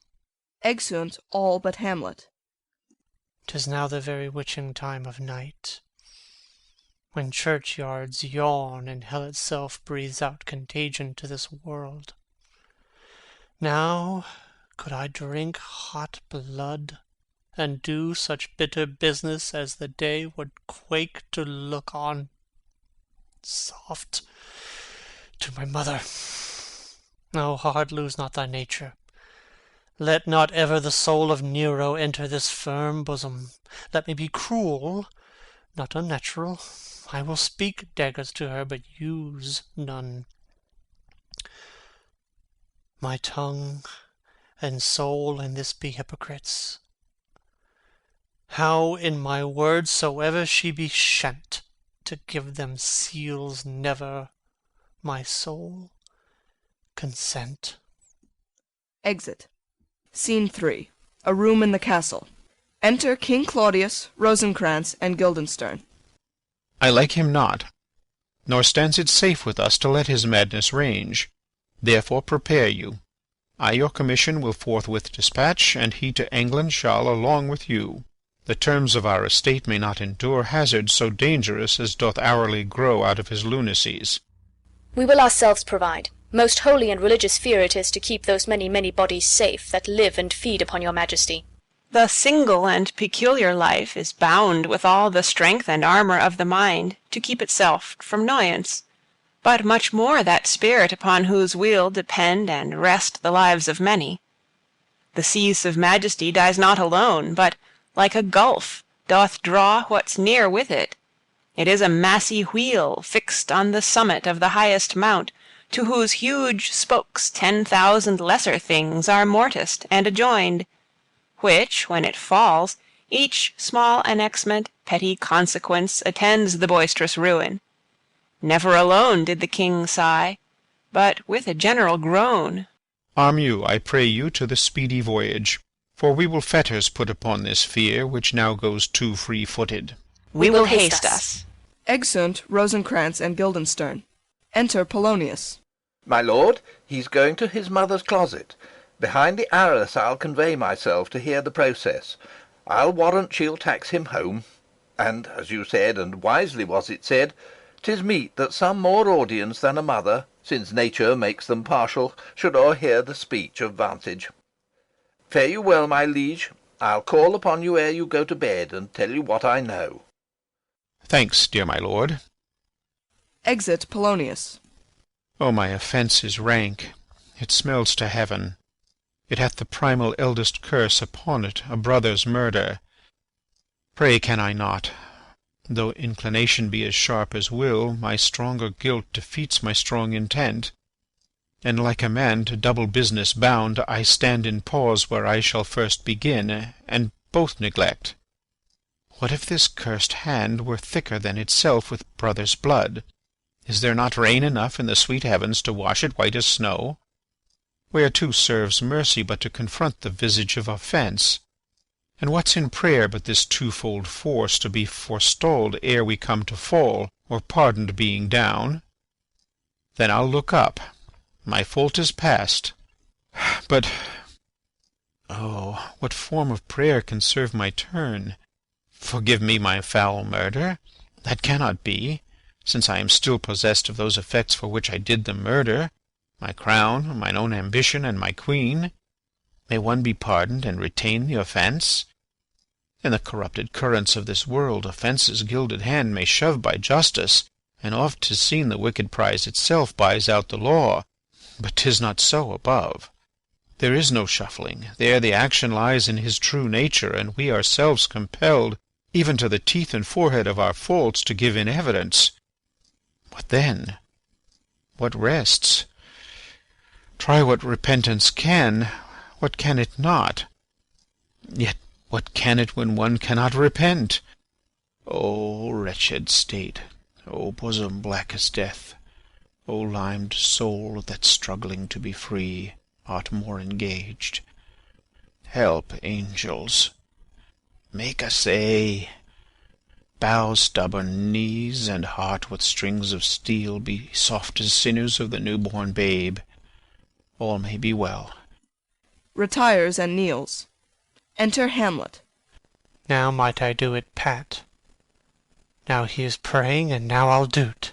Exeunt all but Hamlet. 'Tis now the very witching time of night, when churchyards yawn and hell itself breathes out contagion to this world. Now could I drink hot blood, and do such bitter business as the day would quake to look on. Soft to my mother. O heart, lose not thy nature. Let not ever the soul of Nero enter this firm bosom. Let me be cruel, not unnatural. I will speak daggers to her, but use none. My tongue and soul in this be hypocrites. How in my words soever she be shent, to give them seals never, my soul, consent. Exit. Scene 3. A room in the castle. Enter King Claudius, Rosencrantz, and Guildenstern. I like him not, nor stands it safe with us to let his madness range. Therefore prepare you. I your commission will forthwith dispatch, and he to England shall along with you. The terms of our estate may not endure hazards so dangerous as doth hourly grow out of his lunacies. We will ourselves provide. Most holy and religious fear it is to keep those many, many bodies safe that live and feed upon your majesty. The single and peculiar life is bound with all the strength and armour of the mind to keep itself from noyance, but much more that spirit upon whose weal depend and rest the lives of many. The cease of majesty dies not alone, but, like a gulf, doth draw what's near with it. It is a massy wheel fixed on the summit of the highest mount, to whose huge spokes 10,000 lesser things are morticed and adjoined, which, when it falls, each small annexment, petty consequence attends the boisterous ruin. Never alone did the king sigh, but with a general groan. Arm you, I pray you, to the speedy voyage, for we will fetters put upon this fear, which now goes too free-footed. We will haste us. Exeunt Rosencrantz and Guildenstern. Enter Polonius. My lord, he's going to his mother's closet. Behind the arras I'll convey myself to hear the process. I'll warrant she'll tax him home. And, as you said, and wisely was it said, 'tis meet that some more audience than a mother, since nature makes them partial, should o'erhear the speech of vantage. Fare you well, my liege. I'll call upon you ere you go to bed, and tell you what I know. Thanks, dear my lord. Exit Polonius. O my offence is rank. It smells to heaven. It hath the primal eldest curse upon it, a brother's murder. Pray can I not, though inclination be as sharp as will, my stronger guilt defeats my strong intent, and like a man to double business bound, I stand in pause where I shall first begin, and both neglect. What if this cursed hand were thicker than itself with brother's blood? Is there not rain enough in the sweet heavens to wash it white as snow? Whereto serves mercy but to confront the visage of offence? And what's in prayer but this twofold force to be forestalled ere we come to fall, or pardoned being down? Then I'll look up. My fault is past. But, oh, what form of prayer can serve my turn? Forgive me my foul murder. That cannot be, since I am still possessed of those effects for which I did the murder, my crown, mine own ambition, and my queen. May one be pardoned and retain the offence? In the corrupted currents of this world, offence's gilded hand may shove by justice, and oft 'tis seen the wicked prize itself buys out the law. But 'tis not so above. There is no shuffling. There the action lies in his true nature, and we ourselves compelled, even to the teeth and forehead of our faults, to give in evidence. What then? What rests? Try what repentance can, what can it not? Yet what can it when one cannot repent? O wretched state! O bosom black as death! O limed soul that struggling to be free art more engaged! Help, angels! Make essay! Bow stubborn knees, and heart with strings of steel be soft as sinews of the newborn babe. All may be well. Retires and kneels. Enter Hamlet. Now might I do it pat. Now he is praying, and now I'll do't.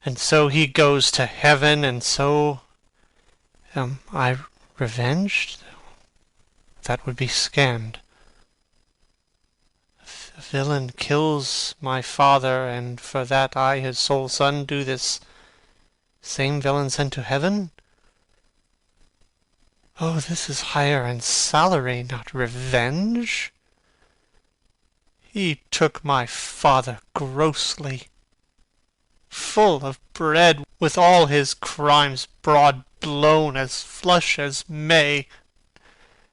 And so he goes to heaven, and so am I revenged? That would be scanned. A villain kills my father, and for that I, his sole son, do this same villain sent to heaven? Oh, this is hire and salary, not revenge. He took my father grossly, full of bread, with all his crimes broad blown as flush as May.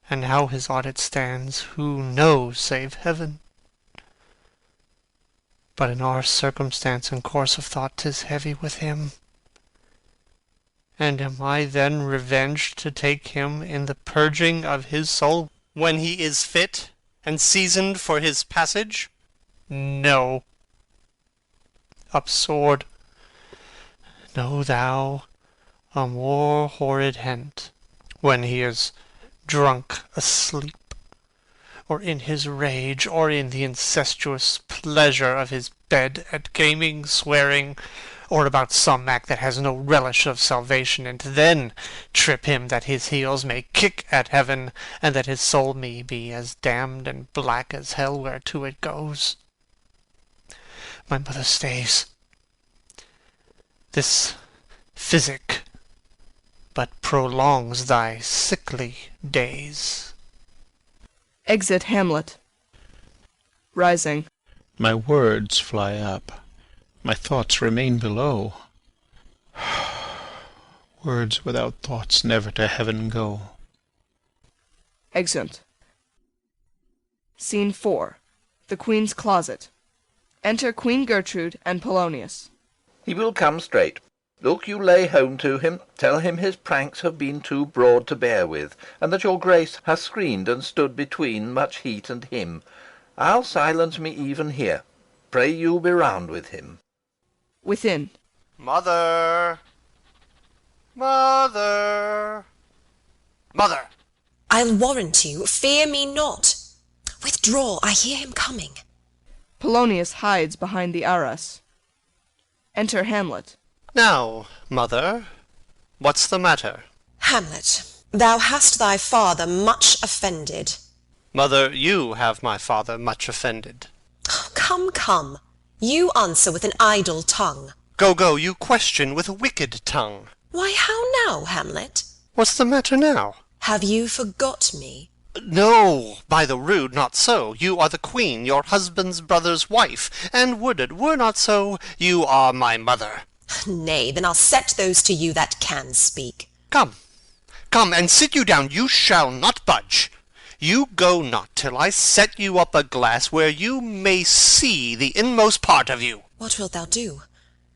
And how his audit stands, who knows save heaven? But in our circumstance and course of thought 'tis heavy with him. And am I then revenged to take him in the purging of his soul, when he is fit and seasoned for his passage? No. Up sword. Know thou a more horrid hent, when he is drunk asleep, or in his rage, or in the incestuous pleasure of his bed, at gaming, swearing, or about some act that has no relish of salvation, and then trip him that his heels may kick at heaven, and that his soul may be as damned and black as hell whereto it goes. My mother stays. This physic but prolongs thy sickly days. Exit Hamlet. Rising. My words fly up. My thoughts remain below. Words without thoughts never to heaven go. Exeunt. Scene 4. The Queen's closet. Enter Queen Gertrude and Polonius. He will come straight. Look you lay home to him, tell him his pranks have been too broad to bear with, and that your grace has screened and stood between much heat and him. I'll silence me even here. Pray you be round with him. Within. Mother! Mother! Mother! I'll warrant you, fear me not. Withdraw, I hear him coming. Polonius hides behind the arras. Enter Hamlet. Now, mother, what's the matter? Hamlet, thou hast thy father much offended. Mother, you have my father much offended. Come, come, you answer with an idle tongue. Go, go, you question with a wicked tongue. Why, how now, Hamlet? What's the matter now? Have you forgot me? No, by the rood, not so. You are the queen, your husband's brother's wife, and would it were not so, you are my mother. Nay, then I'll set those to you that can speak. Come, come, and sit you down, you shall not budge. You go not till I set you up a glass where you may see the inmost part of you. What wilt thou do?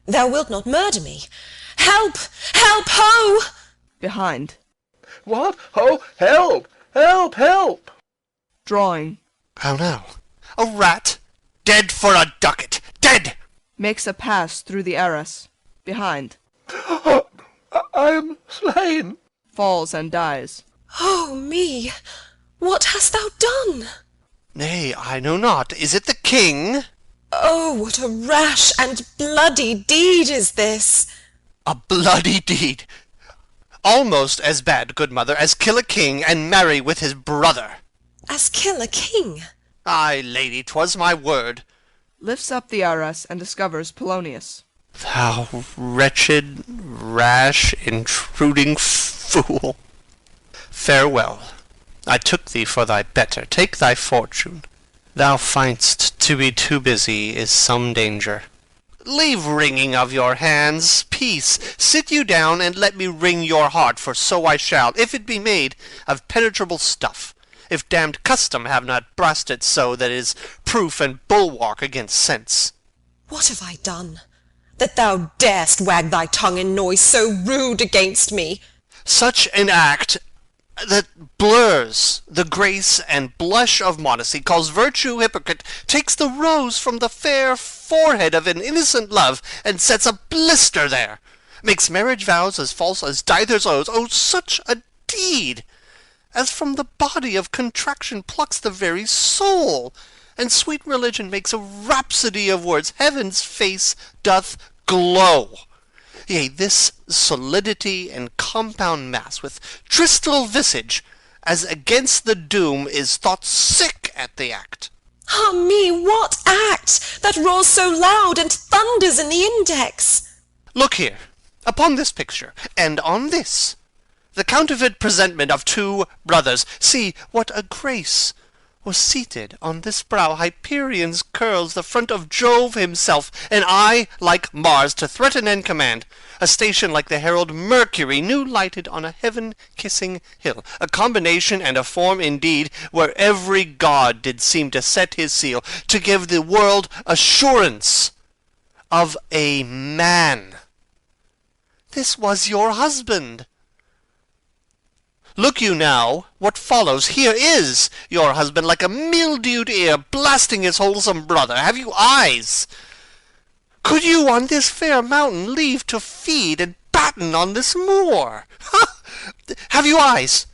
Thou wilt not murder me. Help! Help! Ho! Behind. What? Ho! Help! Help! Help! Drawing. How now? A rat? Dead for a ducat! Dead! Makes a pass through the arras. Behind. I am slain. Falls and dies. Oh me! What hast thou done? Nay, I know not. Is it the king? Oh, what a rash and bloody deed is this! A bloody deed! Almost as bad, good mother, as kill a king and marry with his brother. As kill a king? Ay, lady, 'twas my word. Lifts up the arras and discovers Polonius. Thou wretched, rash, intruding fool! Farewell. I took thee for thy better. Take thy fortune. Thou find'st to be too busy is some danger. Leave wringing of your hands. Peace. Sit you down, and let me wring your heart, for so I shall, if it be made of penetrable stuff, if damned custom have not brushed it so that it is proof and bulwark against sense. What have I done, that thou darest wag thy tongue in noise so rude against me? Such an act that blurs the grace and blush of modesty, calls virtue hypocrite, takes the rose from the fair forehead of an innocent love, and sets a blister there, makes marriage vows as false as divers oaths. Oh, such a deed, as from the body of contraction plucks the very soul, and sweet religion makes a rhapsody of words, heaven's face doth glow. Yea, this solidity and compound mass, with tristal visage, as against the doom, is thought sick at the act. Ah me, what act, that roars so loud and thunders in the index? Look here, upon this picture, and on this, the counterfeit presentment of two brothers. See what a grace was seated on this brow. Hyperion's curls, the front of Jove himself, an eye like Mars to threaten and command, a station like the herald Mercury, new lighted on a heaven-kissing hill, a combination and a form indeed, where every god did seem to set his seal, to give the world assurance of a man. This was your husband. Look you now, what follows. Here is your husband, like a mildewed ear, blasting his wholesome brother. Have you eyes? Could you on this fair mountain leave to feed and batten on this moor? Have you eyes?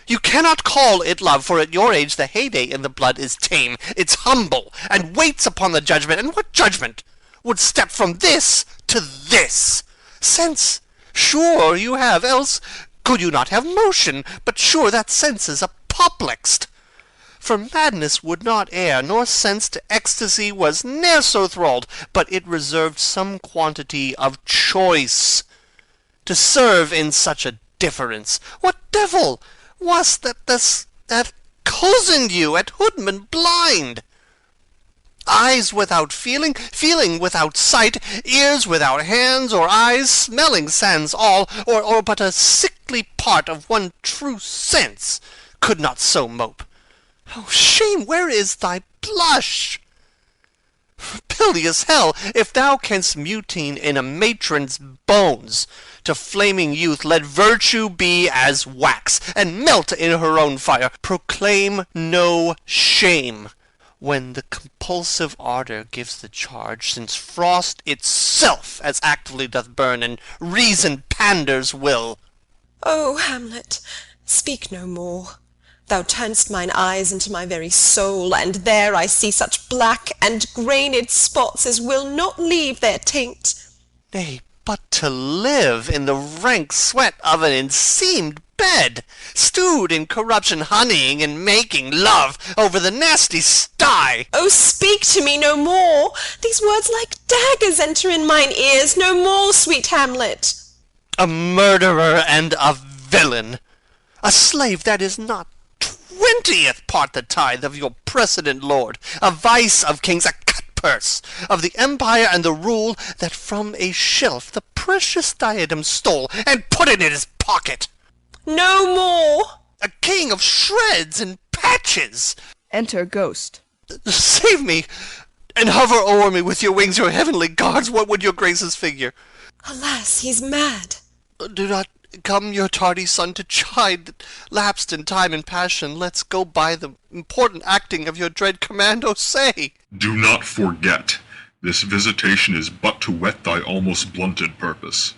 You cannot call it love, for at your age the heyday in the blood is tame. It's humble, and waits upon the judgment. And what judgment would step from this to this? Sense, sure you have, else could you not have motion? But sure that sense is apoplexed. For madness would not err, nor sense to ecstasy was ne'er so thralled, but it reserved some quantity of choice to serve in such a difference. What devil was that cozened you at hoodman blind? Eyes without feeling, feeling without sight, ears without hands or eyes, smelling sans all, or but a sickly part of one true sense, could not so mope. Oh, shame, where is thy blush? Bilious hell, if thou canst mutine in a matron's bones to flaming youth, let virtue be as wax, and melt in her own fire. Proclaim no shame when the compulsive ardour gives the charge, since frost itself as actively doth burn, and reason panders will. O Hamlet, speak no more. Thou turn'st mine eyes into my very soul, and there I see such black and grained spots as will not leave their taint. Nay, but to live in the rank sweat of an enseamed bed, stewed in corruption, honeying and making love over the nasty sty. Oh, speak to me no more. These words like daggers enter in mine ears. No more, sweet Hamlet. A murderer and a villain, a slave that is not 20th part the tithe of your precedent lord, a vice of kings, a cut-purse of the empire and the rule, that from a shelf the precious diadem stole and put it in his pocket. No more. A king of shreds and patches. Enter Ghost. Save me, and hover o'er me with your wings, your heavenly guards. What would your graces figure? Alas, he's mad. Do not come your tardy son to chide, lapsed in time and passion. Let's go by the important acting of your dread command, oh say! Do not forget, this visitation is but to whet thy almost blunted purpose.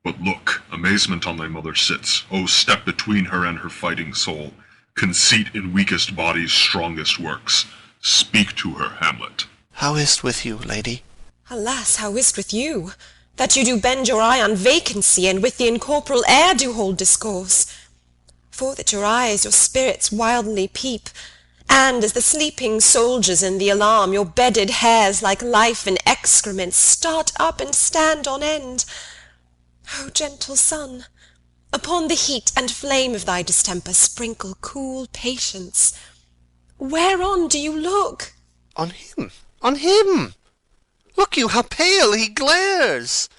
But look, amazement on thy mother sits, oh step between her and her fighting soul. Conceit in weakest bodies strongest works. Speak to her, Hamlet. How is't with you, lady? Alas, how is't with you, that you do bend your eye on vacancy, and with the incorporeal air do hold discourse? For that your eyes your spirits wildly peep, and, as the sleeping soldiers in the alarm, your bedded hairs, like life and excrement, start up and stand on end. O gentle sun, upon the heat and flame of thy distemper sprinkle cool patience. Whereon do you look? On him, on him! Look you, how pale he glares!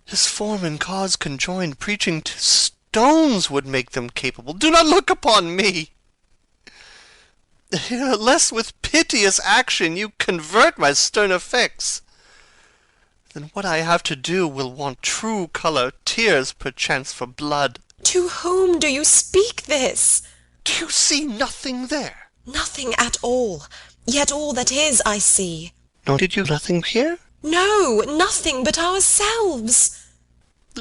His form and cause conjoined, preaching to stones would make them capable. Do not look upon me! Lest with piteous action you convert my stern effects, then what I have to do will want true colour, tears perchance for blood. To whom do you speak this? Do you see nothing there? Nothing at all, yet all that is I see. Nor did you nothing hear? No, nothing but ourselves.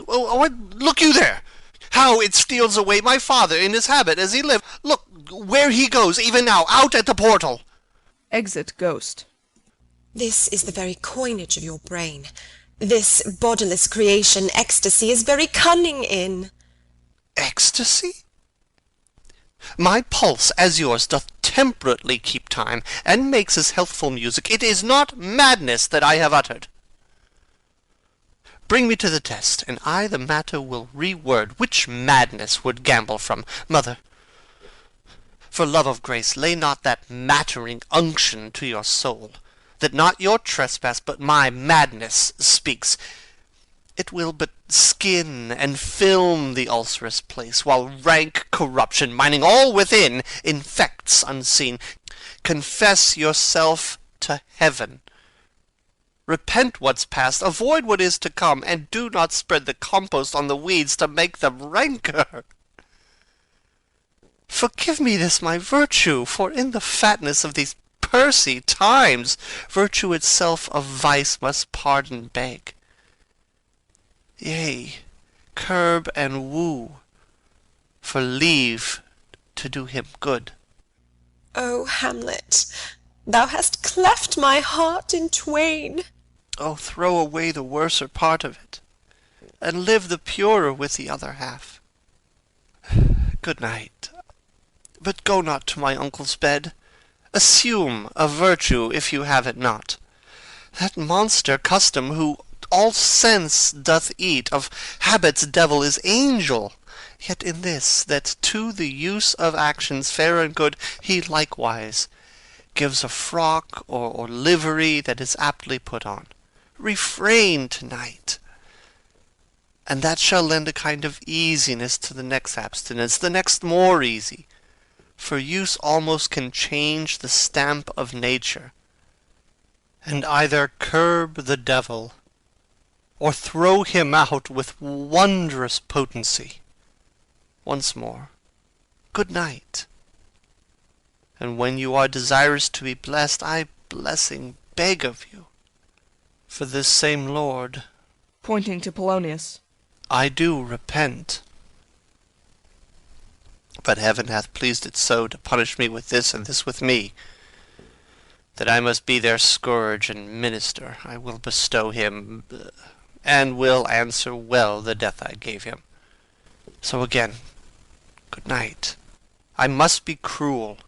Oh, look you there! How it steals away my father in his habit as he lived. Look where he goes, even now, out at the portal. Exit Ghost. This is the very coinage of your brain. This bodiless creation ecstasy is very cunning in. Ecstasy? My pulse, as yours, doth temperately keep time, and makes as healthful music. It is not madness that I have uttered. Bring me to the test, and I the matter will reword. Which madness would gamble from? Mother, for love of grace, lay not that mattering unction to your soul, that not your trespass, but my madness speaks. It will but skin and film the ulcerous place, while rank corruption, mining all within, infects unseen. Confess yourself to heaven. Repent what's past, avoid what is to come, and do not spread the compost on the weeds to make them ranker. Forgive me this my virtue, for in the fatness of these pursy times, virtue itself of vice must pardon beg. Yea, curb and woo, for leave to do him good. O Hamlet, thou hast cleft my heart in twain. Oh, throw away the worser part of it, and live the purer with the other half. Good night. But go not to my uncle's bed. Assume a virtue if you have it not. That monster custom, who all sense doth eat, of habit's devil is angel, yet in this, that to the use of actions fair and good he likewise gives a frock or livery that is aptly put on. Refrain to-night, and that shall lend a kind of easiness to the next abstinence, the next more easy, for use almost can change the stamp of nature, and either curb the devil, or throw him out with wondrous potency. Once more, good night, and when you are desirous to be blessed, I blessing beg of you. For this same Lord, pointing to Polonius, I do repent. But heaven hath pleased it so to punish me with this and this with me, that I must be their scourge and minister. I will bestow him, and will answer well the death I gave him. So again, good night. I must be cruel,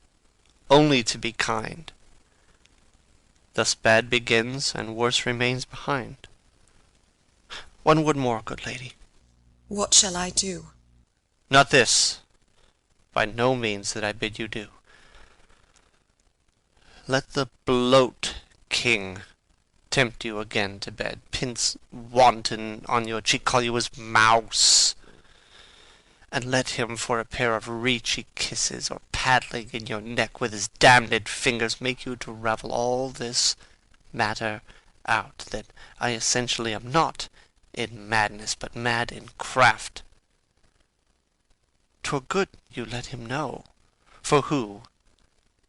only to be kind. Thus bad begins, and worse remains behind. One word more, good lady. What shall I do? Not this, by no means that I bid you do. Let the bloat king tempt you again to bed, pince wanton on your cheek, call you his mouse, and let him for a pair of reechy kisses, or paddling in your neck with his damned fingers, make you to ravel all this matter out, that I essentially am not in madness, but mad in craft. 'Twere good you let him know, for who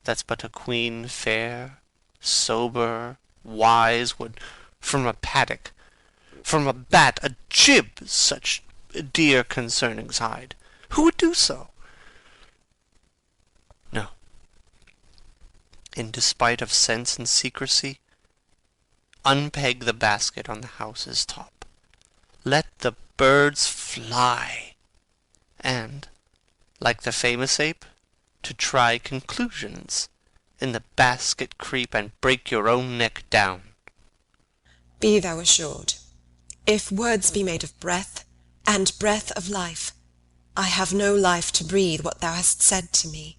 that's but a queen fair, sober, wise, would from a paddock, from a bat, a jib, such dear concernings hide? Who would do so? No. In despite of sense and secrecy, unpeg the basket on the house's top. Let the birds fly, and, like the famous ape, to try conclusions, in the basket creep and break your own neck down. Be thou assured, if words be made of breath, and breath of life, I have no life to breathe what thou hast said to me.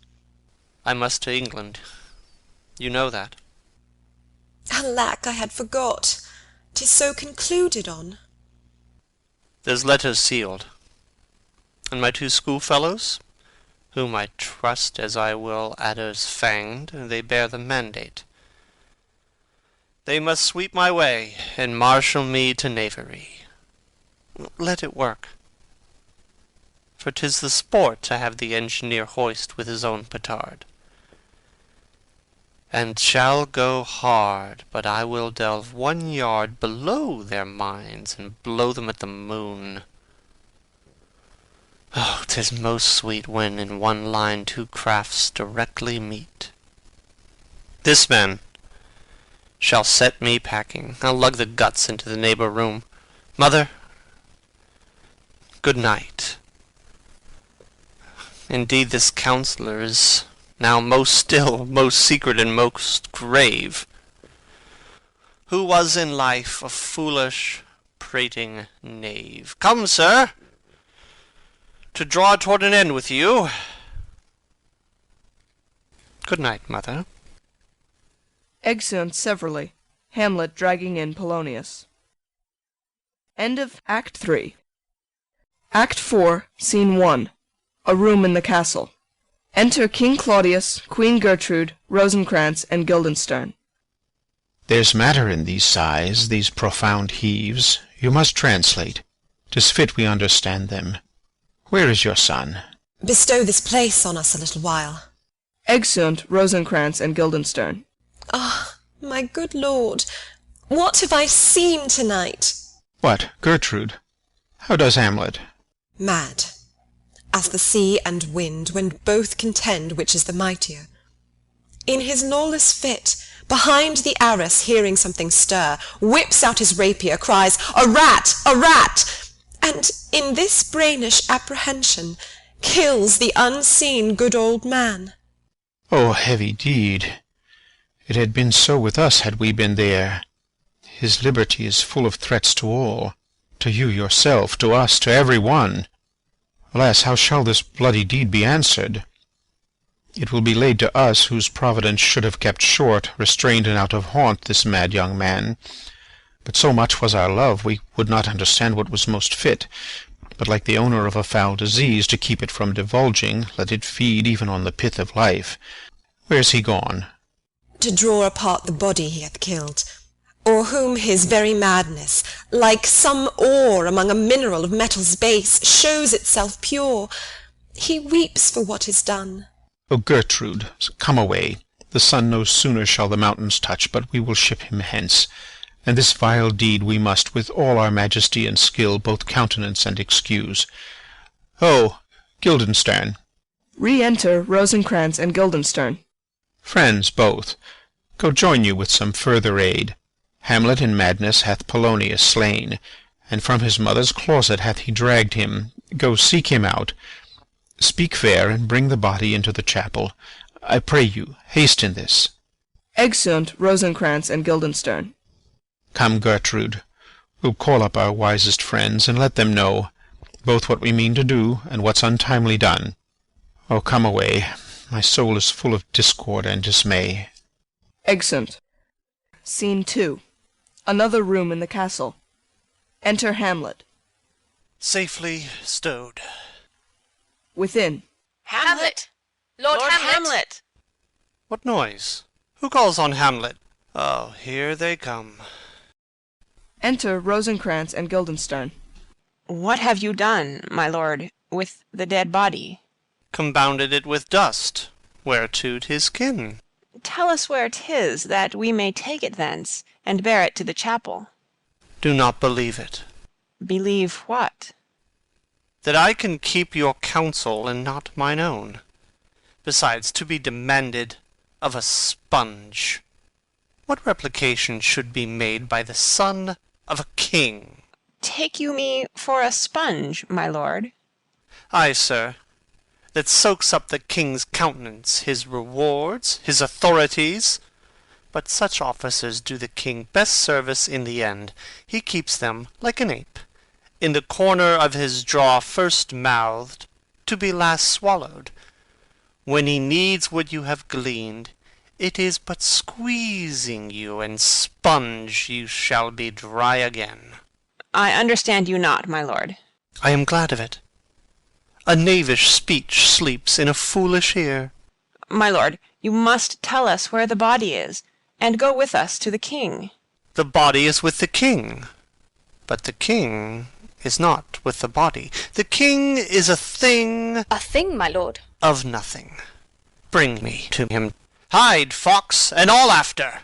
I must to England. You know that. Alack, I had forgot. 'Tis so concluded on. There's letters sealed. And my two schoolfellows, whom I trust as I will adders fanged, they bear the mandate. They must sweep my way, and marshal me to knavery. Let it work. For 'tis the sport to have the engineer hoist with his own petard. And shall go hard, but I will delve 1 yard below their minds, and blow them at the moon. Oh, 'tis most sweet when in one line 2 crafts directly meet. This man shall set me packing. I'll lug the guts into the neighbor room. Mother, good night. Indeed, this counselor is now most still, most secret, and most grave, who was in life a foolish, prating knave. Come, sir, to draw toward an end with you. Good night, mother. Exeunt severally, Hamlet dragging in Polonius. End of Act 3. Act 4, Scene 1. A room in the castle. Enter King Claudius, Queen Gertrude, Rosencrantz, and Guildenstern. There's matter in these sighs, these profound heaves. You must translate. 'Tis fit we understand them. Where is your son? Bestow this place on us a little while. Exeunt Rosencrantz and Guildenstern. Ah, my good lord, what have I seen tonight? What, Gertrude? How does Hamlet? Mad, as the sea and wind, when both contend which is the mightier. In his lawless fit, behind the arras hearing something stir, whips out his rapier, cries, "A rat! A rat!" and in this brainish apprehension kills the unseen good old man. Oh, heavy deed! It had been so with us had we been there. His liberty is full of threats to all, to you yourself, to us, to every one. Alas, how shall this bloody deed be answered? It will be laid to us, whose providence should have kept short, restrained, and out of haunt this mad young man. But so much was our love, we would not understand what was most fit, but like the owner of a foul disease, to keep it from divulging, let it feed even on the pith of life. Where's he gone? To draw apart the body he hath killed, or whom his very madness, like some ore among a mineral of metals base, shows itself pure. He weeps for what is done. O Gertrude, come away. The sun no sooner shall the mountains touch, but we will ship him hence. And this vile deed we must, with all our majesty and skill, both countenance and excuse. Oh, Guildenstern. Re-enter Rosencrantz and Guildenstern. Friends both, go join you with some further aid. Hamlet in madness hath Polonius slain, and from his mother's closet hath he dragged him. Go seek him out. Speak fair, and bring the body into the chapel. I pray you, haste in this. Exeunt Rosencrantz and Guildenstern. Come, Gertrude, we'll call up our wisest friends, and let them know both what we mean to do, and what's untimely done. Oh, come away, my soul is full of discord and dismay. Exeunt. Scene 2. Another room in the castle. Enter Hamlet. Safely stowed. Within. Hamlet! Lord Hamlet! What noise? Who calls on Hamlet? Oh, here they come. Enter Rosencrantz and Guildenstern. What have you done, my lord, with the dead body? Compounded it with dust, whereto 'tis kin. Tell us where 'tis, that we may take it thence, and bear it to the chapel. Do not believe it. Believe what? That I can keep your counsel, and not mine own. Besides, to be demanded of a sponge, what replication should be made by the son of a king? Take you me for a sponge, my lord? Ay, sir, that soaks up the king's countenance, his rewards, his authorities. But such officers do the king best service in the end. He keeps them, like an ape, in the corner of his jaw, first mouthed, to be last swallowed. When he needs what you have gleaned, It is but squeezing you, and sponge you shall be dry again. I understand you not, my lord. I am glad of it. A knavish speech sleeps in a foolish ear. My lord, you must tell us where the body is, and go with us to the king. The body is with the king, but the king is not with the body. The king is a thing... A thing, my lord? Of nothing. Bring me to him. Hide, fox, and all after!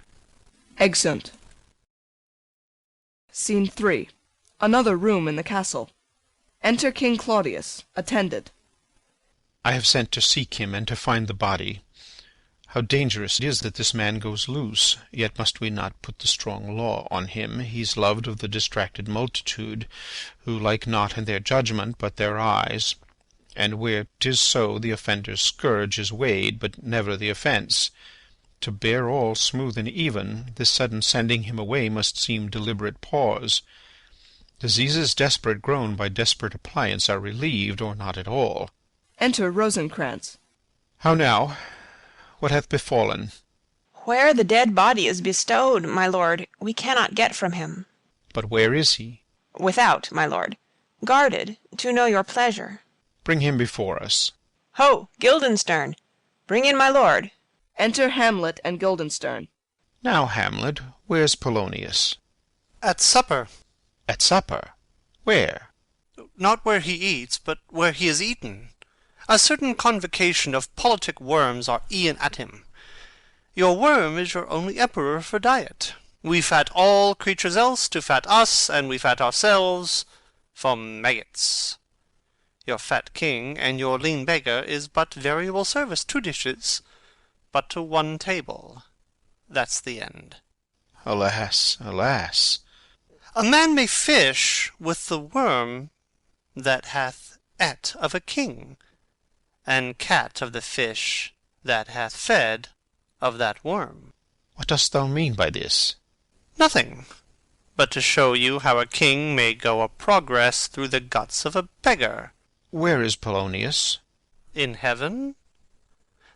Exeunt. Scene 3. Another room in the castle. Enter King Claudius, attended. I have sent to seek him and to find the body. How dangerous it is that this man goes loose, yet must we not put the strong law on him. He's loved of the distracted multitude, who like not in their judgment but their eyes. And where 'tis so, the offender's scourge is weighed, but never the offence. To bear all smooth and even, this sudden sending him away must seem deliberate pause. Diseases desperate grown by desperate appliance are relieved, or not at all. Enter Rosencrantz. How now? What hath befallen? Where the dead body is bestowed, my lord, we cannot get from him. But where is he? Without, my lord, guarded, to know your pleasure. Bring him before us. Ho, Guildenstern! Bring in my lord. Enter Hamlet and Guildenstern. Now, Hamlet, where's Polonius? At supper. At supper? Where? Not where he eats, but where he is eaten. A certain convocation of politic worms are e'en at him. Your worm is your only emperor for diet. We fat all creatures else to fat us, and we fat ourselves for maggots. Your fat king and your lean beggar is but variable service, 2 dishes, but to 1 table. That's the end. Alas, alas. A man may fish with the worm that hath ate of a king, and cat of the fish that hath fed of that worm. What dost thou mean by this? Nothing, but to show you how a king may go a progress through the guts of a beggar. Where is Polonius? In heaven?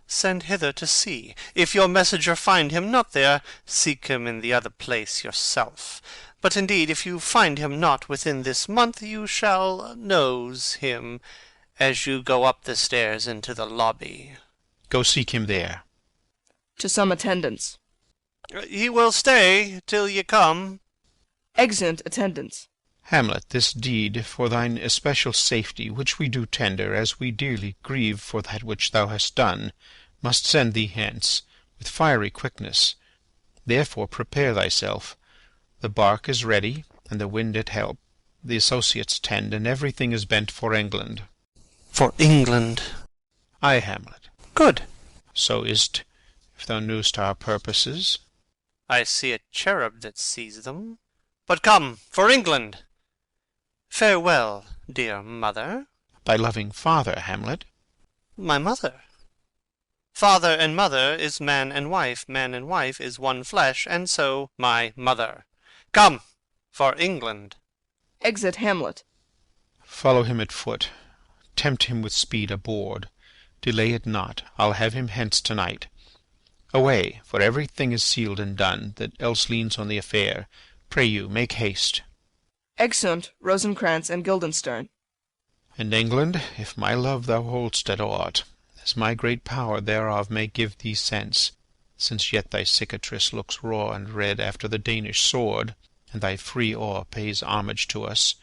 Send hither to see. If your messenger find him not there, seek him in the other place yourself. But indeed, if you find him not within this month, you shall nose him as you go up the stairs into the lobby. Go seek him there. To some attendants. He will stay till ye come. Exeunt attendants. Hamlet, this deed for thine especial safety, which we do tender, as we dearly grieve for that which thou hast done, must send thee hence, with fiery quickness. Therefore prepare thyself. The bark is ready, and the wind at help. The associates tend, and everything is bent for England. For England? Ay, Hamlet. Good. So is't, if thou knew'st our purposes. I see a cherub that sees them. But come, for England! Farewell, dear mother. Thy loving father, Hamlet. My mother. Father and mother is man and wife is one flesh, and so my mother. Come, for England. Exit Hamlet. Follow him at foot. Tempt him with speed aboard. Delay it not. I'll have him hence to-night. Away, for everything is sealed and done, that else leans on the affair. Pray you, make haste. Exeunt Rosencrantz and Guildenstern. And England, if my love thou hold'st at aught, as my great power thereof may give thee sense, since yet thy cicatrice looks raw and red after the Danish sword, and thy free awe pays homage to us,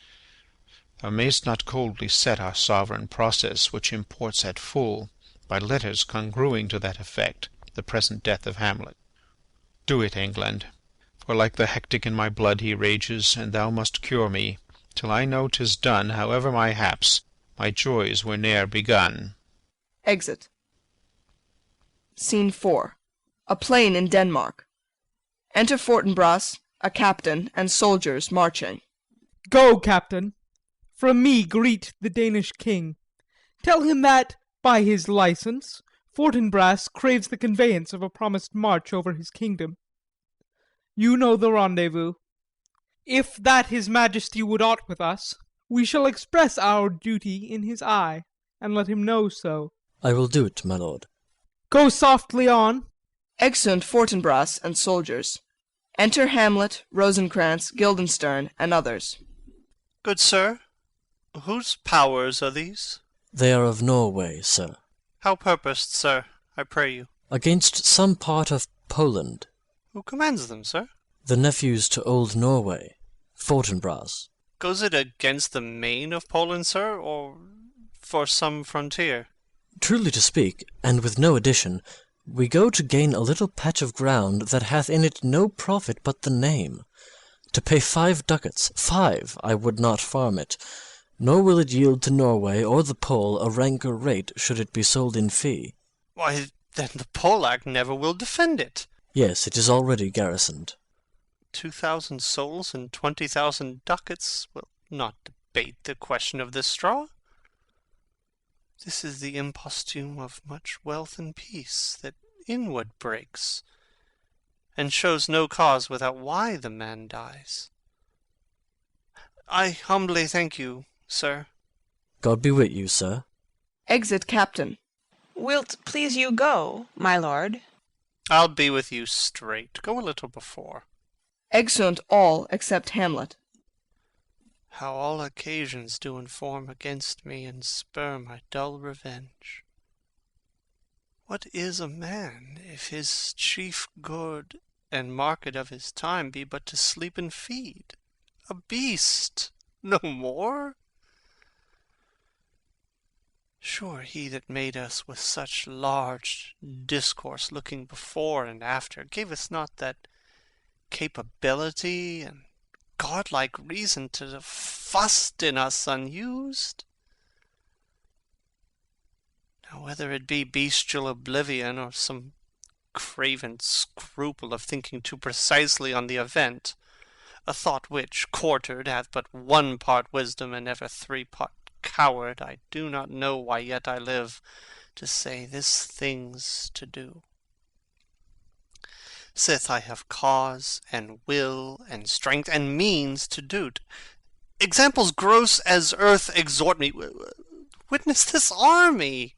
thou mayst not coldly set our sovereign process, which imports at full, by letters congruing to that effect, the present death of Hamlet. Do it, England, for like the hectic in my blood he rages, and thou must cure me, till I know 'tis done, however my haps, my joys were ne'er begun. Exit. Scene 4. A plain in Denmark. Enter Fortinbras, a captain, and soldiers marching. Go, captain. From me greet the Danish king. Tell him that, by his license, Fortinbras craves the conveyance of a promised march over his kingdom. You know the rendezvous. If that his majesty would aught with us, we shall express our duty in his eye, and let him know so. I will do it, my lord. Go softly on. Exeunt Fortinbras and soldiers. Enter Hamlet, Rosencrantz, Guildenstern, and others. Good sir, whose powers are these? They are of Norway, sir. How purposed, sir, I pray you? Against some part of Poland. Who commands them, sir? The nephews to old Norway, Fortinbras. Goes it against the main of Poland, sir, or for some frontier? Truly to speak, and with no addition, we go to gain a little patch of ground that hath in it no profit but the name. To pay 5 ducats, 5, I would not farm it, nor will it yield to Norway or the Pole a ranker rate should it be sold in fee. Why, then the Polack never will defend it. Yes, it is already garrisoned. 2,000 souls and 20,000 ducats will not debate the question of this straw. This is the imposthume of much wealth and peace that inward breaks, and shows no cause without why the man dies. I humbly thank you, sir. God be with you, sir. Exit Captain. Wilt please you go, my lord? I'll be with you straight. Go a little before. Exeunt all except Hamlet. How all occasions do inform against me and spur my dull revenge. What is a man, if his chief good and market of his time be but to sleep and feed? A beast, no more? Sure he that made us with such large discourse looking before and after gave us not that capability and godlike reason to fust in us unused? Now whether it be bestial oblivion or some craven scruple of thinking too precisely on the event, a thought which, quartered, hath but 1 part wisdom and ever 3 part coward, I do not know why yet I live to say this thing's to do. Sith I have cause and will and strength and means to do't. Examples gross as earth exhort me. Witness this army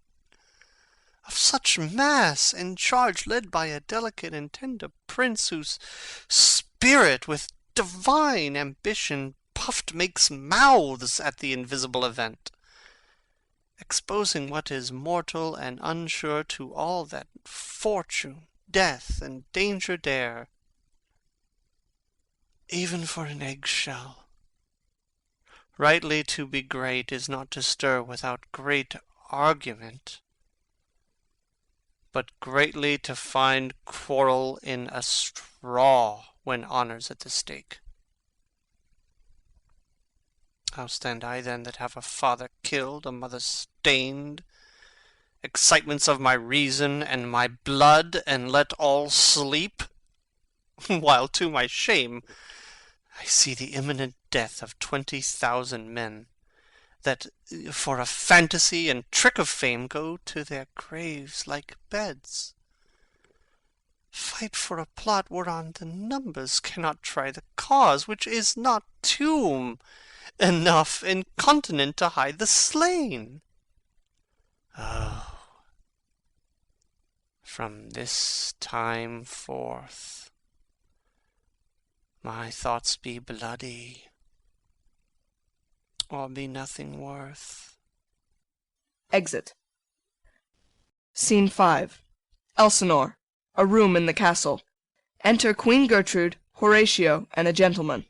of such mass and charge, led by a delicate and tender prince, whose spirit with divine ambition puffed makes mouths at the invisible event, exposing what is mortal and unsure to all that fortune, death, and danger dare, even for an eggshell. Rightly to be great is not to stir without great argument, but greatly to find quarrel in a straw when honour's at the stake. How stand I then that have a father killed, a mother stained, excitements of my reason and my blood, and let all sleep, while to my shame I see the imminent death of 20,000 men, that for a fantasy and trick of fame go to their graves like beds, fight for a plot whereon the numbers cannot try the cause, which is not tomb enough incontinent to hide the slain. Oh, from this time forth my thoughts be bloody, or be nothing worth. Exit. Scene 5. Elsinore. A room in the castle. Enter Queen Gertrude, Horatio, and a gentleman.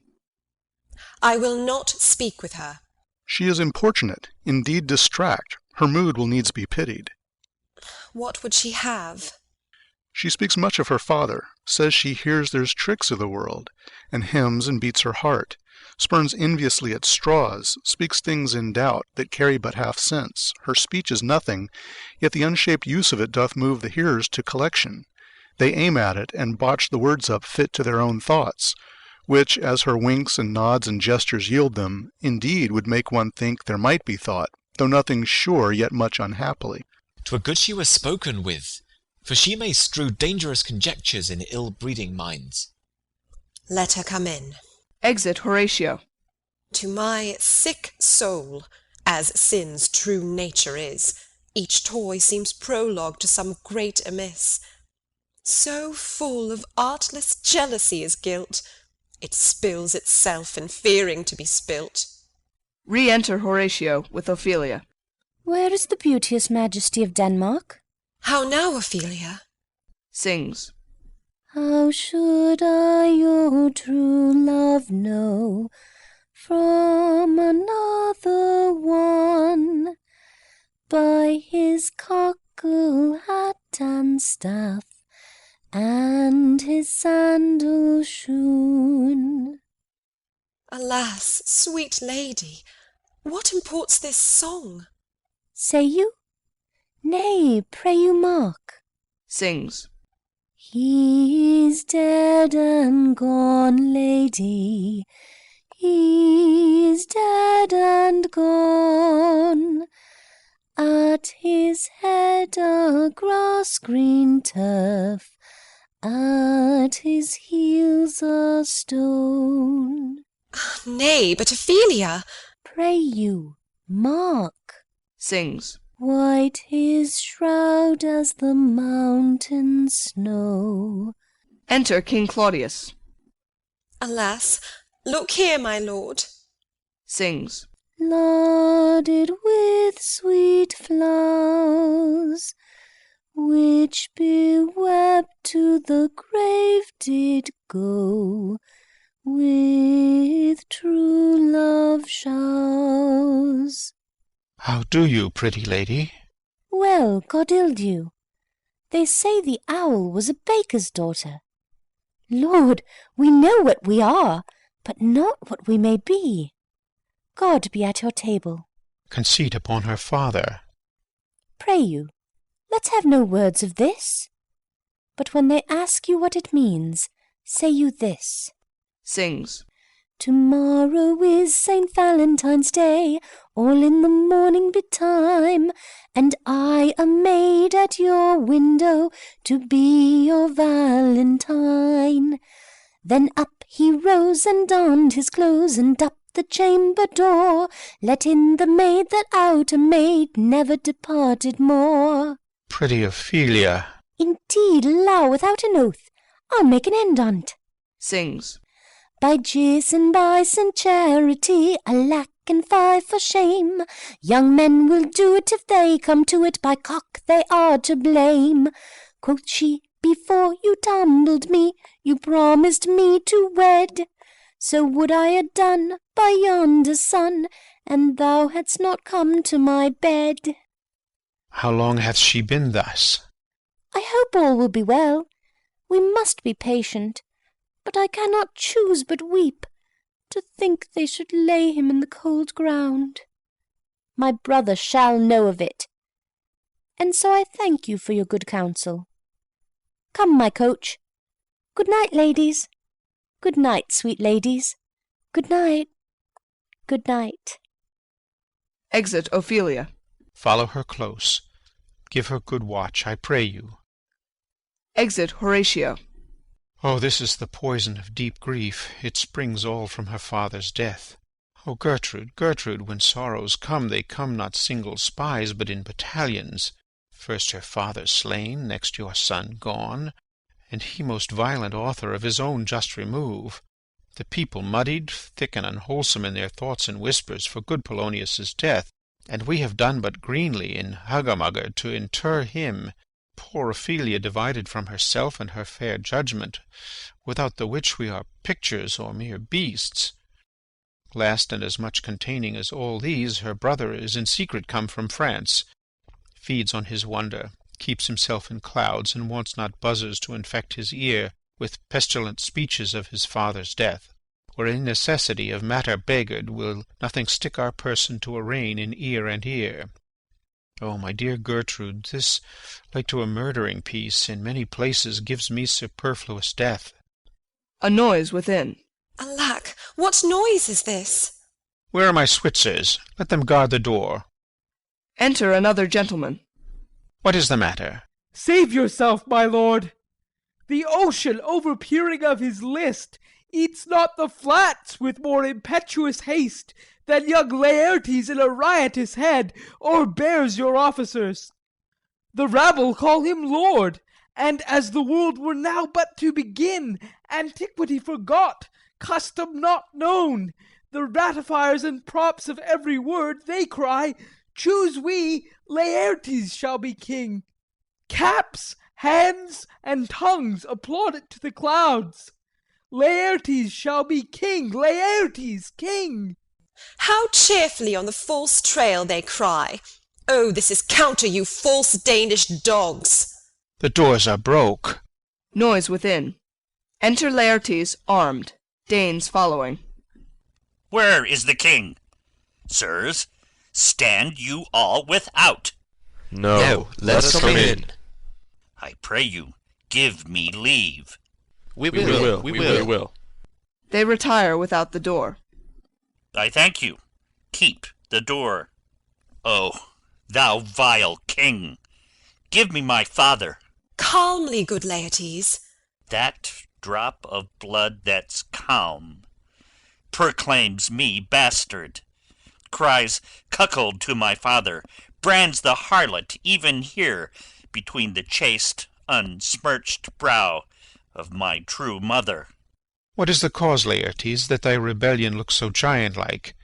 I will not speak with her. She is importunate, indeed distract. Her mood will needs be pitied. What would she have? She speaks much of her father, says she hears there's tricks of the world, and hems and beats her heart, spurns enviously at straws, speaks things in doubt that carry but half sense. Her speech is nothing, yet the unshaped use of it doth move the hearers to collection. They aim at it, and botch the words up fit to their own thoughts, which, as her winks and nods and gestures yield them, indeed would make one think there might be thought, though nothing sure, yet much unhappily. 'Twere good she were spoken with, for she may strew dangerous conjectures in ill-breeding minds. Let her come in. Exit Horatio. To my sick soul, as sin's true nature is, each toy seems prologue to some great amiss. So full of artless jealousy is guilt, it spills itself in fearing to be spilt. Re-enter Horatio with Ophelia. Where is the beauteous majesty of Denmark? How now, Ophelia? Sings. How should I your true love know from another one? By his cockle hat and staff, and his sandal shoon. Alas, sweet lady, what imports this song? Say you? Nay, pray you mark. Sings. He is dead and gone, lady, he is dead and gone. At his head a grass-green turf, at his heels a stone. Nay, but Ophelia! Pray you, mark. Sings. White his shroud as the mountain snow. Enter King Claudius. Alas, look here, my lord. Sings. Larded with sweet flowers, which bewept to the grave did go, with true love showers. How do you, pretty lady? Well, God ild you. They say the owl was a baker's daughter. Lord, we know what we are, but not what we may be. God be at your table. Conceit upon her father. Pray you, let's have no words of this. But when they ask you what it means, say you this. Sings. Tomorrow is St. Valentine's Day, all in the morning betime, and I a maid at your window to be your Valentine. Then up he rose and donned his clothes, and up the chamber door, let in the maid that out a maid never departed more. Pretty Ophelia. Indeed, allow without an oath, I'll make an end on't. Sings. By Jes and by St. Charity, alack and fie for shame, young men will do it if they come to it, by cock they are to blame. Quoth she, before you tumbled me, you promised me to wed. So would I ha' done by yonder sun, and thou hadst not come to my bed. How long hath she been thus? I hope all will be well. We must be patient, but I cannot choose but weep, to think they should lay him in the cold ground. My brother shall know of it, and so I thank you for your good counsel. Come, my coach. Good night, ladies. Good night, sweet ladies. Good night. Good night. Exit Ophelia. Follow her close. Give her good watch, I pray you. Exit Horatio. Oh, this is the poison of deep grief. It springs all from her father's death. Oh, Gertrude, Gertrude, when sorrows come, they come not single spies, but in battalions. First her father slain, next your son gone, and he most violent author of his own just remove. The people muddied, thick and unwholesome in their thoughts and whispers for good Polonius's death, and we have done but greenly in hugger-mugger to inter him. Poor Ophelia divided from herself and her fair judgment, without the which we are pictures or mere beasts. Last and as much containing as all these, her brother is in secret come from France, feeds on his wonder, keeps himself in clouds, and wants not buzzers to infect his ear with pestilent speeches of his father's death. Where in necessity of matter beggared will nothing stick our person to arraign in ear and ear. Oh, my dear Gertrude, this, like to a murdering piece, in many places gives me superfluous death. A noise within. Alack, what noise is this? Where are my Switzers? Let them guard the door. Enter another gentleman. What is the matter? Save yourself, my lord. The ocean, overpeering of his list, eats not the flats with more impetuous haste than young Laertes in a riotous head o'erbears your officers. The rabble call him lord, and as the world were now but to begin, antiquity forgot, custom not known, the ratifiers and props of every word, they cry, choose we, Laertes shall be king. Caps, hands, and tongues applaud it to the clouds. Laertes shall be king, Laertes king. How cheerfully on the false trail they cry. Oh, this is counter, you false Danish dogs. The doors are broke. Noise within. Enter Laertes, armed, Danes following. Where is the king? Sirs, stand you all without. No, let us come in. I pray you, give me leave. We will. They retire without the door. I thank you. Keep the door. Oh, thou vile king, give me my father. Calmly, good Laertes. That drop of blood that's calm proclaims me bastard, cries cuckold to my father, brands the harlot even here between the chaste, unsmirched brow of my true mother. What is the cause, Laertes, that thy rebellion looks so giant-like?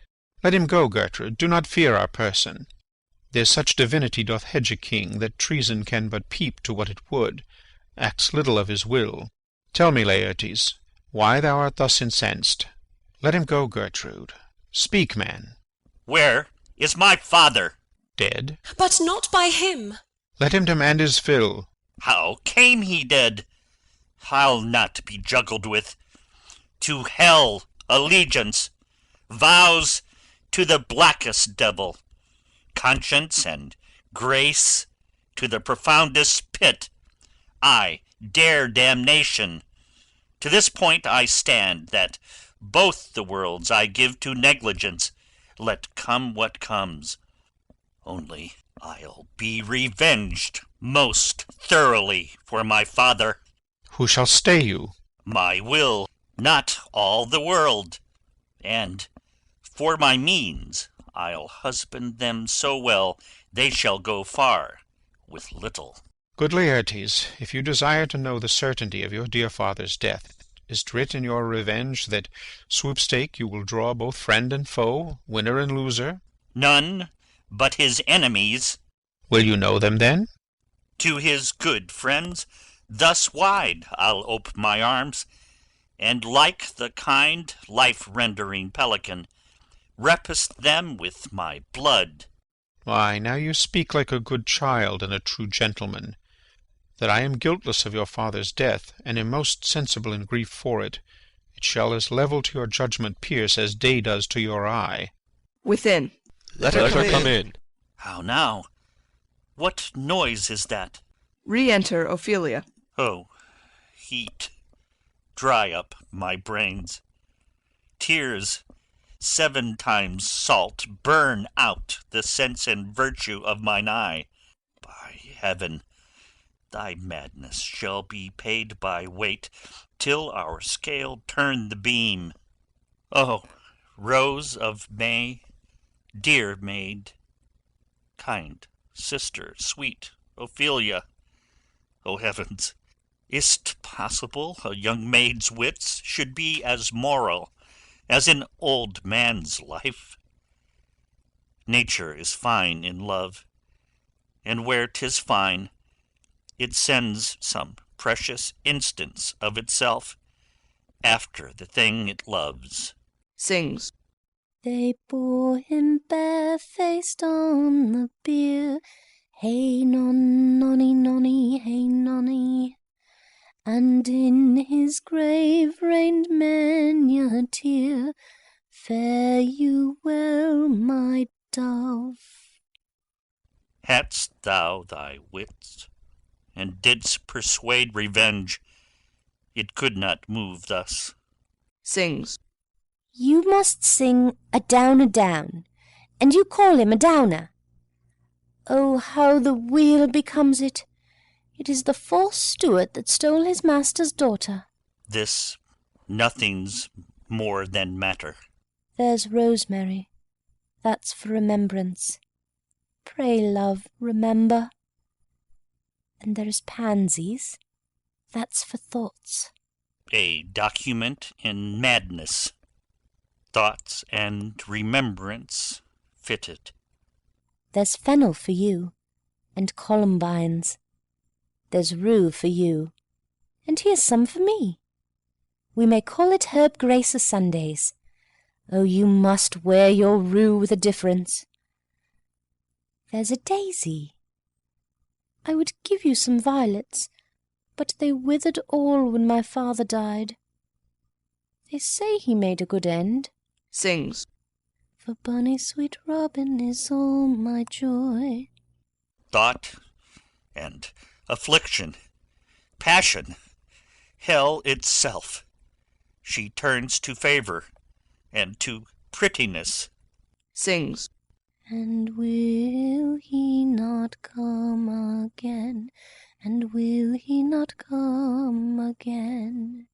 Let him go, Gertrude. Do not fear our person. There such divinity doth hedge a king, that treason can but peep to what it would, acts little of his will. Tell me, Laertes, why thou art thus incensed? Let him go, Gertrude. Speak, man. Where is my father? Dead. But not by him. Let him demand his fill. How came he dead? I'll not be juggled with. To hell allegiance, vows to the blackest devil, conscience and grace to the profoundest pit. I dare damnation. To this point I stand, that both the worlds I give to negligence, let come what comes. Only I'll be revenged most thoroughly for my father. Who shall stay you? My will, not all the world. And for my means I'll husband them so well they shall go far with little. Good Laertes, if you desire to know the certainty of your dear father's death, is't writ in your revenge that swoop-stake you will draw both friend and foe, winner and loser? None but his enemies. Will you know them then? To his good friends thus wide I'll ope my arms, and like the kind life-rendering pelican, repast them with my blood. Why, now you speak like a good child and a true gentleman. That I am guiltless of your father's death, and am most sensible in grief for it, it shall as level to your judgment pierce as day does to your eye. Within. Let her come in. How now? What noise is that? Re-enter Ophelia. Oh, heat, dry up my brains. Tears 7 times salt burn out the sense and virtue of mine eye. By heaven, thy madness shall be paid by weight, till our scale turn the beam. Oh, rose of May, dear maid, kind sister, sweet Ophelia, O heavens, is't possible a young maid's wits should be as moral as an old man's life? Nature is fine in love, and where 'tis fine, it sends some precious instance of itself after the thing it loves. Sings. They bore him barefaced on the bier, hey non nonny nonny, hey nonny, and in his grave rained many a tear. Fare you well, my dove. Hadst thou thy wits, and didst persuade revenge, it could not move thus. Sings. You must sing a down, and you call him a downer. Oh, how the wheel becomes it! It is the false steward that stole his master's daughter. This nothing's more than matter. There's rosemary, that's for remembrance. Pray, love, remember. And there is pansies, That's for thoughts. A document in madness. Thoughts and remembrance fitted. There's fennel for you, and columbines. There's rue for you, and here's some for me. We may call it Herb Grace o' Sundays. Oh, you must wear your rue with a difference. There's a daisy. I would give you some violets, but they withered all when my father died. They say he made a good end. Sings. For bonny sweet Robin is all my joy. Thought and affliction, passion, hell itself. She turns to favour and to prettiness. Sings. And will he not come again? And will he not come again?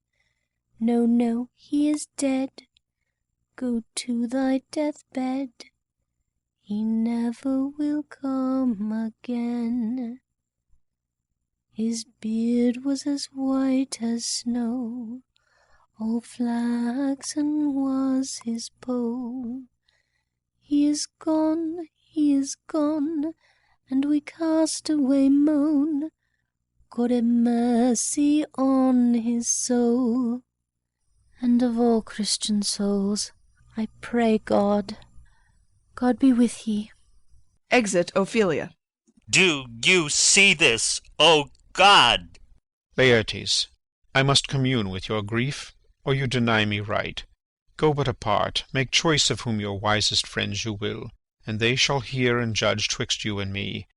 No, no, he is dead. Go to thy deathbed. He never will come again. His beard was as white as snow, all flaxen was his poll. He is gone, and we cast away moan. God have mercy on his soul. And of all Christian souls, I pray God be with ye. Exit Ophelia. Do you see this, O God? Laertes, I must commune with your grief, or you deny me right. Go but apart, make choice of whom your wisest friends you will, and they shall hear and judge twixt you and me.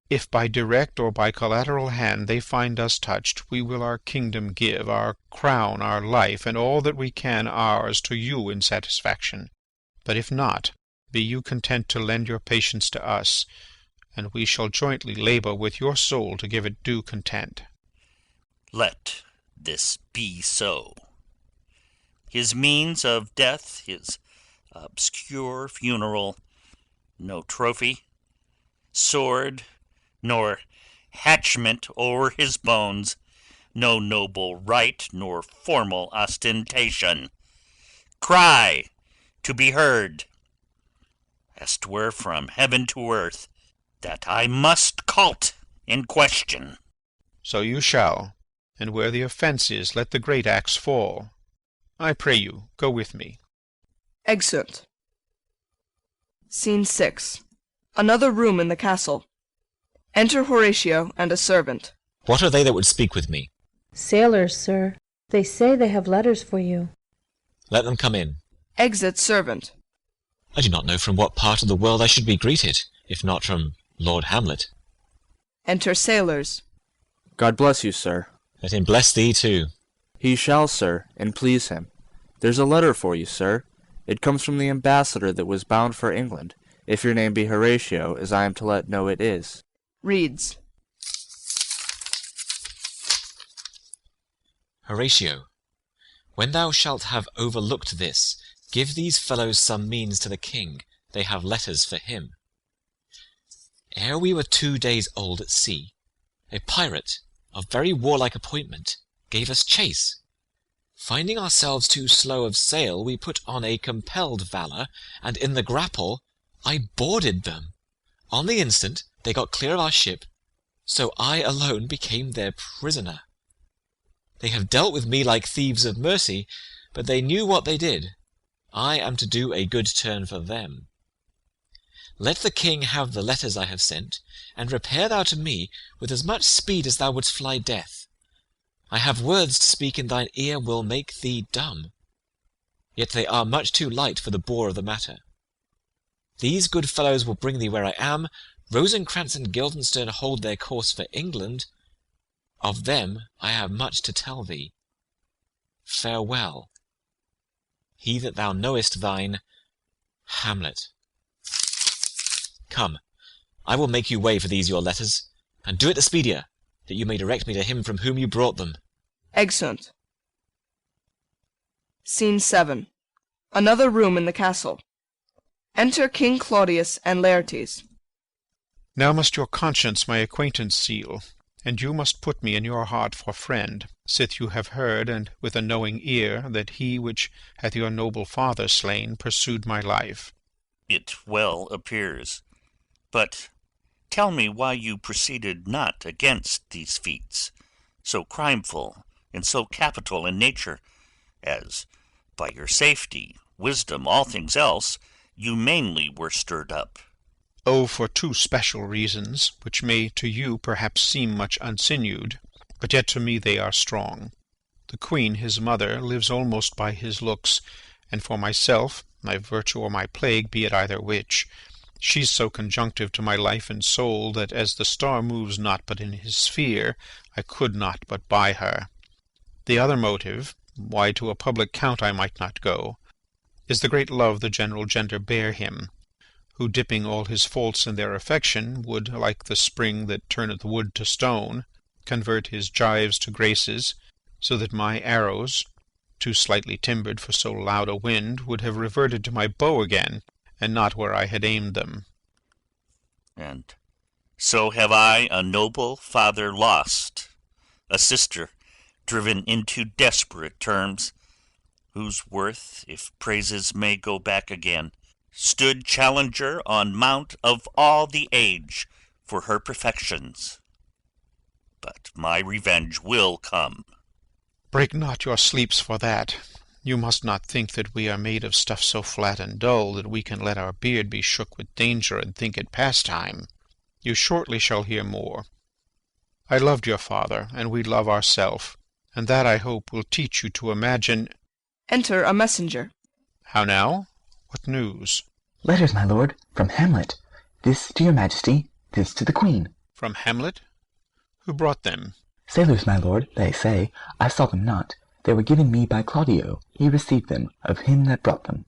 If by direct or by collateral hand they find us touched, we will our kingdom give, our crown, our life, and all that we can ours to you in satisfaction. But if not, be you content to lend your patience to us, and we shall jointly labour with your soul to give it due content. Let this be so. His means of death, his obscure funeral, no trophy, sword, nor hatchment o'er his bones, no noble rite nor formal ostentation. Cry to be heard, as 'twere from heaven to earth, that I must call't in question. So you shall, and where the offence is, let the great axe fall. I pray you, go with me. Exeunt. Scene 6. Another room in the castle. Enter Horatio and a servant. What are they that would speak with me? Sailors, sir. They say they have letters for you. Let them come in. Exit servant. I do not know from what part of the world I should be greeted, if not from Lord Hamlet. Enter sailors. God bless you, sir. Let him bless thee too. He shall, sir, and please him. There's a letter for you, sir. It comes from the ambassador that was bound for England, if your name be Horatio, as I am to let know it is. Reads. Horatio, when thou shalt have overlooked this, give these fellows some means to the king. They have letters for him. Ere we were 2 days old at sea, a pirate of very warlike appointment gave us chase. Finding ourselves too slow of sail, we put on a compelled valour, and in the grapple I boarded them. On the instant they got clear of our ship, so I alone became their prisoner. They have dealt with me like thieves of mercy, but they knew what they did. I am to do a good turn for them. Let the king have the letters I have sent, and repair thou to me with as much speed as thou wouldst fly death. I have words to speak in thine ear will make thee dumb. Yet they are much too light for the bore of the matter. These good fellows will bring thee where I am. Rosencrantz and Guildenstern hold their course for England. Of them I have much to tell thee. Farewell. He that thou knowest thine, Hamlet. Come, I will make you way for these your letters, and do it the speedier, that you may direct me to him from whom you brought them. Exeunt. Scene 7. Another room in the castle. Enter King Claudius and Laertes. Now must your conscience my acquaintance seal. and you must put me in your heart for friend, sith you have heard, and with a knowing ear, that he which hath your noble father slain pursued my life. It well appears. But tell me why you proceeded not against these feats, so crimeful and so capital in nature, as by your safety, wisdom, all things else, you mainly were stirred up. Oh, for two special reasons, which may to you perhaps seem much unsinewed, but yet to me they are strong. The Queen, his mother, lives almost by his looks, and for myself, my virtue or my plague, be it either which, she's so conjunctive to my life and soul, that as the star moves not but in his sphere, I could not but by her. The other motive, why to a public count I might not go, is the great love the general gender bear him, who, dipping all his faults in their affection, would, like the spring that turneth wood to stone, convert his gyves to graces, so that my arrows, too slightly timbered for so loud a wind, would have reverted to my bow again, and not where I had aimed them. And so have I a noble father lost, a sister driven into desperate terms, whose worth, if praises may go back again, stood challenger on mount of all the age for her perfections. But my revenge will come. Break not your sleeps for that. You must not think that we are made of stuff so flat and dull that we can let our beard be shook with danger and think it pastime. You shortly shall hear more. I loved your father, and we love ourself, and that, I hope, will teach you to imagine— Enter a messenger. How now? What news? Letters, my lord, from Hamlet. This to your majesty, this to the queen. From Hamlet? Who brought them? Sailors, my lord, they say. I saw them not. They were given me by Claudio. He received them of him that brought them.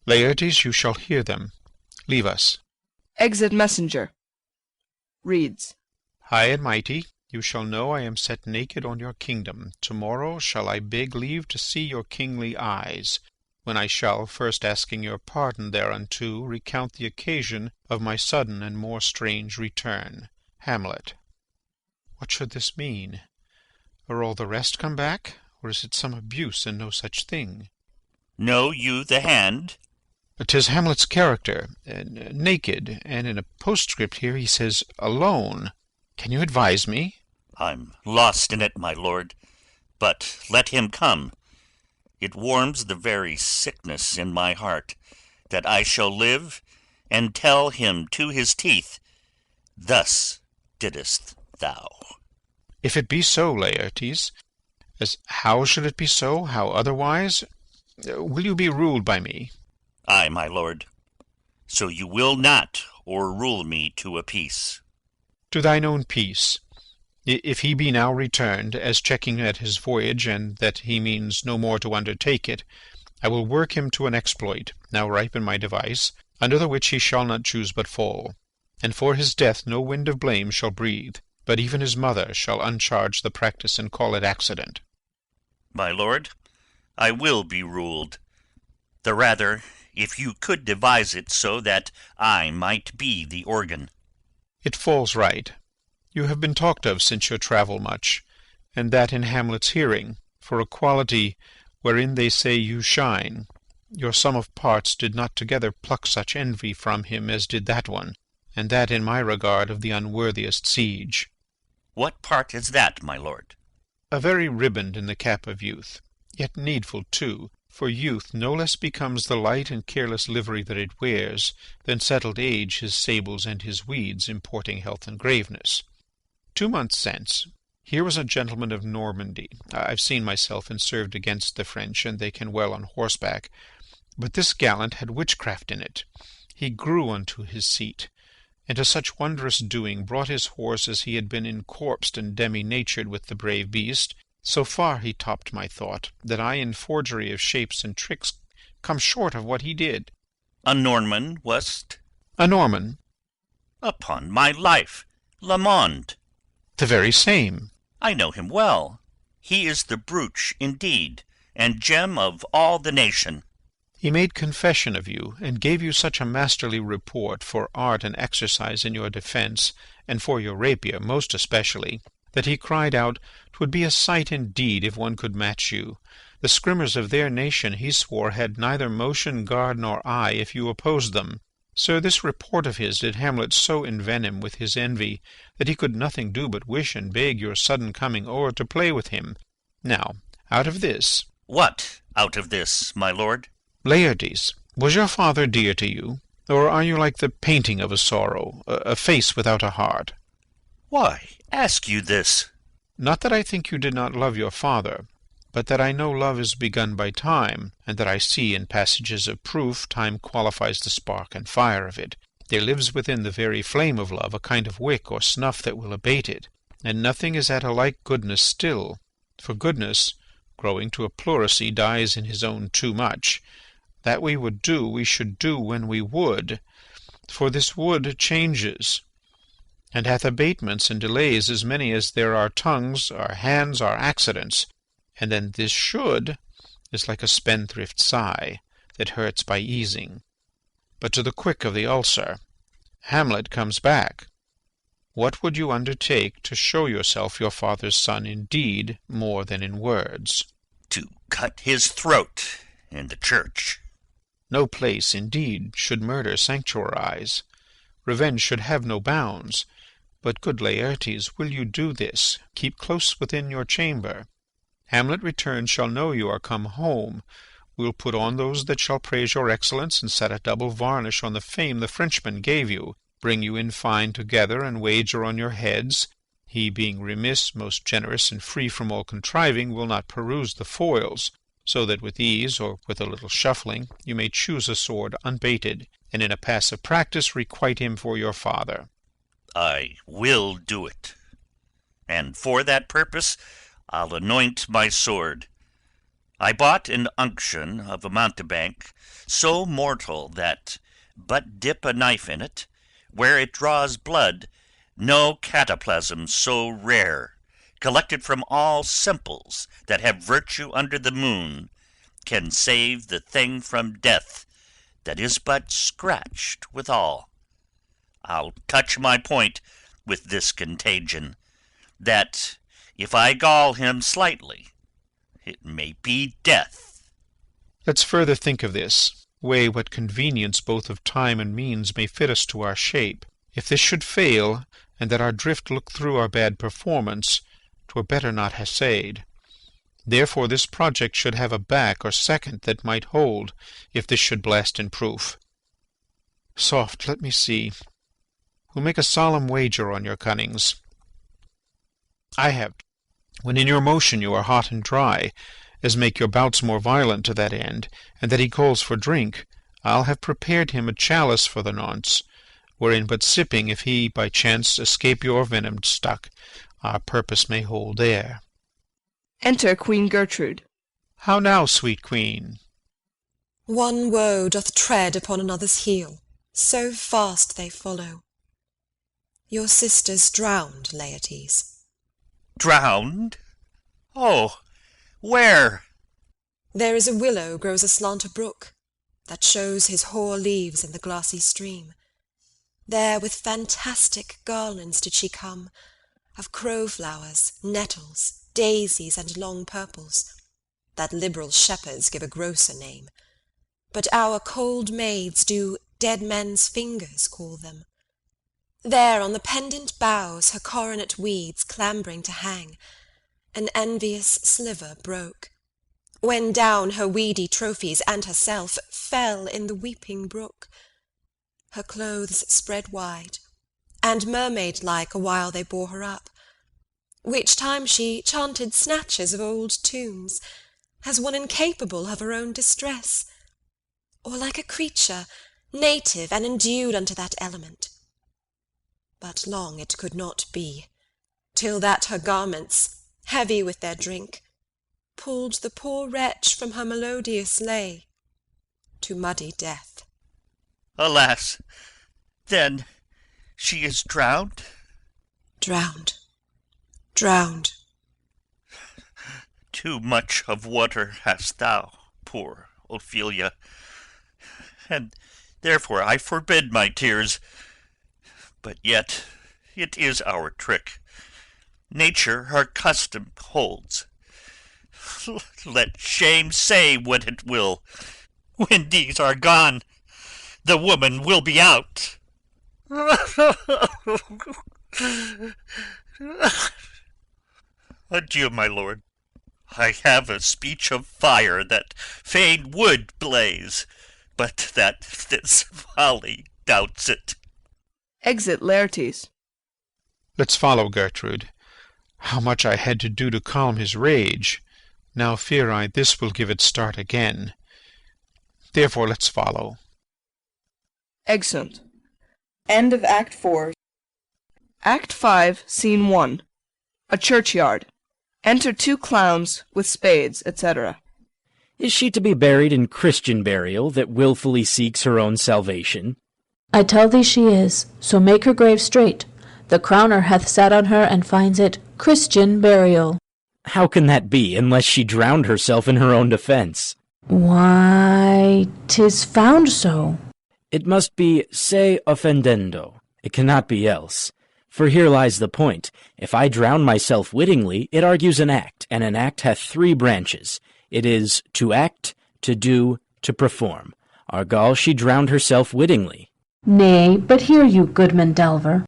Laertes, you shall hear them. Leave us. Exit messenger. Reads. High and mighty, you shall know I am set naked on your kingdom. Tomorrow shall I beg leave to see your kingly eyes, when I shall, first asking your pardon thereunto, recount the occasion of my sudden and more strange return. Hamlet. What should this mean? Are all the rest come back, or is it some abuse and no such thing? Know you the hand? 'Tis Hamlet's character, naked, and in a postscript here he says, alone. Can you advise me? I'm lost in it, my lord, but let him come. It warms the very sickness in my heart, that I shall live and tell him to his teeth, thus didst thou. If it be so, Laertes, as how should it be so, how otherwise? Will you be ruled by me? Ay, my lord. So you will not o'errule me to a peace. To thine own peace. If he be now returned, as checking at his voyage, and that he means no more to undertake it, I will work him to an exploit, now ripe in my device, under the which he shall not choose but fall. And for his death no wind of blame shall breathe, but even his mother shall uncharge the practice and call it accident. My lord, I will be ruled. The rather, if you could devise it so that I might be the organ. It falls right. You have been talked of since your travel much, and that in Hamlet's hearing, for a quality wherein they say you shine. Your sum of parts did not together pluck such envy from him as did that one, and that in my regard of the unworthiest siege. What part is that, my lord? A very riband in the cap of youth, yet needful too, for youth no less becomes the light and careless livery that it wears, than settled age his sables and his weeds, importing health and graveness. 2 months since, here was a gentleman of Normandy. I've seen myself and served against the French, and they can well on horseback. But this gallant had witchcraft in it. He grew unto his seat, and to such wondrous doing brought his horse as he had been encorpsed and demi-natured with the brave beast. So far he topped my thought, that I in forgery of shapes and tricks come short of what he did. A Norman, was't? A Norman. Upon my life, Lamond. The very same. I know him well. He is the brooch indeed, and gem of all the nation. He made confession of you, and gave you such a masterly report for art and exercise in your defence, and for your rapier most especially, that he cried out, "'Twould be a sight indeed if one could match you. The scrimmers of their nation, he swore, had neither motion, guard, nor eye, if you opposed them. Sir, this report of his did Hamlet so envenom with his envy, that he could nothing do but wish and beg your sudden coming o'er to play with him. Now, out of this—" "What out of this, my lord?" "Laertes, was your father dear to you? Or are you like the painting of a sorrow, a face without a heart?" "Why ask you this?" "Not that I think you did not love your father, but that I know love is begun by time, and that I see in passages of proof time qualifies the spark and fire of it. There lives within the very flame of love a kind of wick or snuff that will abate it, and nothing is at a like goodness still. For goodness, growing to a pleurisy, dies in his own too much. That we would do, we should do when we would, for this would changes, and hath abatements and delays as many as there are tongues, our hands, our accidents. And then this should is like a spendthrift sigh that hurts by easing. But to the quick of the ulcer, Hamlet comes back. What would you undertake to show yourself your father's son in deed more than in words?" "To cut his throat in the church." "No place, indeed, should murder sanctuarize. Revenge should have no bounds. But, good Laertes, will you do this? Keep close within your chamber. Hamlet returned shall know you are come home. We'll put on those that shall praise your excellence, and set a double varnish on the fame the Frenchman gave you, bring you in fine together, and wager on your heads. He, being remiss, most generous, and free from all contriving, will not peruse the foils, so that with ease, or with a little shuffling, you may choose a sword unbaited, and in a passive practice requite him for your father." "I will do it, and for that purpose I'll anoint my sword. I bought an unction of a mountebank so mortal that, but dip a knife in it, where it draws blood, no cataplasm so rare, collected from all simples that have virtue under the moon, can save the thing from death that is but scratched withal. I'll touch my point with this contagion, that if I gall him slightly, it may be death." "Let's further think of this, weigh what convenience both of time and means may fit us to our shape. If this should fail, and that our drift look through our bad performance, 'twere better not essayed. Therefore this project should have a back or second that might hold, if this should blast in proof. Soft, let me see. Who'll make a solemn wager on your cunnings? I have. When in your motion you are hot and dry, as make your bouts more violent to that end, and that he calls for drink, I'll have prepared him a chalice for the nonce, wherein but sipping, if he by chance escape your venomed stuck, our purpose may hold there." Enter Queen Gertrude. "How now, sweet queen?" One woe doth tread upon another's heel, so fast they follow. Your sister's drowned, Laertes. "Drowned? Oh, where?" "There is a willow grows aslant a brook, that shows his hoar leaves in the glassy stream. There with fantastic garlands did she come, of crowflowers, nettles, daisies, and long purples, that liberal shepherds give a grosser name, but our cold maids do dead men's fingers call them. There on the pendant boughs her coronet weeds clambering to hang, an envious sliver broke, when down her weedy trophies and herself fell in the weeping brook. Her clothes spread wide, and mermaid-like awhile they bore her up, which time she chanted snatches of old tunes, as one incapable of her own distress, or like a creature native and endued unto that element. But long it could not be, till that her garments, heavy with their drink, pulled the poor wretch from her melodious lay to muddy death." "Alas, then she is drowned?" "Drowned, drowned." "Too much of water hast thou, poor Ophelia, and therefore I forbid my tears. But yet it is our trick. nature her custom holds. Let shame say what it will, when these are gone, the woman will be out. Adieu, my lord. I have a speech of fire that fain would blaze, but that this folly doubts it. Exit Laertes. Let's follow, Gertrude. How much I had to do to calm his rage. Now fear I this will give it start again. Therefore let's follow. Exeunt. End of Act 4. Act 5, Scene 1. A churchyard. Enter two clowns with spades, etc. Is she to be buried in Christian burial that wilfully seeks her own salvation? I tell thee she is, so make her grave straight. The crowner hath sat on her and finds it Christian burial. How can that be, unless she drowned herself in her own defence? Why, 'tis found so. It must be se offendendo. It cannot be else. For here lies the point. If I drown myself wittingly, it argues an act, and an act hath three branches. It is to act, to do, to perform. Argal, she drowned herself wittingly. Nay, but hear you, goodman Delver.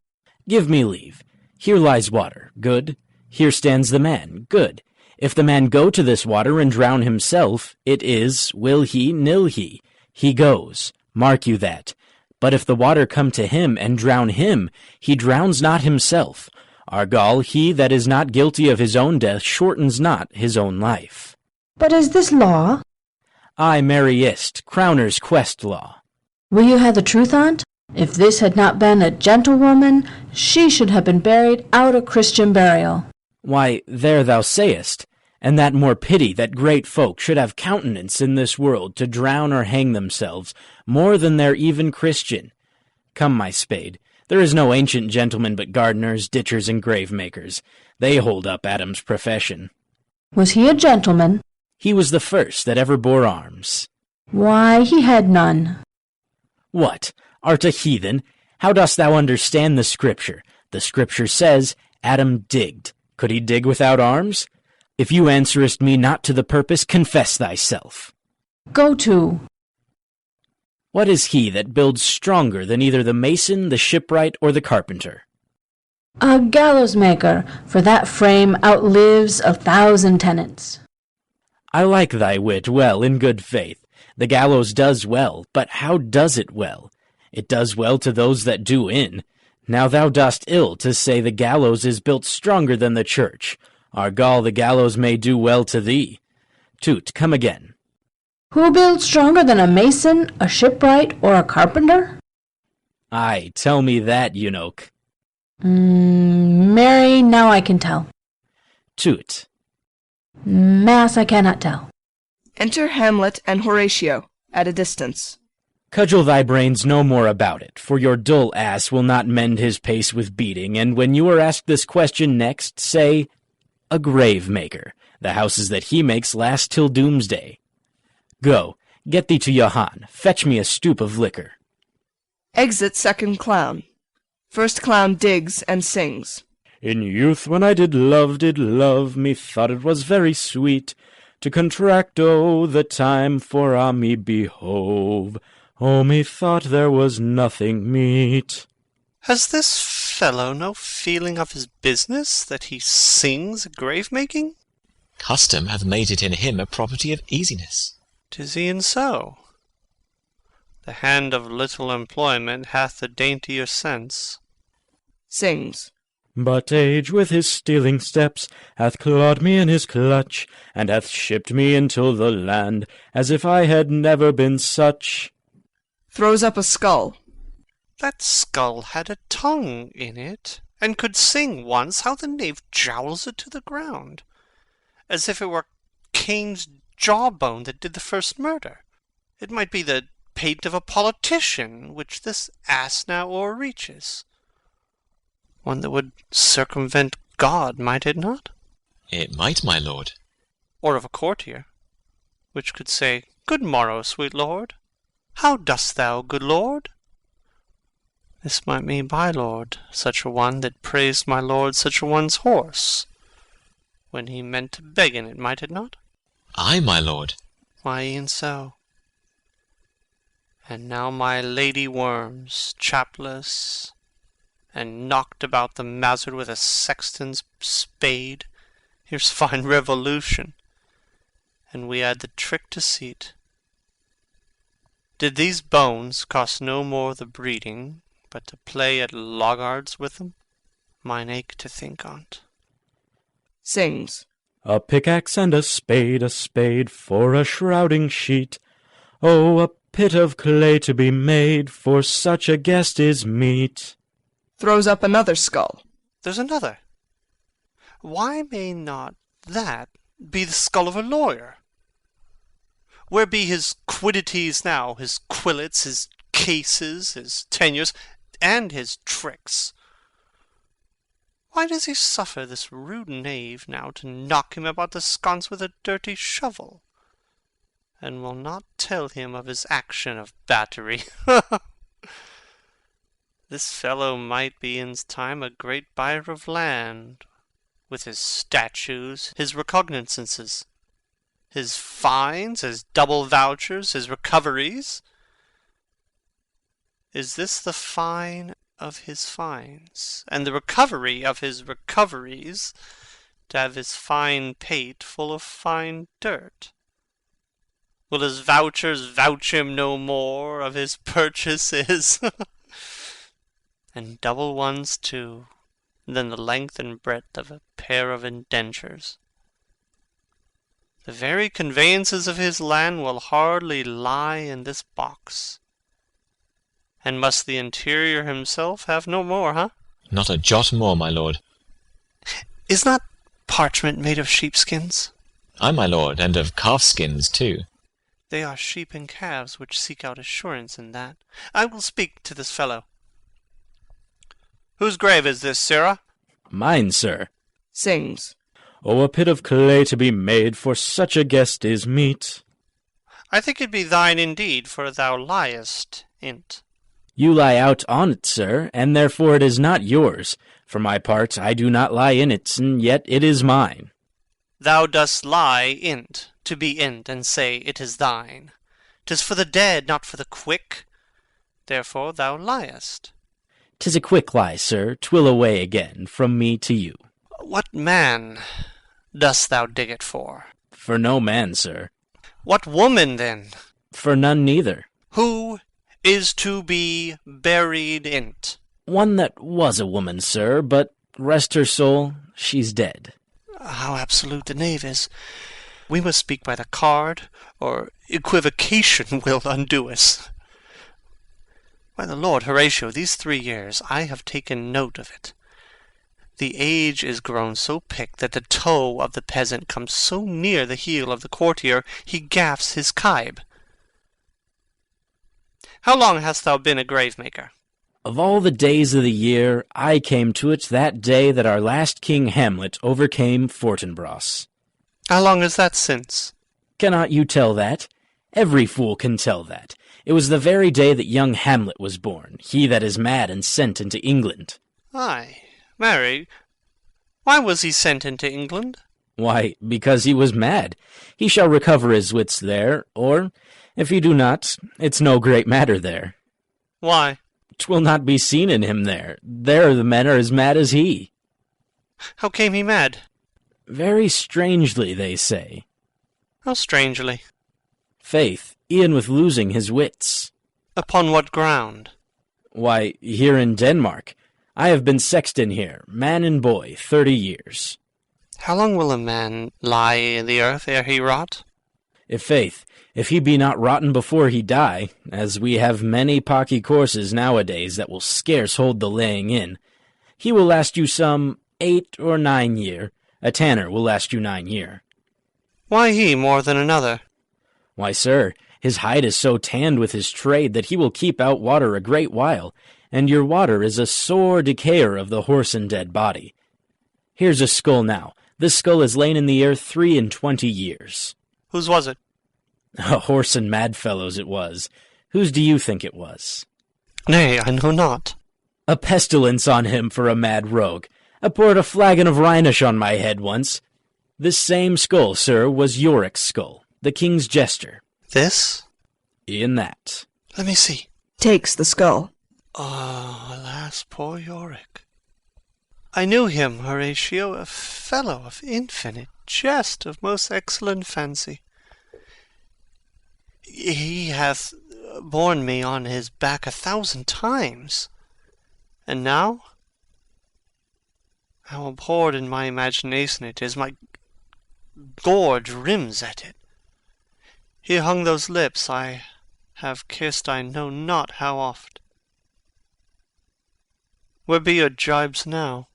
Give me leave. Here lies water. Good. Here stands the man. Good. If the man go to this water and drown himself, it is, will he, nil he. He goes. Mark you that. But if the water come to him and drown him, he drowns not himself. Argal, he that is not guilty of his own death shortens not his own life. But is this law? Ay, marry ist, crowner's quest law. Will you have the truth on't? If this had not been a gentlewoman, she should have been buried out of Christian burial. Why, there thou sayest, and that more pity that great folk should have countenance in this world to drown or hang themselves, more than they're even Christian. Come, my spade, there is no ancient gentleman but gardeners, ditchers, and grave-makers. They hold up Adam's profession. Was he a gentleman? He was the first that ever bore arms. Why, he had none. What? Art a heathen? How dost thou understand the Scripture? The Scripture says, Adam digged. Could he dig without arms? If you answerest me not to the purpose, confess thyself. Go to. What is he that builds stronger than either the mason, the shipwright, or the carpenter? A gallows maker, for that frame outlives 1,000 tenants. I like thy wit well, in good faith. The gallows does well, but how does it well? It does well to those that do in. Now thou dost ill to say the gallows is built stronger than the church. Argal, the gallows may do well to thee. Toot, come again. Who builds stronger than a mason, a shipwright, or a carpenter? Ay, tell me that, eunuch. Marry, now I can tell. Toot. Mass, I cannot tell. Enter Hamlet and Horatio, at a distance. Cudgel thy brains no more about it, for your dull ass will not mend his pace with beating, and when you are asked this question next, say, a grave maker. The houses that he makes last till doomsday. Go, get thee to Johann, fetch me a stoup of liquor. Exit second clown. First clown digs and sings. In youth when I did love, me thought it was very sweet to contract, the time for me behove. Oh, me thought there was nothing meet. Has this fellow no feeling of his business, that he sings grave-making? Custom hath made it in him a property of easiness. 'Tis e'en so. The hand of little employment hath a daintier sense. Sings. But age with his stealing steps hath clawed me in his clutch, and hath shipped me into the land, as if I had never been such. Throws up a skull. That skull had a tongue in it, and could sing once. How the knave jowls it to the ground, as if it were Cain's jawbone that did the first murder. It might be the pate of a politician, which this ass now o'erreaches. One that would circumvent God, might it not? It might, my lord. Or of a courtier, which could say, Good morrow, sweet lord. How dost thou, good lord? This might mean, my lord, such a one that praised my lord such a one's horse, when he meant to beg in it, might it not? Ay, my lord. Why, e'en so. And now my lady worms, chapless, and knocked about the mazzard with a sexton's spade. Here's fine revolution. And we add the trick deceit. Did these bones cost no more the breeding, but to play at loggards with them? Mine ache to think on't. Sings. A pickaxe and a spade for a shrouding sheet. Oh, a pit of clay to be made for such a guest is meet. Throws up another skull. There's another. Why may not that be the skull of a lawyer? Where be his quiddities now, his quillets, his cases, his tenures, and his tricks? Why does he suffer this rude knave now to knock him about the sconce with a dirty shovel, and will not tell him of his action of battery? This fellow might be in time a great buyer of land, with his statues, his recognizances, his fines, his double vouchers, his recoveries. Is this the fine of his fines, and the recovery of his recoveries, to have his fine pate full of fine dirt? Will his vouchers vouch him no more of his purchases? And double ones too, than the length and breadth of a pair of indentures. The very conveyances of his land will hardly lie in this box. And must the interior himself have no more, huh? Not a jot more, my lord. Is not parchment made of sheepskins? Ay, my lord, and of calfskins too. They are sheep and calves which seek out assurance in that. I will speak to this fellow. Whose grave is this, sirrah? Mine, sir. Sings. Oh, a pit of clay to be made for such a guest is meet. I think it be thine indeed, for thou liest in't. You lie out on't, sir, and therefore it is not yours. For my part, I do not lie in it, and yet it is mine. Thou dost lie in't, to be in't, and say it is thine. 'Tis for the dead, not for the quick. Therefore thou liest. 'Tis a quick lie, sir, 'twill away again from me to you. What man dost thou dig it for? For no man, sir. What woman, then? For none neither. Who is to be buried in't? One that was a woman, sir, but rest her soul, she's dead. How absolute the knave is. We must speak by the card, or equivocation will undo us. By the Lord Horatio, these 3 years I have taken note of it. The age is grown so picked that the toe of the peasant comes so near the heel of the courtier he gaffs his kibe. How long hast thou been a grave-maker? Of all the days of the year, I came to it that day that our last King Hamlet overcame Fortinbras. How long is that since? Cannot you tell that? Every fool can tell that. It was the very day that young Hamlet was born, he that is mad and sent into England. Ay, marry, why was he sent into England? Why, because he was mad. He shall recover his wits there, or, if he do not, it's no great matter there. Why? 'Twill not be seen in him there. There the men are as mad as he. How came he mad? Very strangely, they say. How strangely? Faith, e'en with losing his wits. Upon what ground? Why, here in Denmark. I have been sexton here, man and boy, 30 years. How long will a man lie in the earth ere he rot? If he be not rotten before he die, as we have many pocky courses nowadays that will scarce hold the laying in, he will last you some 8 or 9 year. A tanner will last you 9 year. Why he more than another? Why, sir, his hide is so tanned with his trade that he will keep out water a great while, and your water is a sore decayer of the horse and dead body. Here's a skull now. This skull has lain in the earth 23 years. Whose was it? A horse and mad fellow's it was. Whose do you think it was? Nay, I know not. A pestilence on him for a mad rogue. I poured a flagon of Rhenish on my head once. This same skull, sir, was Yorick's skull, the king's jester. This? E'en that. Let me see. Takes the skull. Oh, alas, poor Yorick. I knew him, Horatio, a fellow of infinite jest, of most excellent fancy. He hath borne me on his back 1,000 times. And now? How abhorred in my imagination it is, my gorge rims at it. He hung those lips I have kissed I know not how oft. Where be your jibes now?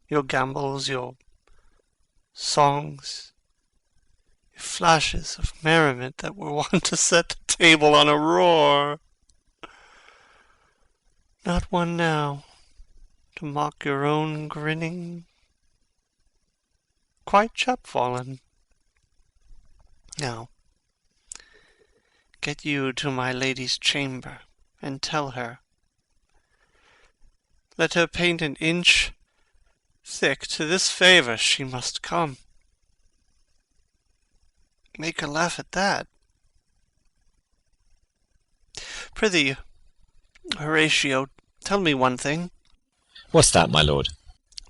Your gambols, your songs, your flashes of merriment that were wont to set the table on a roar? Not one now, to mock your own grinning. Quite chapfallen. Now, get you to my lady's chamber, and tell her. Let her paint an inch thick, to this favour she must come. Make her laugh at that. Prithee, Horatio, tell me one thing. What's that, my lord?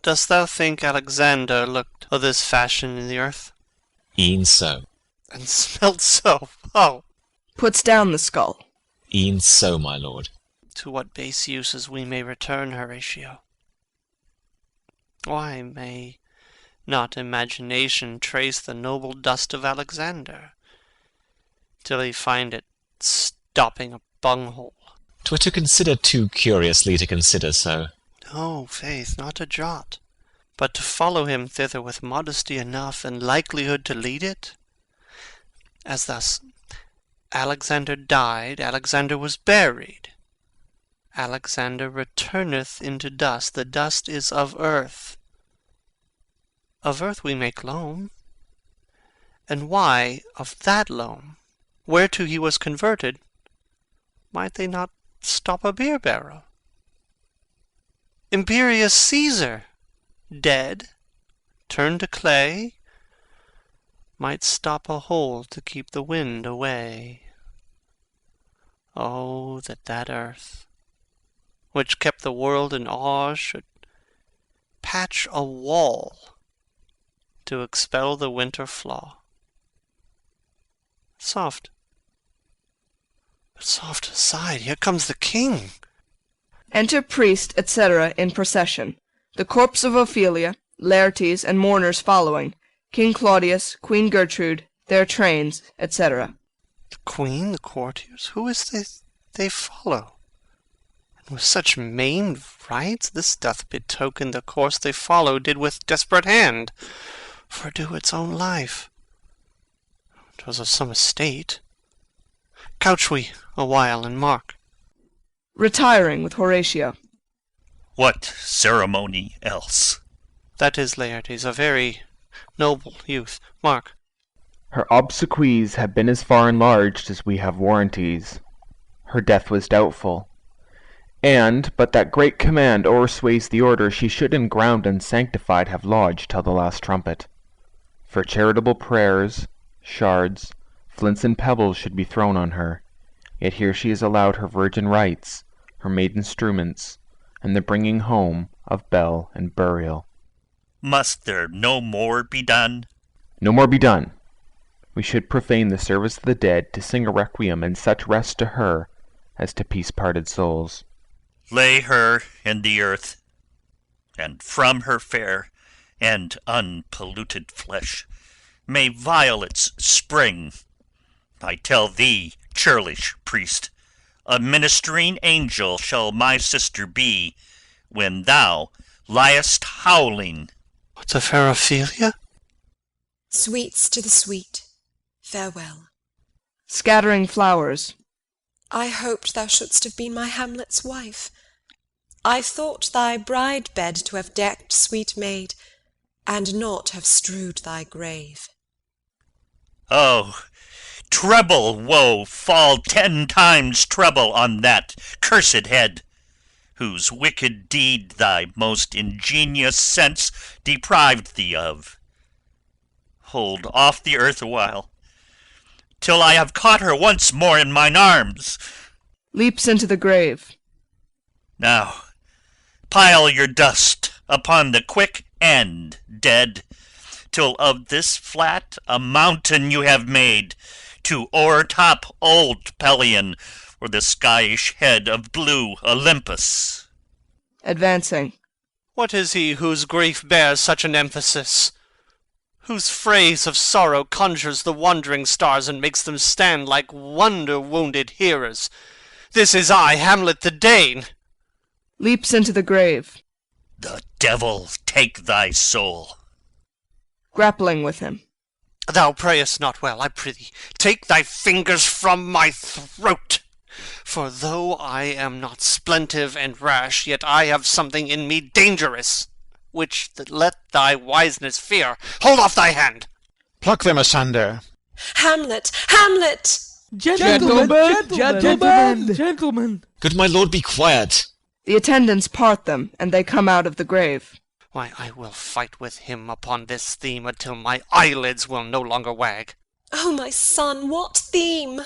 Dost thou think Alexander looked o' this fashion in the earth? E'en so. And smelt so? Oh! Puts down the skull. E'en so, my lord. To what base uses we may return, Horatio? Why may not imagination trace the noble dust of Alexander, till he find it stopping a bunghole? 'Twere to consider too curiously to consider so. No, faith, not a jot. But to follow him thither with modesty enough, and likelihood to lead it? As thus, Alexander died, Alexander was buried. Alexander returneth into dust, the dust is of earth. Of earth we make loam. And why of that loam, whereto he was converted, might they not stop a beer barrel? Imperious Caesar, dead, turned to clay, might stop a hole to keep the wind away. Oh, that earth, which kept the world in awe, should patch a wall to expel the winter flaw. Soft, but soft aside, here comes the king. Enter priest, etc. in procession. The corpse of Ophelia, Laertes, and mourners following. King Claudius, Queen Gertrude, their trains, etc. The queen, the courtiers, who is they follow? And with such maimed rites, this doth betoken the course they follow did with desperate hand fordo its own life. 'Twas of some estate. Couch we a while and mark. Retiring with Horatio. What ceremony else? That is Laertes, a very noble youth. Mark. Her obsequies have been as far enlarged as we have warranties. Her death was doubtful. And, but that great command o'ersways the order, she should in ground unsanctified have lodged till the last trumpet. For charitable prayers, shards, flints and pebbles should be thrown on her. Yet here she is allowed her virgin rites, her maiden instruments, and the bringing home of bell and burial. Must there no more be done? No more be done. We should profane the service of the dead to sing a requiem and such rest to her as to peace-parted souls. Lay her in the earth, and from her fair and unpolluted flesh may violets spring. I tell thee, churlish priest, a ministering angel shall my sister be when thou liest howling. What's a fair Ophelia? Sweets to the sweet, farewell. Scattering flowers. I hoped thou shouldst have been my Hamlet's wife. I thought thy bride bed to have decked, sweet maid, and not have strewed thy grave. Oh, treble woe fall 10 times treble on that cursed head! whose wicked deed thy most ingenious sense deprived thee of. Hold off the earth awhile, till I have caught her once more in mine arms. Leaps into the grave. Now pile your dust upon the quick end, dead, till of this flat a mountain you have made, to o'ertop old Pelion, or the skyish head of blue Olympus. Advancing. What is he whose grief bears such an emphasis? Whose phrase of sorrow conjures the wandering stars and makes them stand like wonder-wounded hearers? This is I, Hamlet the Dane. Leaps into the grave. The devil take thy soul. Grappling with him. Thou prayest not well, I prithee. Take thy fingers from my throat. For though I am not splentive and rash, yet I have something in me dangerous, which let thy wiseness fear. Hold off thy hand. Pluck them asunder. Hamlet! Hamlet! Gentlemen! Good my lord, be quiet. The attendants part them, and they come out of the grave. Why, I will fight with him upon this theme until my eyelids will no longer wag. Oh, my son, what theme?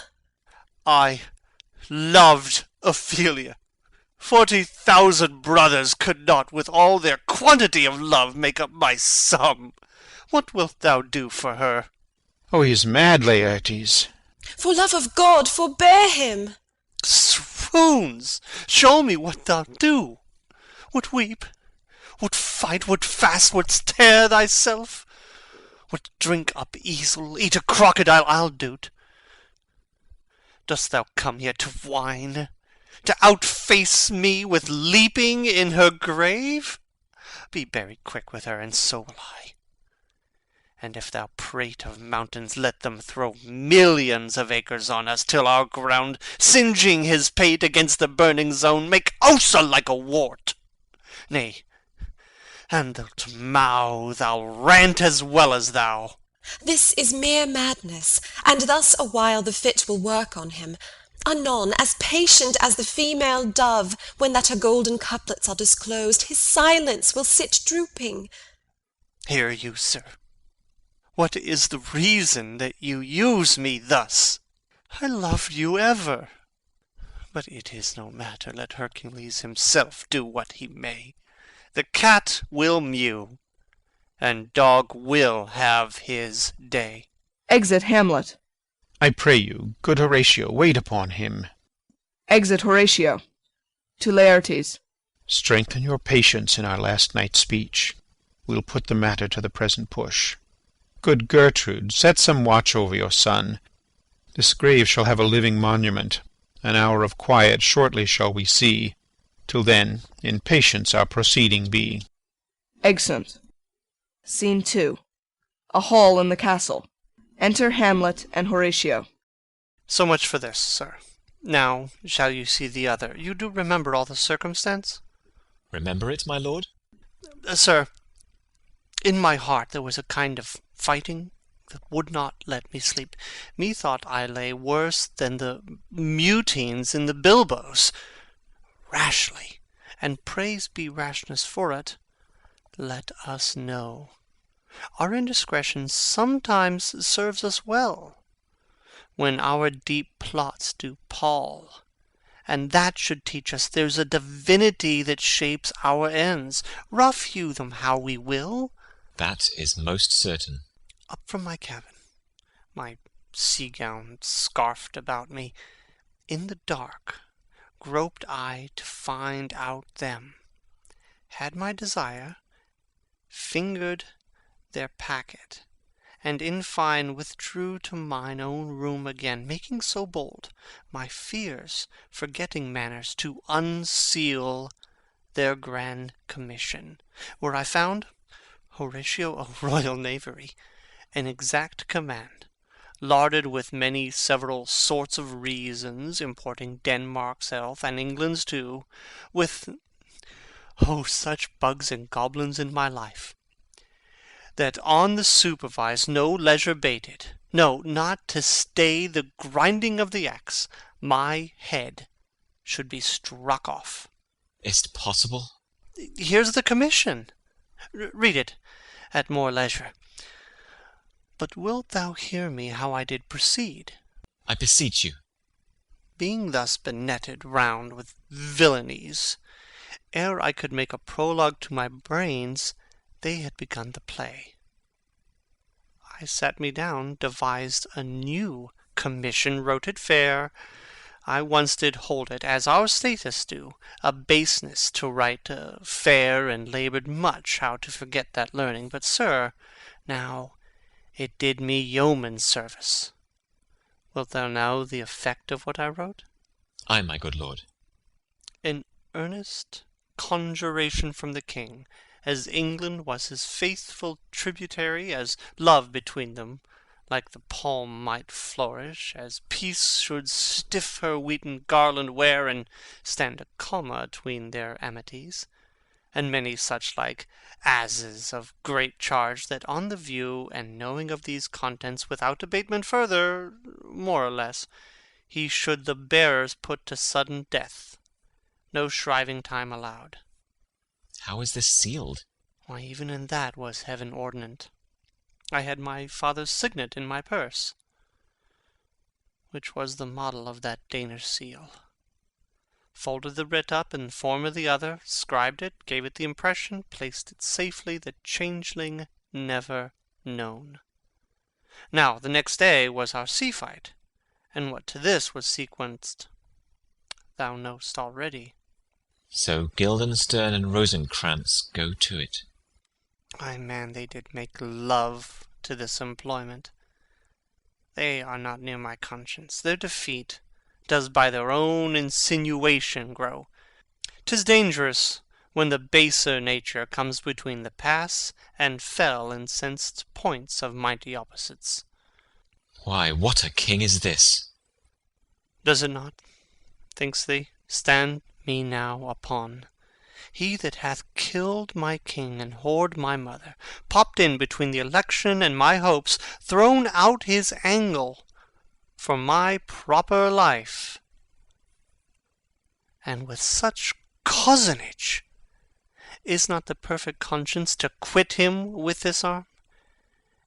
I loved Ophelia. 40,000 brothers could not, with all their quantity of love, make up my sum. What wilt thou do for her? Oh, he is mad, Laertes. For love of God, forbear him. Swoons! Show me what thou'lt do. Would weep, would fight, would fast, wouldst tear thyself, would drink up easel, eat a crocodile, I'll do't. Dost thou come here to whine, to outface me with leaping in her grave? Be buried quick with her, and so will I. And if thou prate of mountains, let them throw millions of acres on us, till our ground, singeing his pate against the burning zone, make Ossa like a wart. Nay, and thou'lt mouth, I'll rant as well as thou. This is mere madness, and thus a while the fit will work on him. Anon, as patient as the female dove, when that her golden couplets are disclosed, his silence will sit drooping. Hear you, sir. What is the reason that you use me thus? I loved you ever. But it is no matter, let Hercules himself do what he may. The cat will mew, and dog will have his day. Exit Hamlet. I pray you, good Horatio, wait upon him. Exit Horatio. To Laertes. Strengthen your patience in our last night's speech. We'll put the matter to the present push. Good Gertrude, set some watch over your son. This grave shall have a living monument. An hour of quiet shortly shall we see. Till then, in patience our proceeding be. Exeunt. Scene 2. A hall in the castle. Enter Hamlet and Horatio. So much for this, sir. Now shall you see the other. You do remember all the circumstance? Remember it, my lord? Sir, in my heart there was a kind of fighting that would not let me sleep. Methought I lay worse than the mutines in the bilboes. Rashly, and praise be rashness for it, let us know. Our indiscretion sometimes serves us well, when our deep plots do pall, and that should teach us there's a divinity that shapes our ends. Rough hew them how we will. That is most certain. Up from my cabin, my sea-gown scarfed about me, in the dark groped I to find out them. Had my desire, fingered their packet, and in fine withdrew to mine own room again, making so bold, my fears forgetting manners, to unseal their grand commission, where I found Horatio a royal knavery, an exact command, larded with many several sorts of reasons, importing Denmark's health, and England's too, with, oh, such bugs and goblins in my life, that on the supervised no leisure bated, no, not to stay the grinding of the axe, my head should be struck off. Is't possible? Here's the commission. Read it at more leisure. But wilt thou hear me how I did proceed? I beseech you. Being thus benetted round with villainies, ere I could make a prologue to my brains, they had begun the play. I sat me down, devised a new commission, wrote it fair. I once did hold it, as our statists do, a baseness to write fair, and laboured much how to forget that learning. But, sir, now it did me yeoman's service. Wilt thou know the effect of what I wrote? Ay, my good lord. An earnest conjuration from the king, as England was his faithful tributary, as love between them like the palm might flourish, as peace should stiff her wheaten garland wear, and stand a comma atween their amities, and many such like asses of great charge, that on the view and knowing of these contents, without abatement further, more or less, he should the bearers put to sudden death, no shriving time allowed. How is this sealed? Why, even in that was heaven ordinant. I had my father's signet in my purse, which was the model of that Danish seal. Folded the writ up in form of the other, scribed it, gave it the impression, placed it safely, the changeling never known. Now the next day was our sea fight, and what to this was sequenced thou know'st already. So Guildenstern and Rosencrantz go to it. Ay, man, they did make love to this employment. They are not near my conscience. Their defeat does by their own insinuation grow. 'Tis dangerous when the baser nature comes between the pass and fell incensed points of mighty opposites. Why, what a king is this? Does it not, thinks thee, stand me now upon? He that hath killed my king and whored my mother, popped in between the election and my hopes, thrown out his angle for my proper life, and with such cozenage, is not the perfect conscience to quit him with this arm?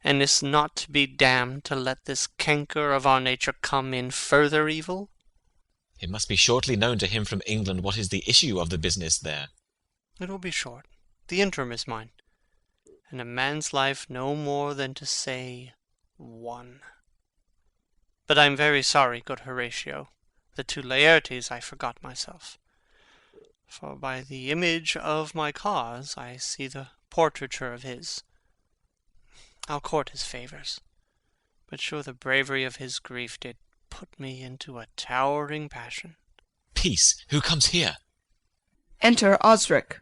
And is not to be damned to let this canker of our nature come in further evil? It must be shortly known to him from England what is the issue of the business there. It will be short. The interim is mine, and a man's life no more than to say one. But I am very sorry, good Horatio, that to Laertes I forgot myself. For by the image of my cause I see the portraiture of his. I'll court his favours, but sure the bravery of his grief did put me into a towering passion. Peace! Who comes here? Enter Osric.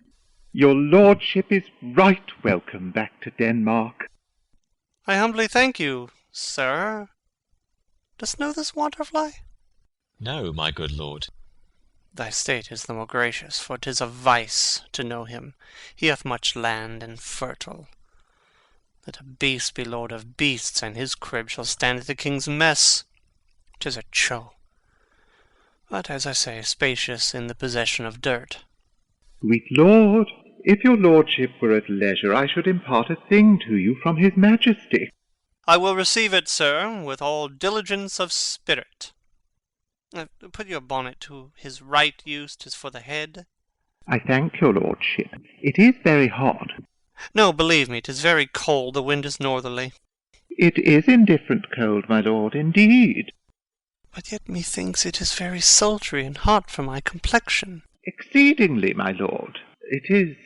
Your lordship is right welcome back to Denmark. I humbly thank you, sir. Dost know this Wanderfly? No, my good lord. Thy state is the more gracious, for 'tis a vice to know him. He hath much land and fertile. That a beast be lord of beasts, and his crib shall stand at the king's mess. 'Tis a show, but, as I say, spacious in the possession of dirt. Sweet lord, if your lordship were at leisure, I should impart a thing to you from his majesty. I will receive it, sir, with all diligence of spirit. Put your bonnet to his right use, 'tis for the head. I thank your lordship. It is very hot. No, believe me, 'tis very cold, the wind is northerly. It is indifferent cold, my lord, indeed. But yet methinks it is very sultry and hot for my complexion. Exceedingly, my lord. It is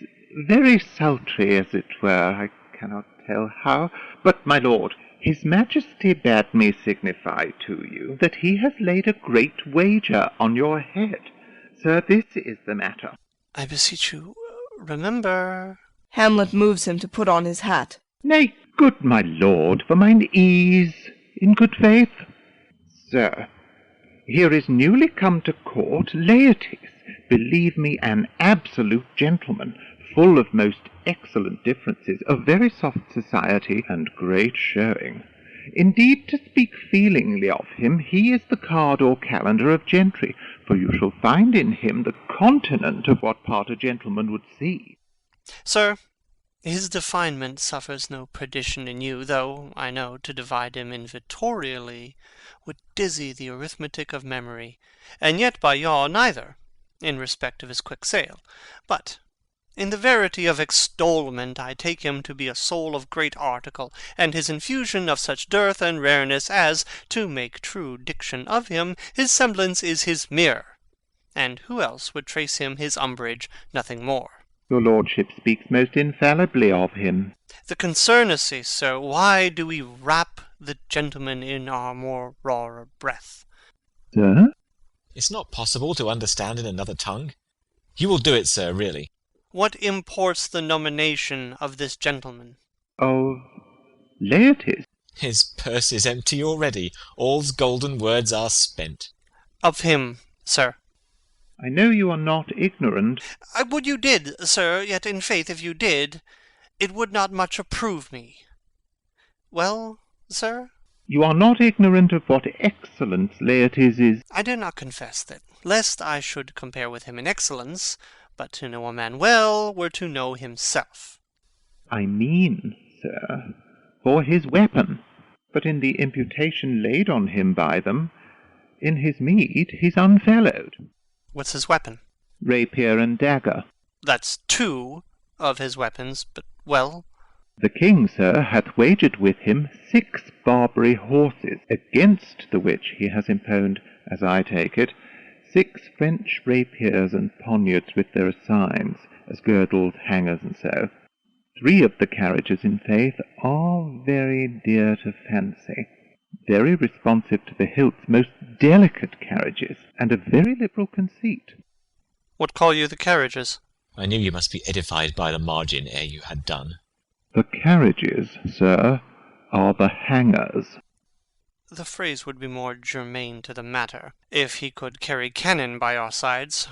very sultry, as it were. I cannot tell how. But, my lord, his majesty bade me signify to you that he has laid a great wager on your head. Sir, this is the matter. I beseech you, remember... Hamlet moves him to put on his hat. Nay, good my lord, for mine ease, in good faith. Sir, here is newly come to court Laertes, believe me, an absolute gentleman, full of most excellent differences, of very soft society, and great showing. Indeed, to speak feelingly of him, he is the card or calendar of gentry, for you shall find in him the continent of what part a gentleman would see. Sir, his definement suffers no perdition in you, though I know to divide him inventorially would dizzy the arithmetic of memory, and yet by yaw neither, in respect of his quick sail. But in the verity of extolment I take him to be a soul of great article, and his infusion of such dearth and rareness as, to make true diction of him, his semblance is his mirror, and who else would trace him his umbrage, nothing more. Your lordship speaks most infallibly of him. The concernacy, sir, why do we wrap the gentleman in our more rawer breath? Sir? It's not possible to understand in another tongue. You will do it, sir, really. What imports the nomination of this gentleman? Of Laertes. His purse is empty already. All's golden words are spent. Of him, sir. I know you are not ignorant. I would you did, sir, yet in faith if you did, it would not much approve me. Well, sir? You are not ignorant of what excellence Laertes is. I dare not confess that, lest I should compare with him in excellence, but to know a man well were to know himself. I mean, sir, for his weapon, but in the imputation laid on him by them, in his meed he's unfellowed. What's his weapon? Rapier and dagger. That's two of his weapons, but well. The king, sir, hath wagered with him 6 Barbary horses, against the which he has imponed, as I take it, 6 French rapiers and poniards with their assigns, as girdles, hangers, and so. 3 of the carriages, in faith, are very dear to fancy, very responsive to the hilts, most delicate carriages, and of very liberal conceit. What call you the carriages? I knew you must be edified by the margin ere you had done. The carriages, sir, are the hangers. The phrase would be more germane to the matter. If he could carry cannon by our sides,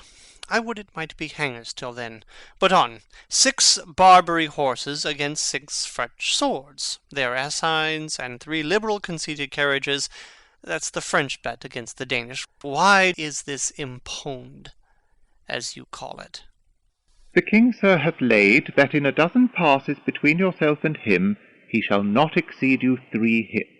I would it might be hangers till then. But on, 6 Barbary horses against 6 French swords, their assigns, and 3 liberal conceited carriages, that's the French bet against the Danish. Why is this imponed, as you call it? The king, sir, hath laid that in a dozen passes between yourself and him, he shall not exceed you 3 hits.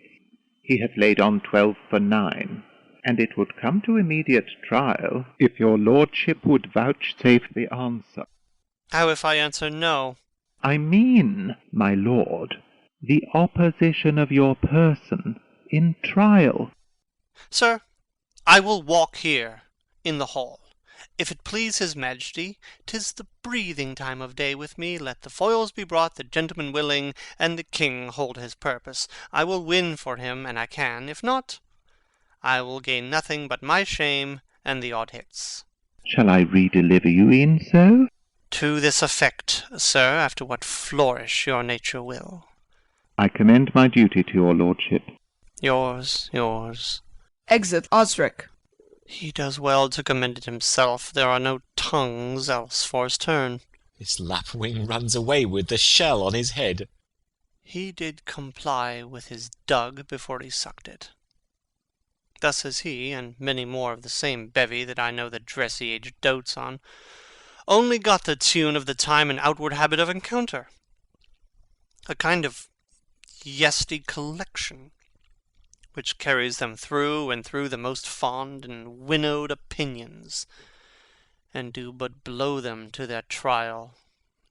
He hath laid on 12 for 9, and it would come to immediate trial if your lordship would vouchsafe the answer. How if I answer no? I mean, my lord, the opposition of your person in trial. Sir, I will walk here in the hall. If it please his majesty, 'tis the breathing time of day with me. Let the foils be brought, the gentleman willing, and the king hold his purpose. I will win for him, and I can. If not, I will gain nothing but my shame and the odd hits. Shall I redeliver you in so? To this effect, sir, after what flourish your nature will. I commend my duty to your lordship. Yours, yours. Exit Osric. He does well to commend it himself. There are no tongues else for his turn. This lapwing runs away with the shell on his head. He did comply with his dug before he sucked it. Thus has he, and many more of the same bevy that I know the dressy age dotes on, only got the tune of the time and outward habit of encounter. A kind of yesty collection, which carries them through and through the most fond and winnowed opinions, and do but blow them to their trial.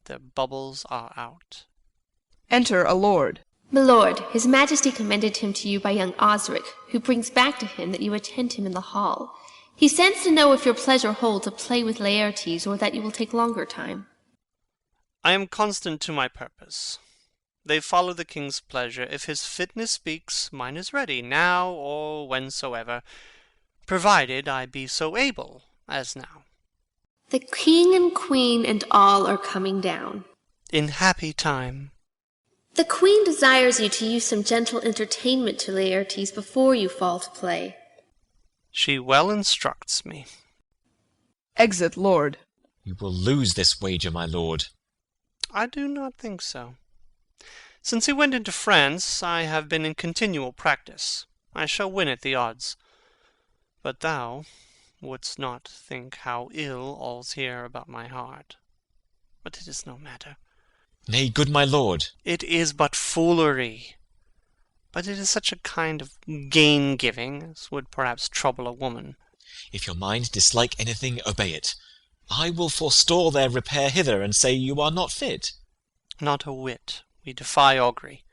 Their bubbles are out. Enter a lord. My lord, his majesty commended him to you by young Osric, who brings back to him that you attend him in the hall. He sends to know if your pleasure holds to play with Laertes, or that you will take longer time. I am constant to my purpose. They follow the king's pleasure. If his fitness speaks, mine is ready, now or whensoever, provided I be so able as now. The king and queen and all are coming down. In happy time. The queen desires you to use some gentle entertainment to Laertes before you fall to play. She well instructs me. Exit lord. You will lose this wager, my lord. I do not think so. Since he went into France, I have been in continual practice. I shall win at the odds. But thou wouldst not think how ill all's here about my heart. But it is no matter. Nay, good my lord. It is but foolery. But it is such a kind of gain-giving as would perhaps trouble a woman. If your mind dislike anything, obey it. I will forestall their repair hither, and say you are not fit. Not a whit. We defy augury.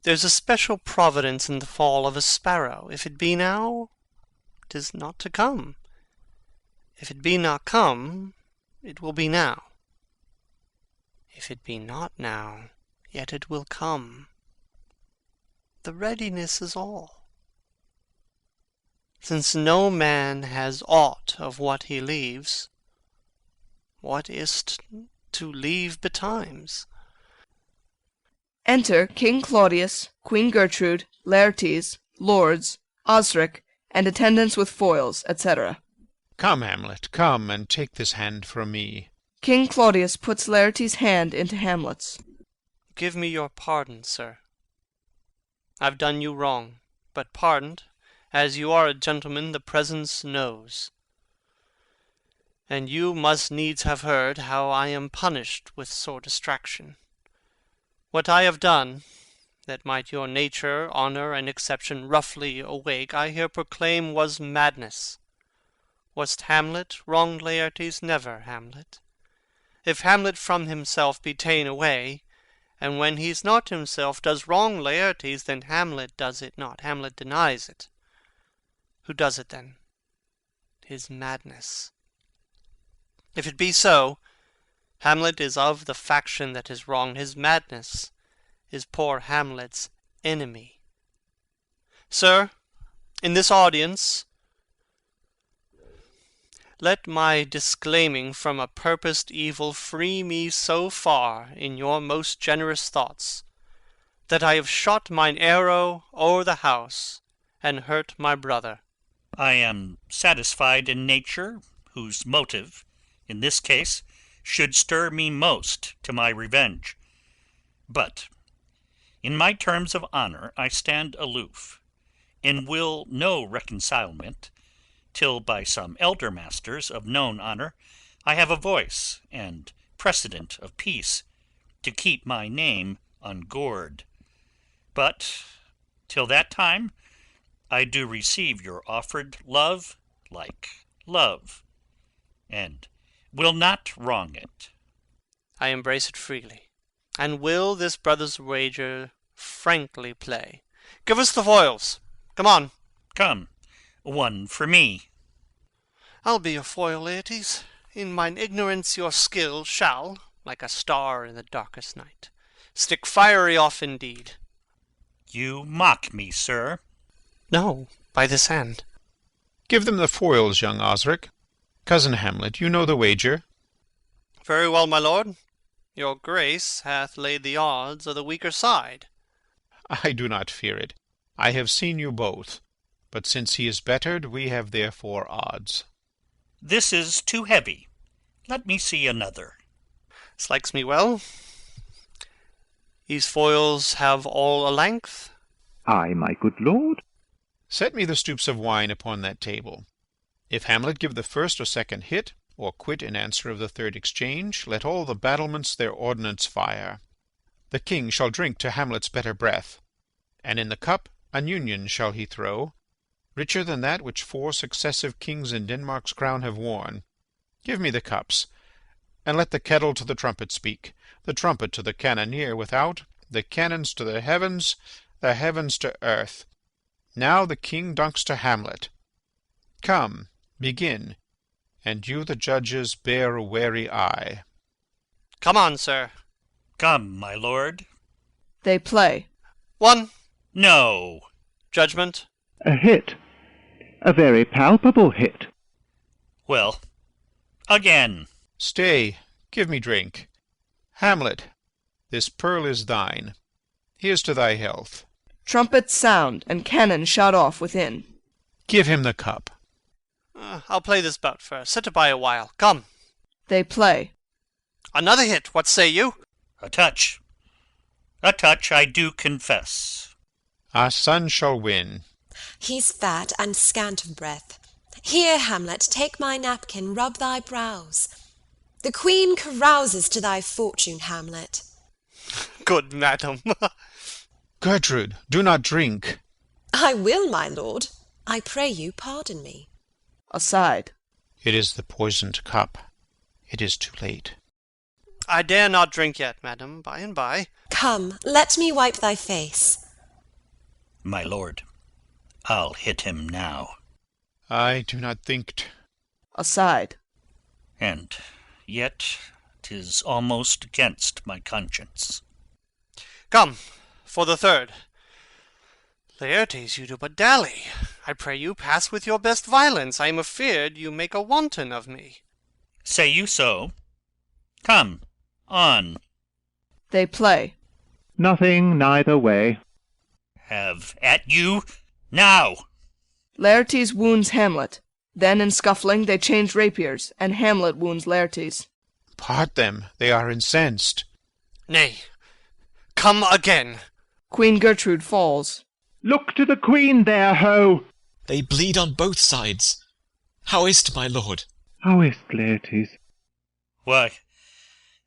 There's a special providence in the fall of a sparrow. If it be now, 'tis not to come. If it be not come, it will be now. If it be not now, yet it will come. The readiness is all. Since no man has aught of what he leaves, what is't to leave betimes? Enter King Claudius, Queen Gertrude, Laertes, lords, Osric, and attendants with foils, etc. Come, Hamlet, come, and take this hand from me. King Claudius puts Laertes' hand into Hamlet's. Give me your pardon, sir. I've done you wrong, but pardoned, as you are a gentleman, the presence knows. And you must needs have heard how I am punished with sore distraction. What I have done, that might your nature, honour, and exception roughly awake, I here proclaim was madness. Was't Hamlet wronged Laertes? Never Hamlet. If Hamlet from himself be ta'en away, and when he's not himself does wrong Laertes, then Hamlet does it not. Hamlet denies it. Who does it then? 'Tis madness. If it be so, Hamlet is of the faction that is wrong. His madness is poor Hamlet's enemy. Sir, in this audience, let my disclaiming from a purposed evil free me so far in your most generous thoughts, that I have shot mine arrow o'er the house, and hurt my brother. I am satisfied in nature, whose motive, in this case, should stir me most to my revenge. But in my terms of honour I stand aloof, and will no reconcilement, till by some elder masters of known honour I have a voice and precedent of peace, to keep my name ungored. But till that time I do receive your offered love like love, and will not wrong it. I embrace it freely, and will this brother's wager frankly play. Give us the foils. Come on. Come, one for me. I'll be your foil, Laertes. In mine ignorance your skill shall, like a star in the darkest night, stick fiery off indeed. You mock me, sir. No, by this hand. Give them the foils, young Osric. Cousin Hamlet, you know the wager. Very well, my lord. Your grace hath laid the odds o' the weaker side. I do not fear it. I have seen you both. But since he is bettered, we have therefore odds. This is too heavy. Let me see another. Slikes me well. These foils have all a length. Ay, my good lord. Set me the stoups of wine upon that table. If Hamlet give the first or second hit, or quit in answer of the third exchange, let all the battlements their ordnance fire. The king shall drink to Hamlet's better breath, and in the cup an union shall he throw, richer than that which 4 successive kings in Denmark's crown have worn. Give me the cups, and let the kettle to the trumpet speak, the trumpet to the cannoneer without, the cannons to the heavens to earth. Now the king dunks to Hamlet. Come, begin, and you the judges bear a wary eye. Come on, sir. Come, my lord. They play. 1. No. Judgment. A hit. A very palpable hit. Well, again. Stay, give me drink. Hamlet, this pearl is thine. Here's to thy health. Trumpets sound, and cannon shout off within. Give him the cup. I'll play this bout first. Set it by a while. Come. They play. Another hit. What say you? A touch. A touch, I do confess. Our son shall win. He's fat and scant of breath. Here, Hamlet, take my napkin, rub thy brows. The queen carouses to thy fortune, Hamlet. Good madam. Gertrude, do not drink. I will, my lord. I pray you pardon me. Aside. It is the poisoned cup. It is too late. I dare not drink yet, madam, by and by. Come, let me wipe thy face. My lord, I'll hit him now. I do not think't. Aside. And yet 'tis almost against my conscience. Come, for the third. Laertes, you do but dally. I pray you pass with your best violence. I am afeard you make a wanton of me. Say you so? Come, on. They play. Nothing neither way. Have at you now. Laertes wounds Hamlet. Then in scuffling they change rapiers, and Hamlet wounds Laertes. Part them, they are incensed. Nay, come again. Queen Gertrude falls. Look to the queen there, ho! They bleed on both sides. How is't, my lord? How is't, Laertes? Why,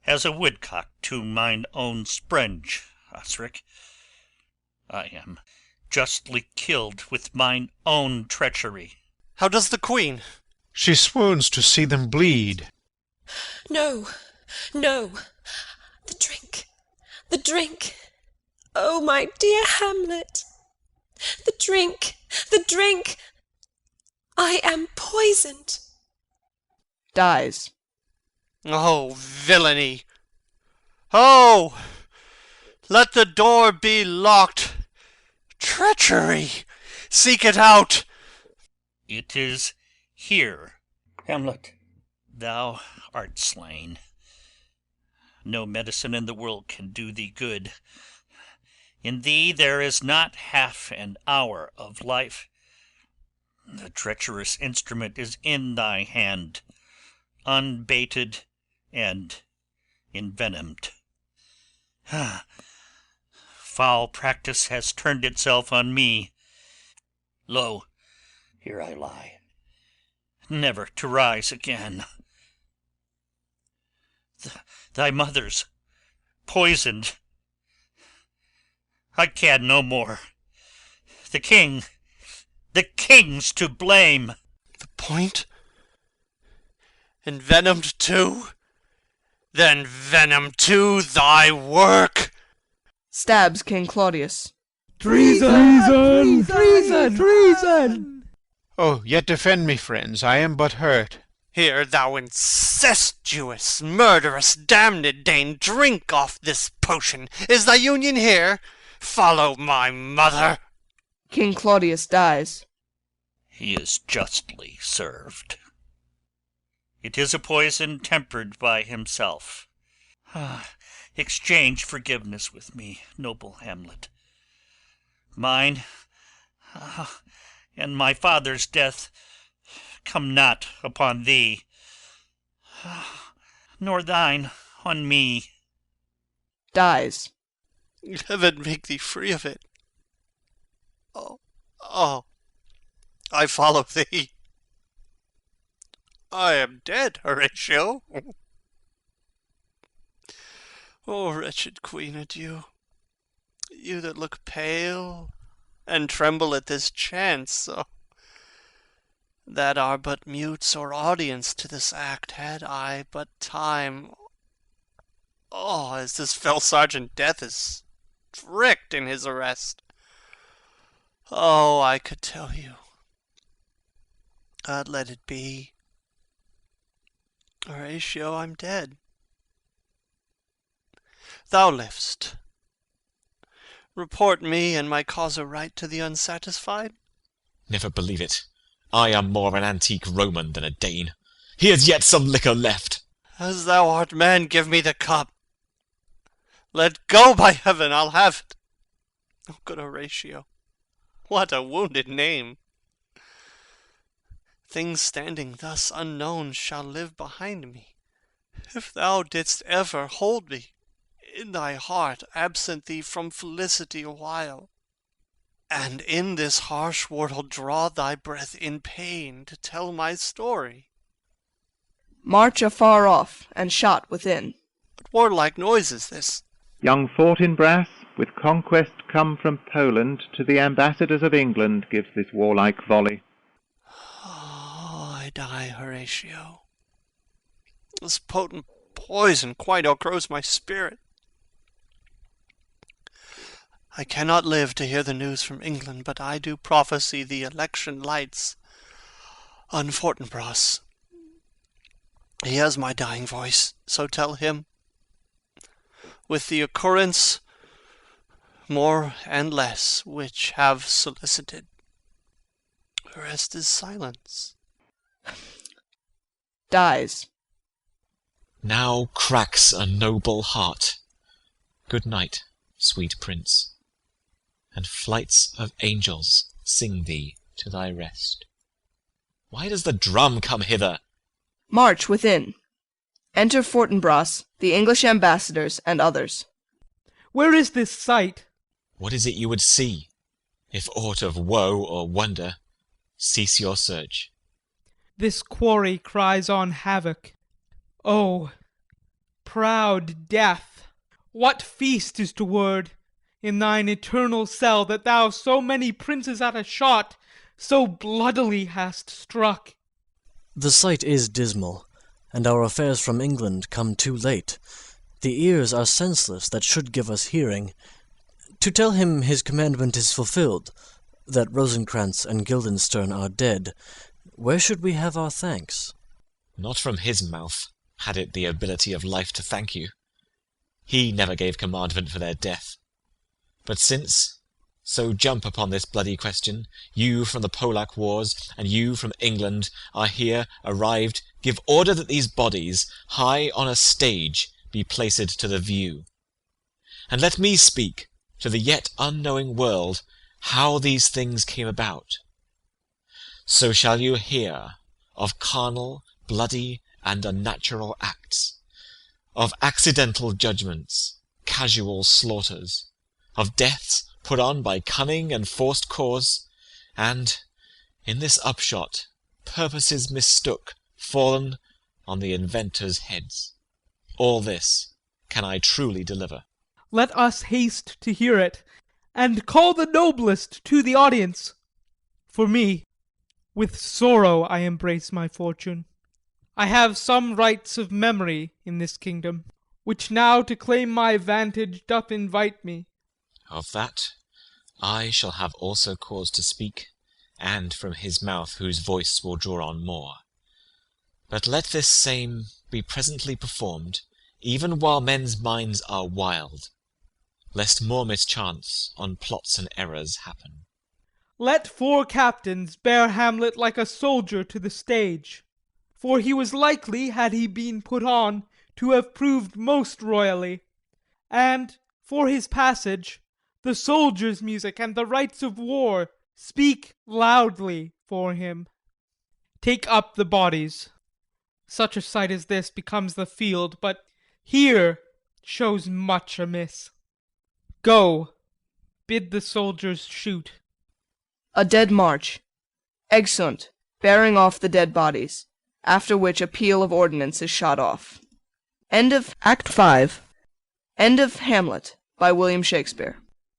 as a woodcock to mine own springe, Osric. I am justly killed with mine own treachery. How does the queen? She swoons to see them bleed. No, no. The drink, the drink. Oh, my dear Hamlet. The drink, the drink. I am poisoned. Dies. Oh, villainy! Oh! Let the door be locked! Treachery! Seek it out! It is here. Hamlet, thou art slain. No medicine in the world can do thee good. In thee there is not half an hour of life. The treacherous instrument is in thy hand, unbaited and envenomed. Foul practice has turned itself on me. Lo, here I lie, never to rise again. Thy mother's poisoned. I can no more. The king's to blame. The point? Envenomed too? Then venom to thy work! Stabs King Claudius. Treason! Treason! Treason! Oh, yet defend me, friends. I am but hurt. Here, thou incestuous, murderous, damned Dane, drink off this potion. Is thy union here? Follow my mother. King Claudius dies. He is justly served. It is a poison tempered by himself. Exchange forgiveness with me, noble Hamlet. Mine and my father's death come not upon thee, nor thine on me. Dies. Heaven make thee free of it. Oh, I follow thee. I am dead, Horatio. Oh, wretched queen, adieu. You that look pale and tremble at this chance, so that are but mutes or audience to this act, had I but time. Oh, as this fell Sergeant Death is strict in his arrest. Oh, I could tell you. God, let it be. Horatio, I'm dead. Thou livest. Report me and my cause aright to the unsatisfied. Never believe it. I am more an antique Roman than a Dane. Here's yet some liquor left. As thou art man, give me the cup. Let go, by heaven, I'll have it. Oh, good Horatio, what a wounded name. Things standing thus unknown shall live behind me. If thou didst ever hold me in thy heart, absent thee from felicity a while, And in this harsh world draw thy breath in pain to tell my story. March afar off, and shot within. What warlike noise is this? Young Fortinbras, with conquest come from Poland, to the ambassadors of England gives this warlike volley. Oh, I die, Horatio. This potent poison quite outgrows my spirit. I cannot live to hear the news from England, but I do prophesy the election lights on Fortinbras. He has my dying voice, so tell him. With the occurrence, more and less, which have solicited, the rest is silence. Dies. Now cracks a noble heart. Good night, sweet prince, and flights of angels sing thee to thy rest. Why does the drum come hither? March within. Enter Fortinbras, the English ambassadors, and others. Where is this sight? What is it you would see? If aught of woe or wonder, cease your search. This quarry cries on havoc. Oh, proud death, what feast is toward in thine eternal cell, that thou so many princes at a shot so bloodily hast struck? The sight is dismal, and our affairs from England come too late. The ears are senseless that should give us hearing. To tell him his commandment is fulfilled, that Rosencrantz and Guildenstern are dead, where should we have our thanks? Not from his mouth, had it the ability of life to thank you. He never gave commandment for their death. But since, so jump upon this bloody question, you from the Polack wars, and you from England, are here arrived, give order that these bodies, high on a stage, be placed to the view. And let me speak to the yet unknowing world how these things came about. So shall you hear of carnal, bloody, and unnatural acts, of accidental judgments, casual slaughters, of deaths put on by cunning and forced cause, and, in this upshot, purposes mistook, fallen on the inventors' heads. All this can I truly deliver. Let us haste to hear it, and call the noblest to the audience. For me, with sorrow I embrace my fortune. I have some rights of memory in this kingdom, which now to claim my vantage doth invite me. Of that I shall have also cause to speak, and from his mouth whose voice will draw on more. But let this same be presently performed, even while men's minds are wild, lest more mischance on plots and errors happen. Let 4 captains bear Hamlet like a soldier to the stage. For he was likely, had he been put on, to have proved most royally. And, for his passage, the soldiers' music and the rights of war speak loudly for him. Take up the bodies. Such a sight as this becomes the field, but here shows much amiss. Go, bid the soldiers shoot. A dead march. Exeunt, bearing off the dead bodies, after which a peal of ordnance is shot off. End of Act 5. End of Hamlet by William Shakespeare.